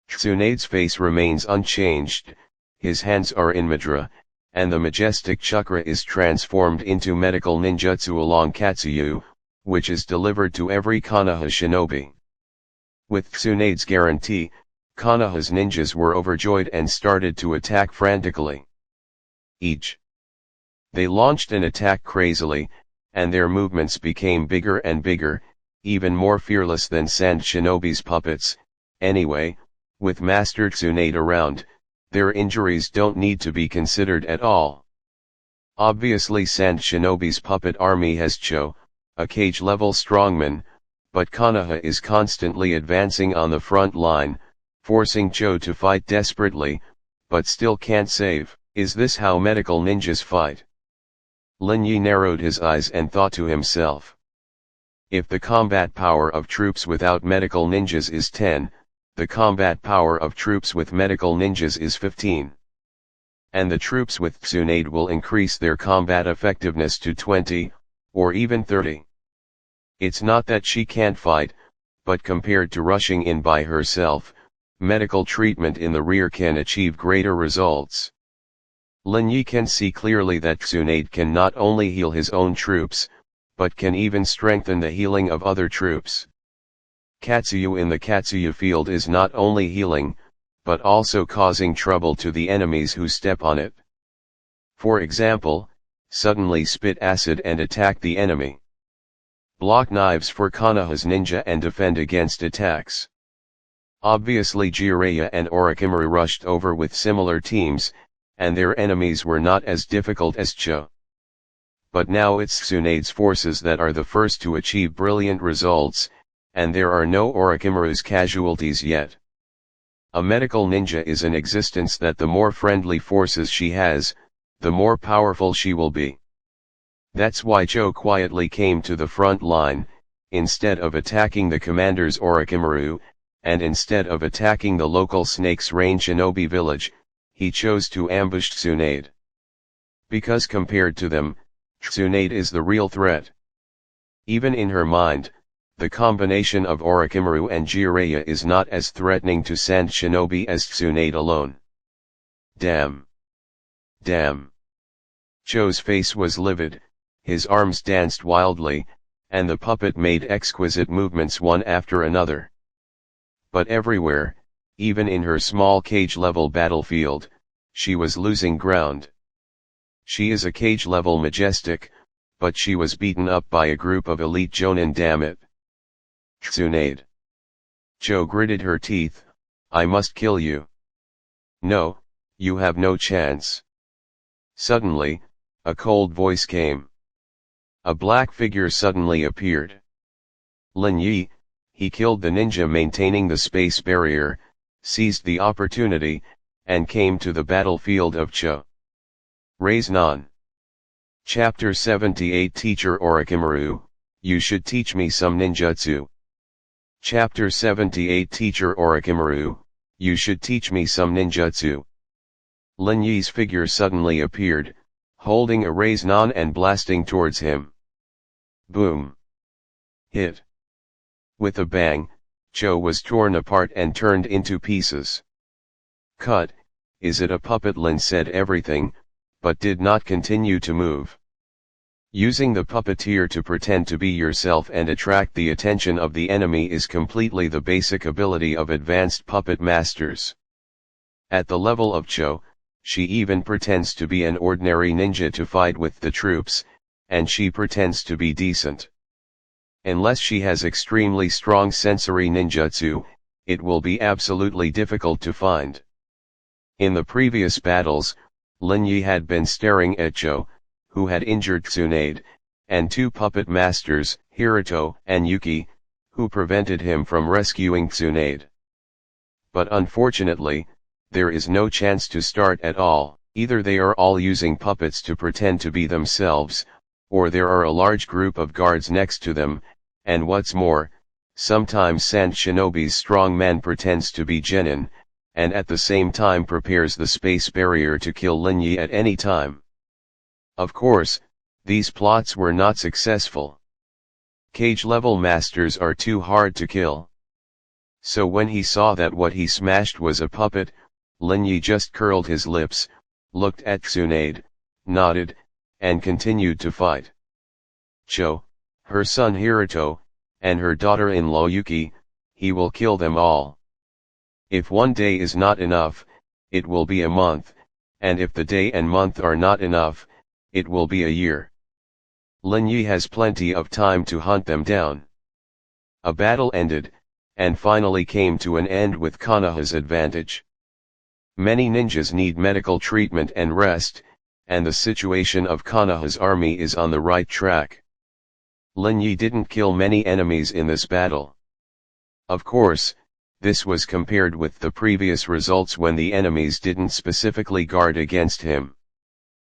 Tsunade's face remains unchanged, his hands are in mudra, and the majestic chakra is transformed into medical ninjutsu along Katsuyu, which is delivered to every Konoha shinobi. With Tsunade's guarantee, Konoha's ninjas were overjoyed and started to attack frantically. They launched an attack crazily, and their movements became bigger and bigger, even more fearless than Sand Shinobi's puppets. Anyway, with Master Tsunade around, their injuries don't need to be considered at all. Obviously Sand Shinobi's puppet army has Cho, a cage-level strongman, but Konoha is constantly advancing on the front line, forcing Cho to fight desperately, but still can't save. Is this how medical ninjas fight? Lin Yi narrowed his eyes and thought to himself. If the combat power of troops without medical ninjas is 10, the combat power of troops with medical ninjas is 15. And the troops with Tsunade will increase their combat effectiveness to 20, or even 30. It's not that she can't fight, but compared to rushing in by herself, medical treatment in the rear can achieve greater results. Lin Yi can see clearly that Tsunade can not only heal his own troops, but can even strengthen the healing of other troops. Katsuyu in the Katsuyu field is not only healing, but also causing trouble to the enemies who step on it. For example, suddenly spit acid and attack the enemy. Block knives for Konoha's ninja and defend against attacks. Obviously Jiraiya and Orochimaru rushed over with similar teams, and their enemies were not as difficult as Cho. but now it's Tsunade's forces that are the first to achieve brilliant results, and there are no Orochimaru's casualties yet. A medical ninja is an existence that the more friendly forces she has, the more powerful she will be. That's why Cho quietly came to the front line, instead of attacking the commander's Orochimaru, and instead of attacking the local Snake's Rain shinobi village, he chose to ambush Tsunade. Because compared to them, Tsunade is the real threat. Even in her mind, the combination of Orochimaru and Jiraiya is not as threatening to Sand Shinobi as Tsunade alone. Damn. Damn. Cho's face was livid, his arms danced wildly, and the puppet made exquisite movements one after another. But everywhere, even in her small cage-level battlefield, she was losing ground. She is a cage-level majestic, but she was beaten up by a group of elite jonin, damn it. Tsunade. Cho gritted her teeth, I must kill you. No, you have no chance. Suddenly, a cold voice came. A black figure suddenly appeared. Lin Yi, he killed the ninja maintaining the space barrier, seized the opportunity, and came to the battlefield of Cho. Raise Non. Chapter 78 Teacher Orochimaru, you should teach me some ninjutsu. Chapter 78 Teacher Orochimaru, you should teach me some ninjutsu. Lin Yi's figure suddenly appeared, holding a raise non and blasting towards him. Boom. Hit. With a bang, Cho was torn apart and turned into pieces. Cut, is it a puppet? Lin said everything, but did not continue to move. Using the puppeteer to pretend to be yourself and attract the attention of the enemy is completely the basic ability of advanced puppet masters. At the level of Cho, she even pretends to be an ordinary ninja to fight with the troops, and she pretends to be decent. Unless she has extremely strong sensory ninjutsu, it will be absolutely difficult to find. In the previous battles, Lin Yi had been staring at Cho, who had injured Tsunade, and two puppet masters, Hiruto and Yuki, who prevented him from rescuing Tsunade. But unfortunately, there is no chance to start at all. Either they are all using puppets to pretend to be themselves, or there are a large group of guards next to them, and what's more, sometimes Sand Shinobi's strong man pretends to be genin, and at the same time prepares the space barrier to kill Lin Yi at any time. Of course, these plots were not successful. Cage-level masters are too hard to kill. So when he saw that what he smashed was a puppet, Lin Yi just curled his lips, looked at Tsunade, nodded, and continued to fight. Cho, her son Hiruto, and her daughter-in-law Yuki, he will kill them all. If one day is not enough, it will be a month, and if the day and month are not enough, it will be a year. Lin Yi has plenty of time to hunt them down. A battle ended, and finally came to an end with Konoha's advantage. Many ninjas need medical treatment and rest, and the situation of Konoha's army is on the right track. Lin Yi didn't kill many enemies in this battle. Of course, this was compared with the previous results when the enemies didn't specifically guard against him.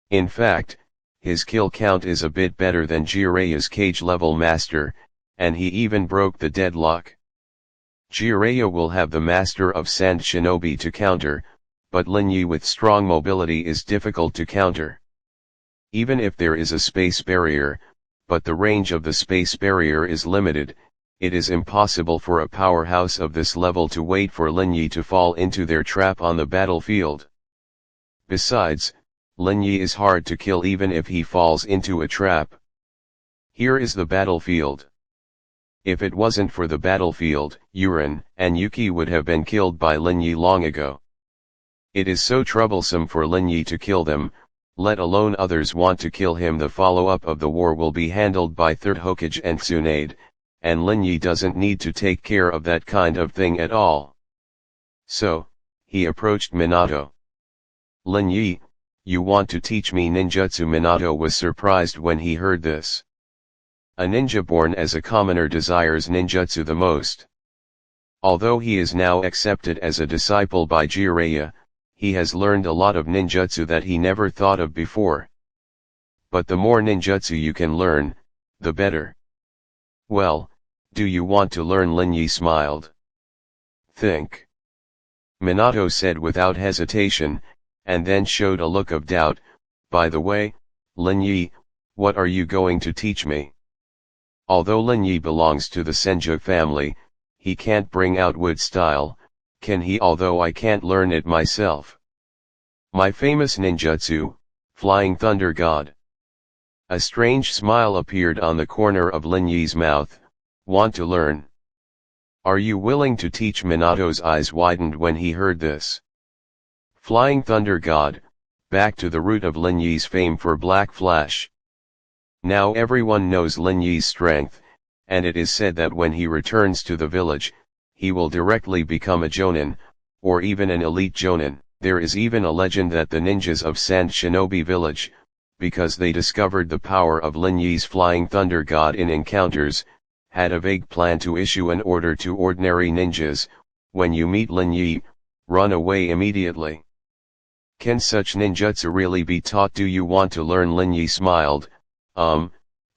In fact, his kill count is a bit better than Jiraiya's cage-level master, and he even broke the deadlock. Jiraiya will have the Master of Sand Shinobi to counter, but Lin Yi with strong mobility is difficult to counter. Even if there is a space barrier, but the range of the space barrier is limited, it is impossible for a powerhouse of this level to wait for Lin Yi to fall into their trap on the battlefield. Besides, Lin Yi is hard to kill even if he falls into a trap. Here is the battlefield. If it wasn't for the battlefield, Yurin and Yuki would have been killed by Lin Yi long ago. It is so troublesome for Lin Yi to kill them, let alone others want to kill him. The follow-up of the war will be handled by Third Hokage and Tsunade, and Lin Yi doesn't need to take care of that kind of thing at all. So, he approached Minato. Lin Yi, You want to teach me ninjutsu? Minato was surprised when he heard this. A ninja born as a commoner desires ninjutsu the most. Although he is now accepted as a disciple by Jiraiya, he has learned a lot of ninjutsu that he never thought of before. But the more ninjutsu you can learn, the better. Well, do you want to learn? Lin Yi smiled. Think. Minato said without hesitation, and then showed a look of doubt. By the way, Lin Yi, what are you going to teach me? Although Lin Yi belongs to the Senju family, he can't bring out wood style, can he? Although I can't learn it myself. My famous ninjutsu, Flying Thunder God. A strange smile appeared on the corner of Lin Yi's mouth. Want to learn? Are you willing to teach? Minato's eyes widened when he heard this. Flying Thunder God, back to the root of Lin Yi's fame for Black Flash. Now everyone knows Lin Yi's strength, and it is said that when he returns to the village, he will directly become a Jonin, or even an elite Jonin. There is even a legend that the ninjas of Sand Shinobi Village, because they discovered the power of Lin Yi's Flying Thunder God in encounters, had a vague plan to issue an order to ordinary ninjas: when you meet Lin Yi, run away immediately. Can such ninjutsu really be taught? Do you want to learn? Lin Yi smiled.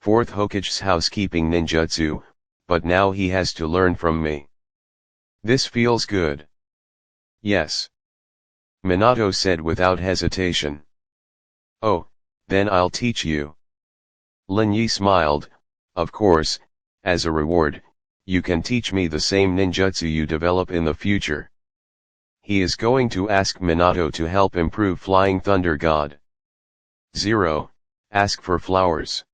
Fourth Hokage's housekeeping ninjutsu, but now he has to learn from me. This feels good. Yes. Minato said without hesitation. Oh, then I'll teach you. Lin Yi smiled. Of course, as a reward, you can teach me the same ninjutsu you develop in the future. He is going to ask Minato to help improve Flying Thunder God. 0. Ask for flowers.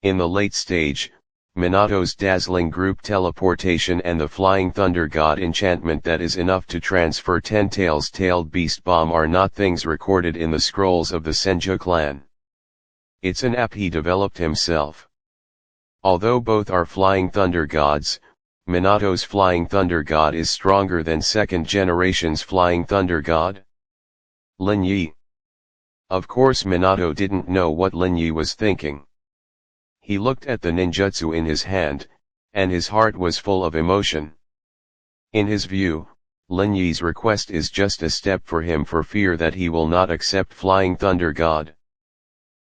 In the late stage, Minato's dazzling group teleportation and the Flying Thunder God enchantment that is enough to transfer 10 tailed beast bomb are not things recorded in the scrolls of the Senju clan. It's an app he developed himself. Although both are Flying Thunder Gods, Minato's Flying Thunder God is stronger than second generation's Flying Thunder God. Lin Yi. Of course Minato didn't know what Lin Yi was thinking. He looked at the ninjutsu in his hand, and his heart was full of emotion. In his view, Lin Yi's request is just a step for him for fear that he will not accept Flying Thunder God.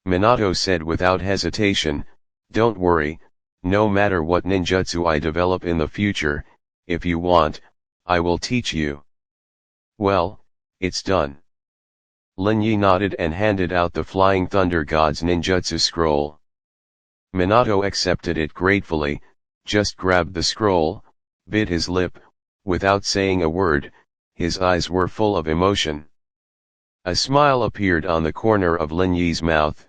Minato said without hesitation, don't worry, no matter what ninjutsu I develop in the future, if you want, I will teach you. Well, it's done. Lin Yi nodded and handed out the Flying Thunder God's ninjutsu scroll. Minato accepted it gratefully, just grabbed the scroll, bit his lip, without saying a word. His eyes were full of emotion. A smile appeared on the corner of Lin Yi's mouth.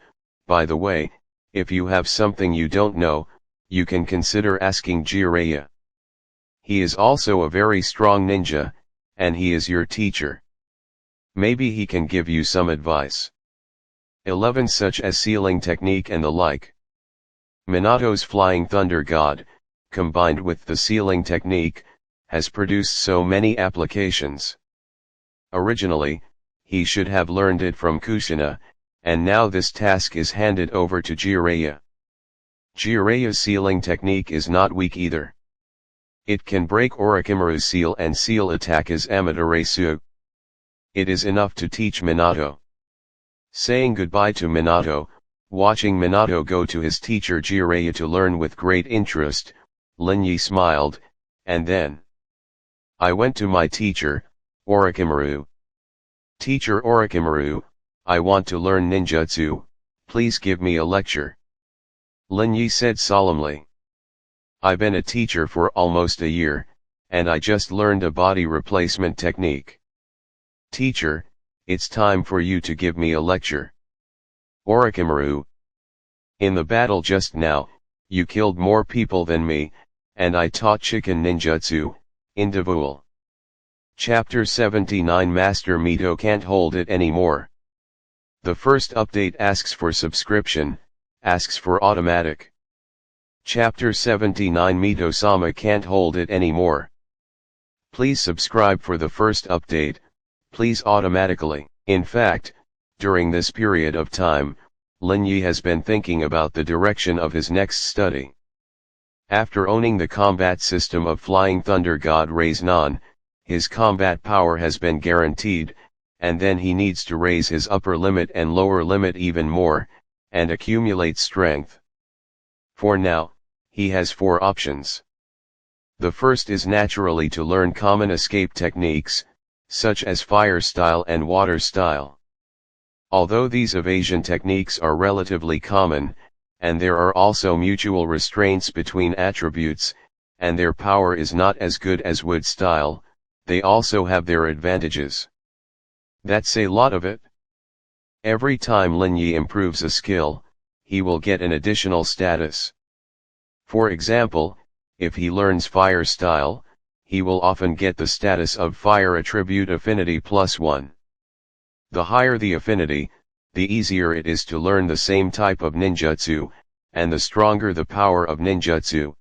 By the way, if you have something you don't know, you can consider asking Jiraiya. He is also a very strong ninja, and he is your teacher. Maybe he can give you some advice. 11 Such as sealing technique and the like. Minato's Flying Thunder God, combined with the sealing technique, has produced so many applications. Originally, he should have learned it from Kushina, and now this task is handed over to Jiraiya. Jiraiya's sealing technique is not weak either. It can break Orochimaru's seal and seal attack as Amaterasu. It is enough to teach Minato. Saying goodbye to Minato, watching Minato go to his teacher Jiraiya to learn with great interest, Lin Yi smiled, and then, I went to my teacher, Orochimaru. Teacher Orochimaru, I want to learn ninjutsu, please give me a lecture. Lin Yi said solemnly. I've been a teacher for almost a year, and I just learned a body replacement technique. Teacher, it's time for you to give me a lecture. Orochimaru. In the battle just now, you killed more people than me, and I taught chicken ninjutsu, individual. Chapter 79 Master Mito can't hold it anymore. The first update asks for subscription, asks for automatic. Chapter 79 Mito-sama can't hold it anymore. Please subscribe for the first update, please automatically. In fact, During this period of time, Lin Yi has been thinking about the direction of his next study. After owning the combat system of Flying Thunder God Raise Nan, his combat power has been guaranteed, and then he needs to raise his upper limit and lower limit even more, and accumulate strength. For now, he has 4 options. The first is naturally to learn common escape techniques, such as fire style and water style. Although these evasion techniques are relatively common, and there are also mutual restraints between attributes, and their power is not as good as wood style, they also have their advantages. That's a lot of it. Every time Lin Yi improves a skill, he will get an additional status. For example, if he learns fire style, he will often get the status of fire attribute affinity +1. The higher the affinity, the easier it is to learn the same type of ninjutsu, and the stronger the power of ninjutsu.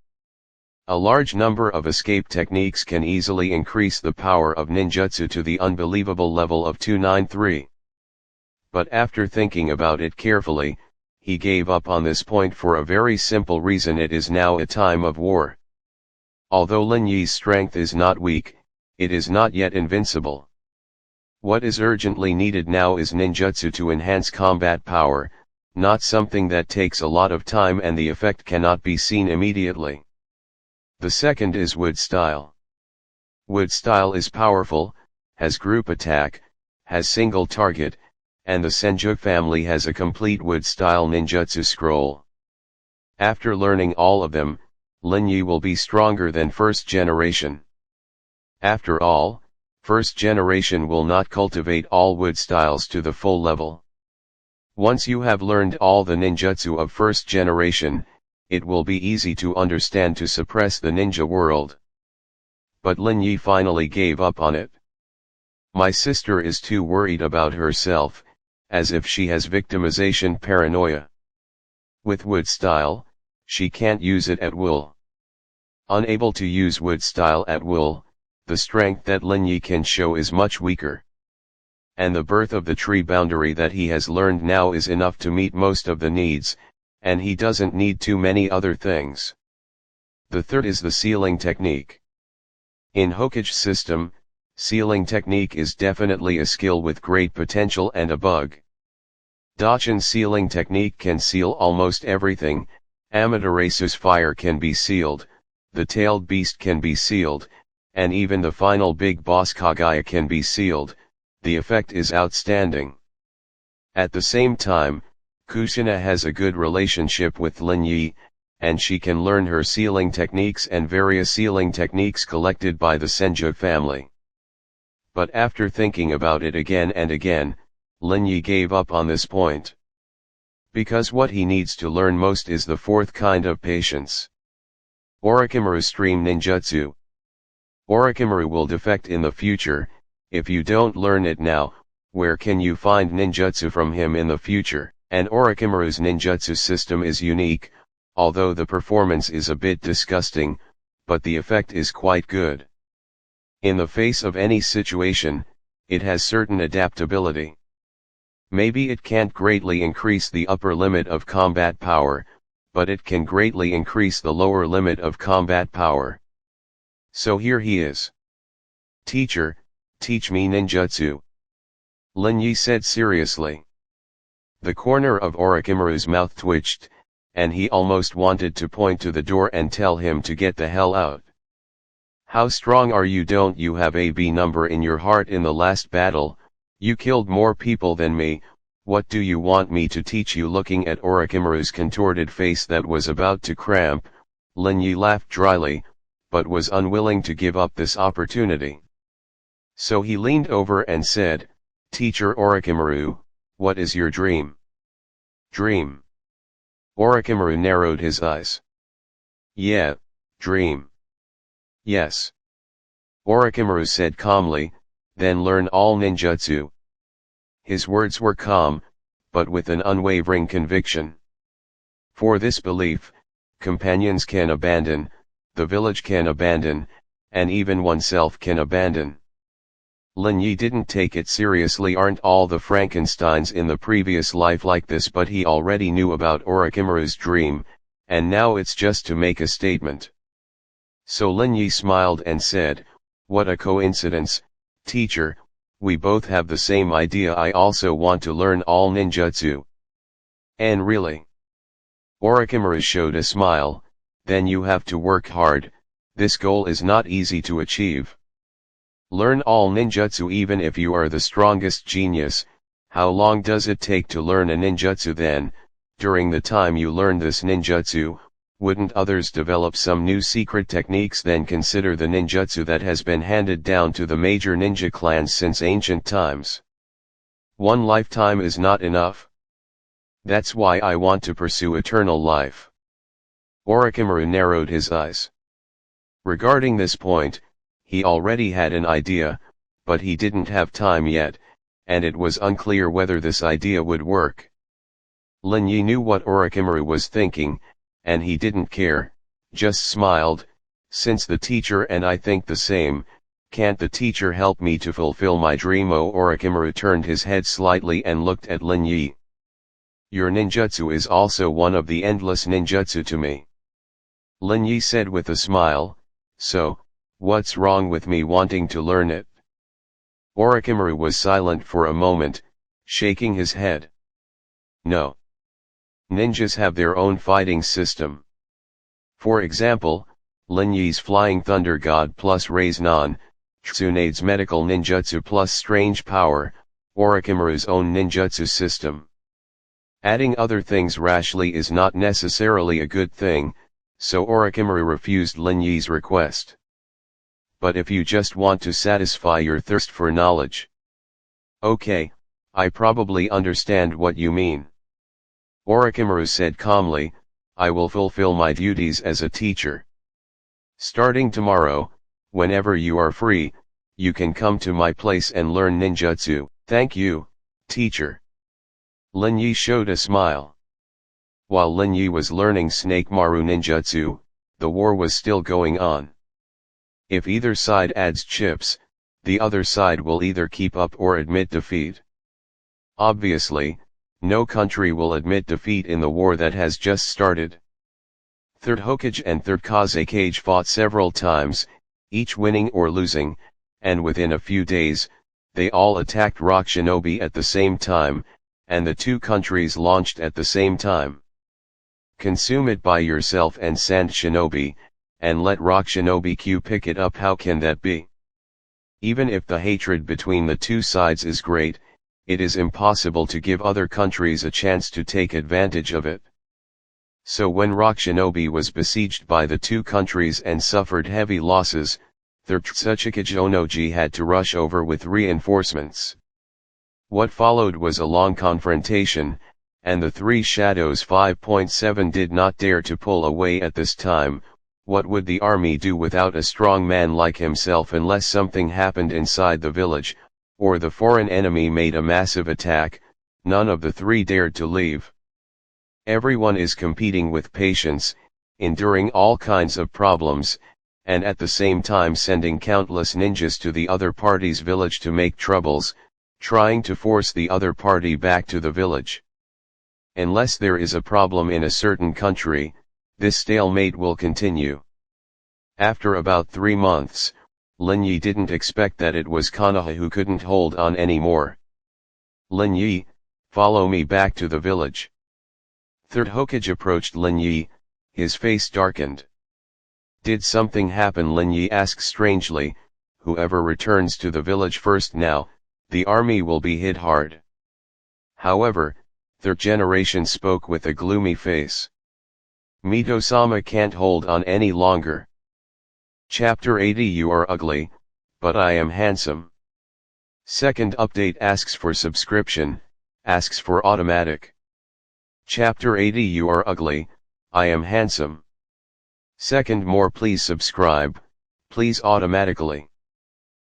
A large number of escape techniques can easily increase the power of ninjutsu to the unbelievable level of 293. But after thinking about it carefully, he gave up on this point for a very simple reason: it is now a time of war. Although Lin Yi's strength is not weak, it is not yet invincible. What is urgently needed now is ninjutsu to enhance combat power, not something that takes a lot of time and the effect cannot be seen immediately. The second is wood style. Wood style is powerful, has group attack, has single target, and the Senju family has a complete wood style ninjutsu scroll. After learning all of them, Lin Yi will be stronger than first generation. After all, first generation will not cultivate all wood styles to the full level. Once you have learned all the ninjutsu of first generation, it will be easy to understand to suppress the ninja world. But Lin Yi finally gave up on it. My sister is too worried about herself, as if she has victimization paranoia. With wood style, she can't use it at will. Unable to use wood style at will, the strength that Lin Yi can show is much weaker. And the birth of the tree boundary that he has learned now is enough to meet most of the needs, and he doesn't need too many other things. The third is the sealing technique. In Hokage system, sealing technique is definitely a skill with great potential and a bug. Dachin sealing technique can seal almost everything. Amaterasu's fire can be sealed, the tailed beast can be sealed, and even the final big boss Kagaya can be sealed. The effect is outstanding. At the same time, Kushina has a good relationship with Lin Yi, and she can learn her sealing techniques and various sealing techniques collected by the Senju family. But after thinking about it again and again, Lin Yi gave up on this point. Because what he needs to learn most is the fourth kind of patience. Orochimaru Stream Ninjutsu. Orochimaru will defect in the future. If you don't learn it now, where can you find ninjutsu from him in the future? And Orochimaru's ninjutsu system is unique, although the performance is a bit disgusting, but the effect is quite good. In the face of any situation, it has certain adaptability. Maybe it can't greatly increase the upper limit of combat power, but it can greatly increase the lower limit of combat power. So here he is. Teacher, teach me ninjutsu. Lin Yi said seriously. The corner of Orochimaru's mouth twitched, and he almost wanted to point to the door and tell him to get the hell out. How strong are you? Don't you have a B number in your heart? In the last battle, you killed more people than me. What do you want me to teach you? Looking at Orochimaru's contorted face that was about to cramp, Lin Yi laughed dryly, but was unwilling to give up this opportunity. So he leaned over and said, Teacher Orochimaru, what is your dream? Dream. Orochimaru narrowed his eyes. Yeah, dream. Yes. Orochimaru said calmly, then learn all ninjutsu. His words were calm, but with an unwavering conviction. For this belief, companions can abandon, the village can abandon, and even oneself can abandon. Lin Yi didn't take it seriously. Aren't all the Frankensteins in the previous life like this? But he already knew about Orochimaru's dream, and now it's just to make a statement. So Lin Yi smiled and said, "What a coincidence, teacher, we both have the same idea. I also want to learn all ninjutsu." "And really?" Orochimaru showed a smile. "Then you have to work hard. This goal is not easy to achieve. Learn all ninjutsu even if you are the strongest genius. How long does it take to learn a ninjutsu then? During the time you learn this ninjutsu, wouldn't others develop some new secret techniques? Then consider the ninjutsu that has been handed down to the major ninja clans since ancient times. One lifetime is not enough. That's why I want to pursue eternal life." Orochimaru narrowed his eyes. Regarding this point, he already had an idea, but he didn't have time yet, and it was unclear whether this idea would work. Lin Yi knew what Orochimaru was thinking, and he didn't care, just smiled. "Since the teacher and I think the same, can't the teacher help me to fulfill my dream?" Orochimaru turned his head slightly and looked at Lin Yi. "Your ninjutsu is also one of the endless ninjutsu to me," Lin Yi said with a smile. "So, what's wrong with me wanting to learn it?" Orochimaru was silent for a moment, shaking his head. "No. Ninjas have their own fighting system. For example, Lin Yi's Flying Thunder God plus Raise-Non, Tsunade's Medical Ninjutsu plus Strange Power, Orochimaru's own ninjutsu system. Adding other things rashly is not necessarily a good thing, so Orochimaru refused Lin Yi's request. But if you just want to satisfy your thirst for knowledge. Okay, I probably understand what you mean. Orochimaru said calmly, I will fulfill my duties as a teacher. Starting tomorrow, whenever you are free, you can come to my place and learn ninjutsu. Thank you, teacher. Lin Yi showed a smile. While Lin Yi was learning Snake Maru ninjutsu, the war was still going on. If either side adds chips, the other side will either keep up or admit defeat. Obviously, no country will admit defeat in the war that has just started. Third Hokage and Third Kazekage fought several times, each winning or losing, and within a few days, they all attacked Rock Shinobi at the same time, and the two countries launched at the same time. Consume it by yourself and Sand Shinobi, and let Rock Shinobi Q pick it up. How can that be? Even if the hatred between the two sides is great, it is impossible to give other countries a chance to take advantage of it. So when Rock Shinobi was besieged by the two countries and suffered heavy losses, Third Tsuchikage Onoji had to rush over with reinforcements. What followed was a long confrontation, and the Three Shadows 5.7 did not dare to pull away at this time. What would the army do without a strong man like himself unless something happened inside the village, or the foreign enemy made a massive attack? None of the three dared to leave. Everyone is competing with patience, enduring all kinds of problems, and at the same time sending countless ninjas to the other party's village to make troubles, trying to force the other party back to the village. Unless there is a problem in a certain country, this stalemate will continue. After about 3 months, Lin Yi didn't expect that it was Konoha who couldn't hold on anymore. Lin Yi, follow me back to the village. Third Hokage approached Lin Yi, his face darkened. Did something happen? Lin Yi asked strangely. Whoever returns to the village first now, the army will be hit hard. However, Third Generation spoke with a gloomy face. Mito-sama can't hold on any longer. Chapter 80. You are ugly, but I am handsome. Second update asks for subscription, asks for automatic. Chapter 80. You are ugly, I am handsome. Second more. Please subscribe, please automatically.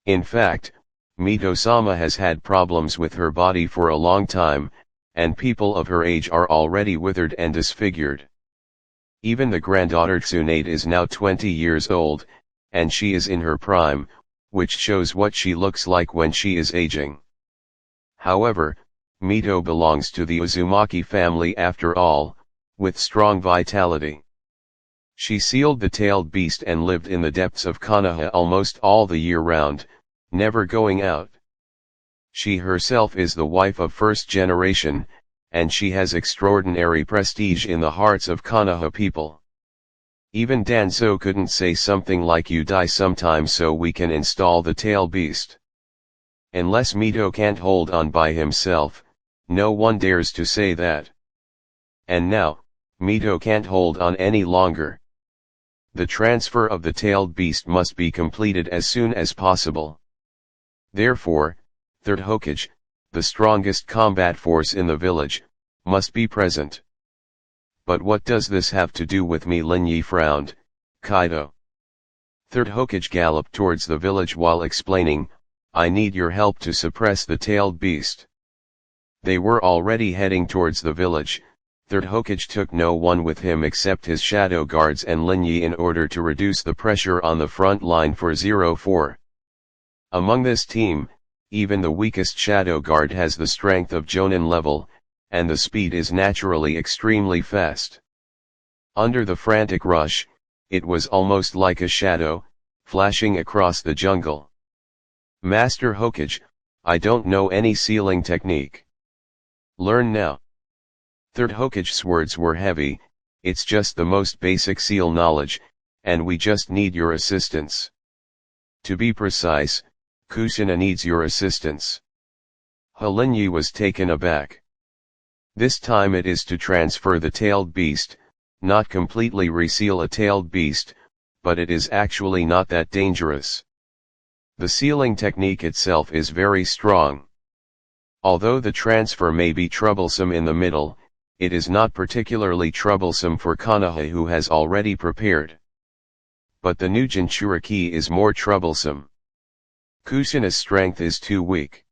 In fact, Mito-sama has had problems with her body for a long time, and people of her age are already withered and disfigured. Even the granddaughter Tsunade is now 20 years old, and she is in her prime, which shows what she looks like when she is aging. However, Mito belongs to the Uzumaki family after all, with strong vitality. She sealed the tailed beast and lived in the depths of Konoha almost all the year round, never going out. She herself is the wife of first generation, and she has extraordinary prestige in the hearts of Konoha people. Even Danzo couldn't say something like "you die sometime so we can install the tail beast." Unless Mito can't hold on by himself, no one dares to say that. And now, Mito can't hold on any longer. The transfer of the tailed beast must be completed as soon as possible. Therefore, Third Hokage, the strongest combat force in the village, must be present. But what does this have to do with me? Lin Yi frowned. Kaido. Third Hokage galloped towards the village while explaining, "I need your help to suppress the tailed beast." They were already heading towards the village. Third Hokage took no one with him except his shadow guards and Lin Yi in order to reduce the pressure on the front line for 04. Among this team, even the weakest shadow guard has the strength of Jonin level, and the speed is naturally extremely fast. Under the frantic rush, it was almost like a shadow, flashing across the jungle. "Master Hokage, I don't know any sealing technique." "Learn now." Third Hokage's words were heavy. "It's just the most basic seal knowledge, and we just need your assistance. To be precise, Kushina needs your assistance." Lin Yi was taken aback. This time it is to transfer the tailed beast, not completely reseal a tailed beast, but it is actually not that dangerous. The sealing technique itself is very strong. Although the transfer may be troublesome in the middle, it is not particularly troublesome for Konoha who has already prepared. But the new Jinchuriki is more troublesome. Kushina's strength is too weak.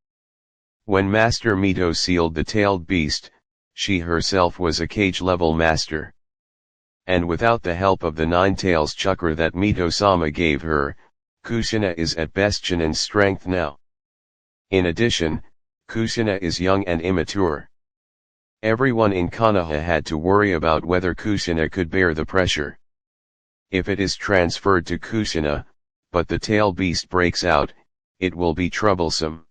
When Master Mito sealed the tailed beast, she herself was a cage-level master. And without the help of the 9 tails chakra that Mito-sama gave her, Kushina is at best Jonin's strength now. In addition, Kushina is young and immature. Everyone in Konoha had to worry about whether Kushina could bear the pressure. If it is transferred to Kushina, but the tail beast breaks out, it will be troublesome.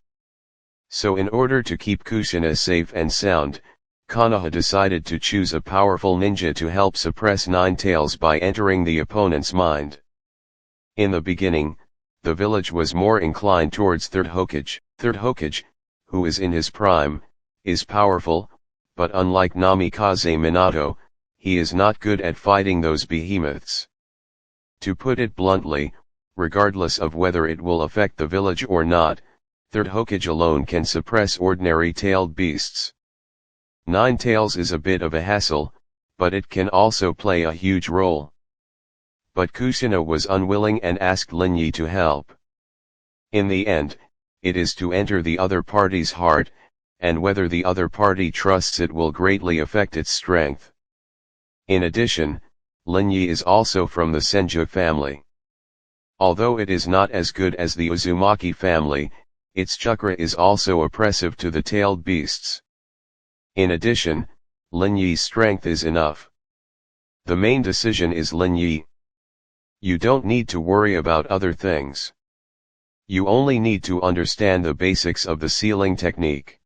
So in order to keep Kushina safe and sound, Konoha decided to choose a powerful ninja to help suppress 9 tails by entering the opponent's mind. In the beginning, the village was more inclined towards Third Hokage. Third Hokage, who is in his prime, is powerful, but unlike Namikaze Minato, he is not good at fighting those behemoths. To put it bluntly, regardless of whether it will affect the village or not, Third Hokage alone can suppress ordinary tailed beasts. 9 tails is a bit of a hassle, but it can also play a huge role. But Kushina was unwilling and asked Lin Yi to help. In the end, it is to enter the other party's heart, and whether the other party trusts it will greatly affect its strength. In addition, Lin Yi is also from the Senju family. Although it is not as good as the Uzumaki family, its chakra is also oppressive to the tailed beasts. In addition, Lin Yi's strength is enough. The main decision is Lin Yi. You don't need to worry about other things. You only need to understand the basics of the sealing technique.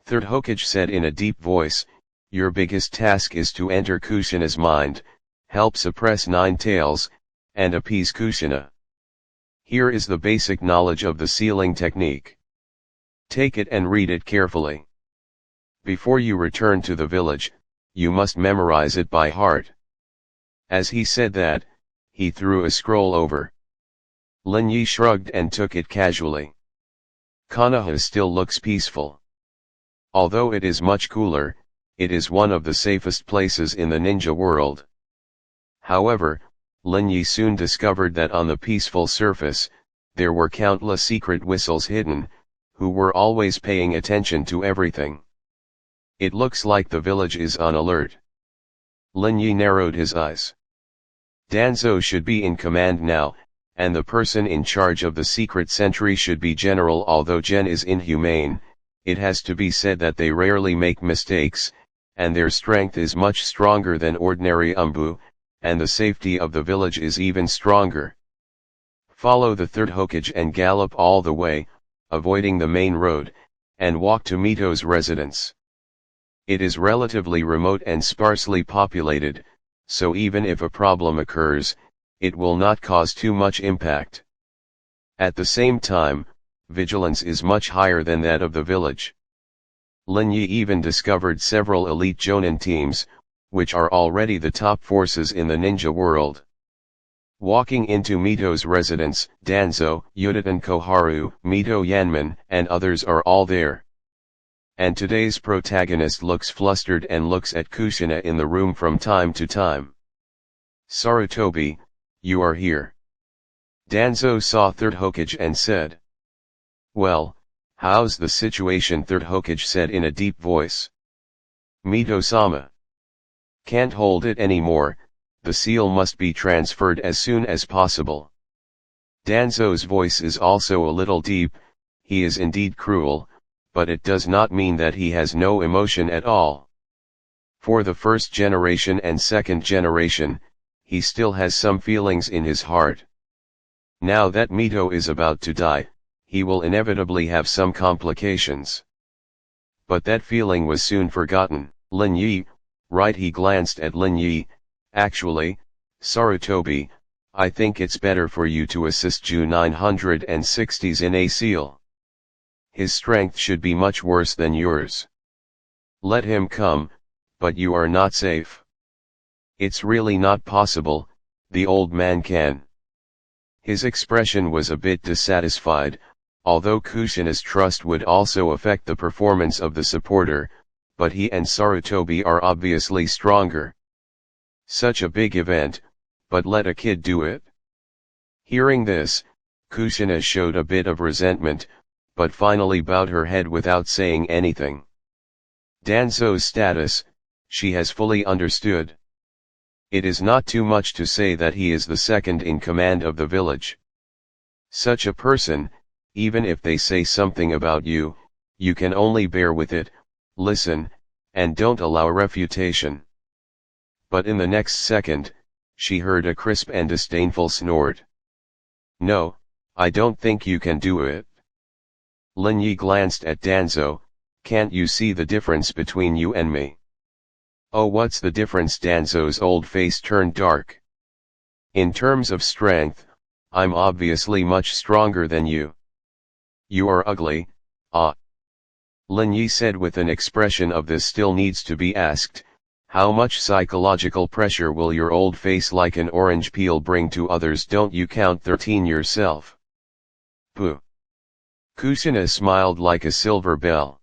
Third Hokage said in a deep voice, "Your biggest task is to enter Kushina's mind, help suppress 9 tails, and appease Kushina. Here is the basic knowledge of the sealing technique. Take it and read it carefully. Before you return to the village, you must memorize it by heart." As he said that, he threw a scroll over. Lin Yi shrugged and took it casually. Konoha still looks peaceful. Although it is much cooler, it is one of the safest places in the ninja world. However, Lin Yi soon discovered that on the peaceful surface, there were countless secret whistles hidden, who were always paying attention to everything. It looks like the village is on alert. Lin Yi narrowed his eyes. Danzo should be in command now, and the person in charge of the secret sentry should be general. Although Gen is inhumane, it has to be said that they rarely make mistakes, and their strength is much stronger than ordinary Umbu, and the safety of the village is even stronger. Follow the third Hokage and gallop all the way, avoiding the main road, and walk to Mito's residence. It is relatively remote and sparsely populated, so even if a problem occurs, it will not cause too much impact. At the same time, vigilance is much higher than that of the village. Lin Yi even discovered several elite Jonin teams, which are already the top forces in the ninja world. Walking into Mito's residence, Danzo, Yudatan Koharu, Mito Yanman, and others are all there. And today's protagonist looks flustered and looks at Kushina in the room from time to time. Sarutobi, you are here. Danzo saw Third Hokage and said. Well, how's the situation? Third Hokage said in a deep voice. Mito-sama. Can't hold it anymore, the seal must be transferred as soon as possible. Danzo's voice is also a little deep, he is indeed cruel, but it does not mean that he has no emotion at all. For the first generation and second generation, he still has some feelings in his heart. Now that Mito is about to die, he will inevitably have some complications. But that feeling was soon forgotten. Lin Yi, right? He glanced at Lin Yi. Actually, Sarutobi, I think it's better for you to assist Ju 960s in a seal. His strength should be much worse than yours. Let him come, but you are not safe. It's really not possible, the old man can. His expression was a bit dissatisfied, although Kushina's trust would also affect the performance of the supporter, but he and Sarutobi are obviously stronger. Such a big event, but let a kid do it? Hearing this, Kushina showed a bit of resentment, but finally bowed her head without saying anything. Danzo's status, she has fully understood. It is not too much to say that he is the second in command of the village. Such a person, even if they say something about you, you can only bear with it, listen, and don't allow refutation. But in the next second, she heard a crisp and disdainful snort. No, I don't think you can do it. Lin Yi glanced at Danzo, can't you see the difference between you and me? Oh, what's the difference? Danzo's old face turned dark. In terms of strength, I'm obviously much stronger than you. You are ugly, ah. Lin Yi said with an expression of this still needs to be asked, how much psychological pressure will your old face like an orange peel bring to others? Don't you count 13 yourself? Pooh. Kushina smiled like a silver bell.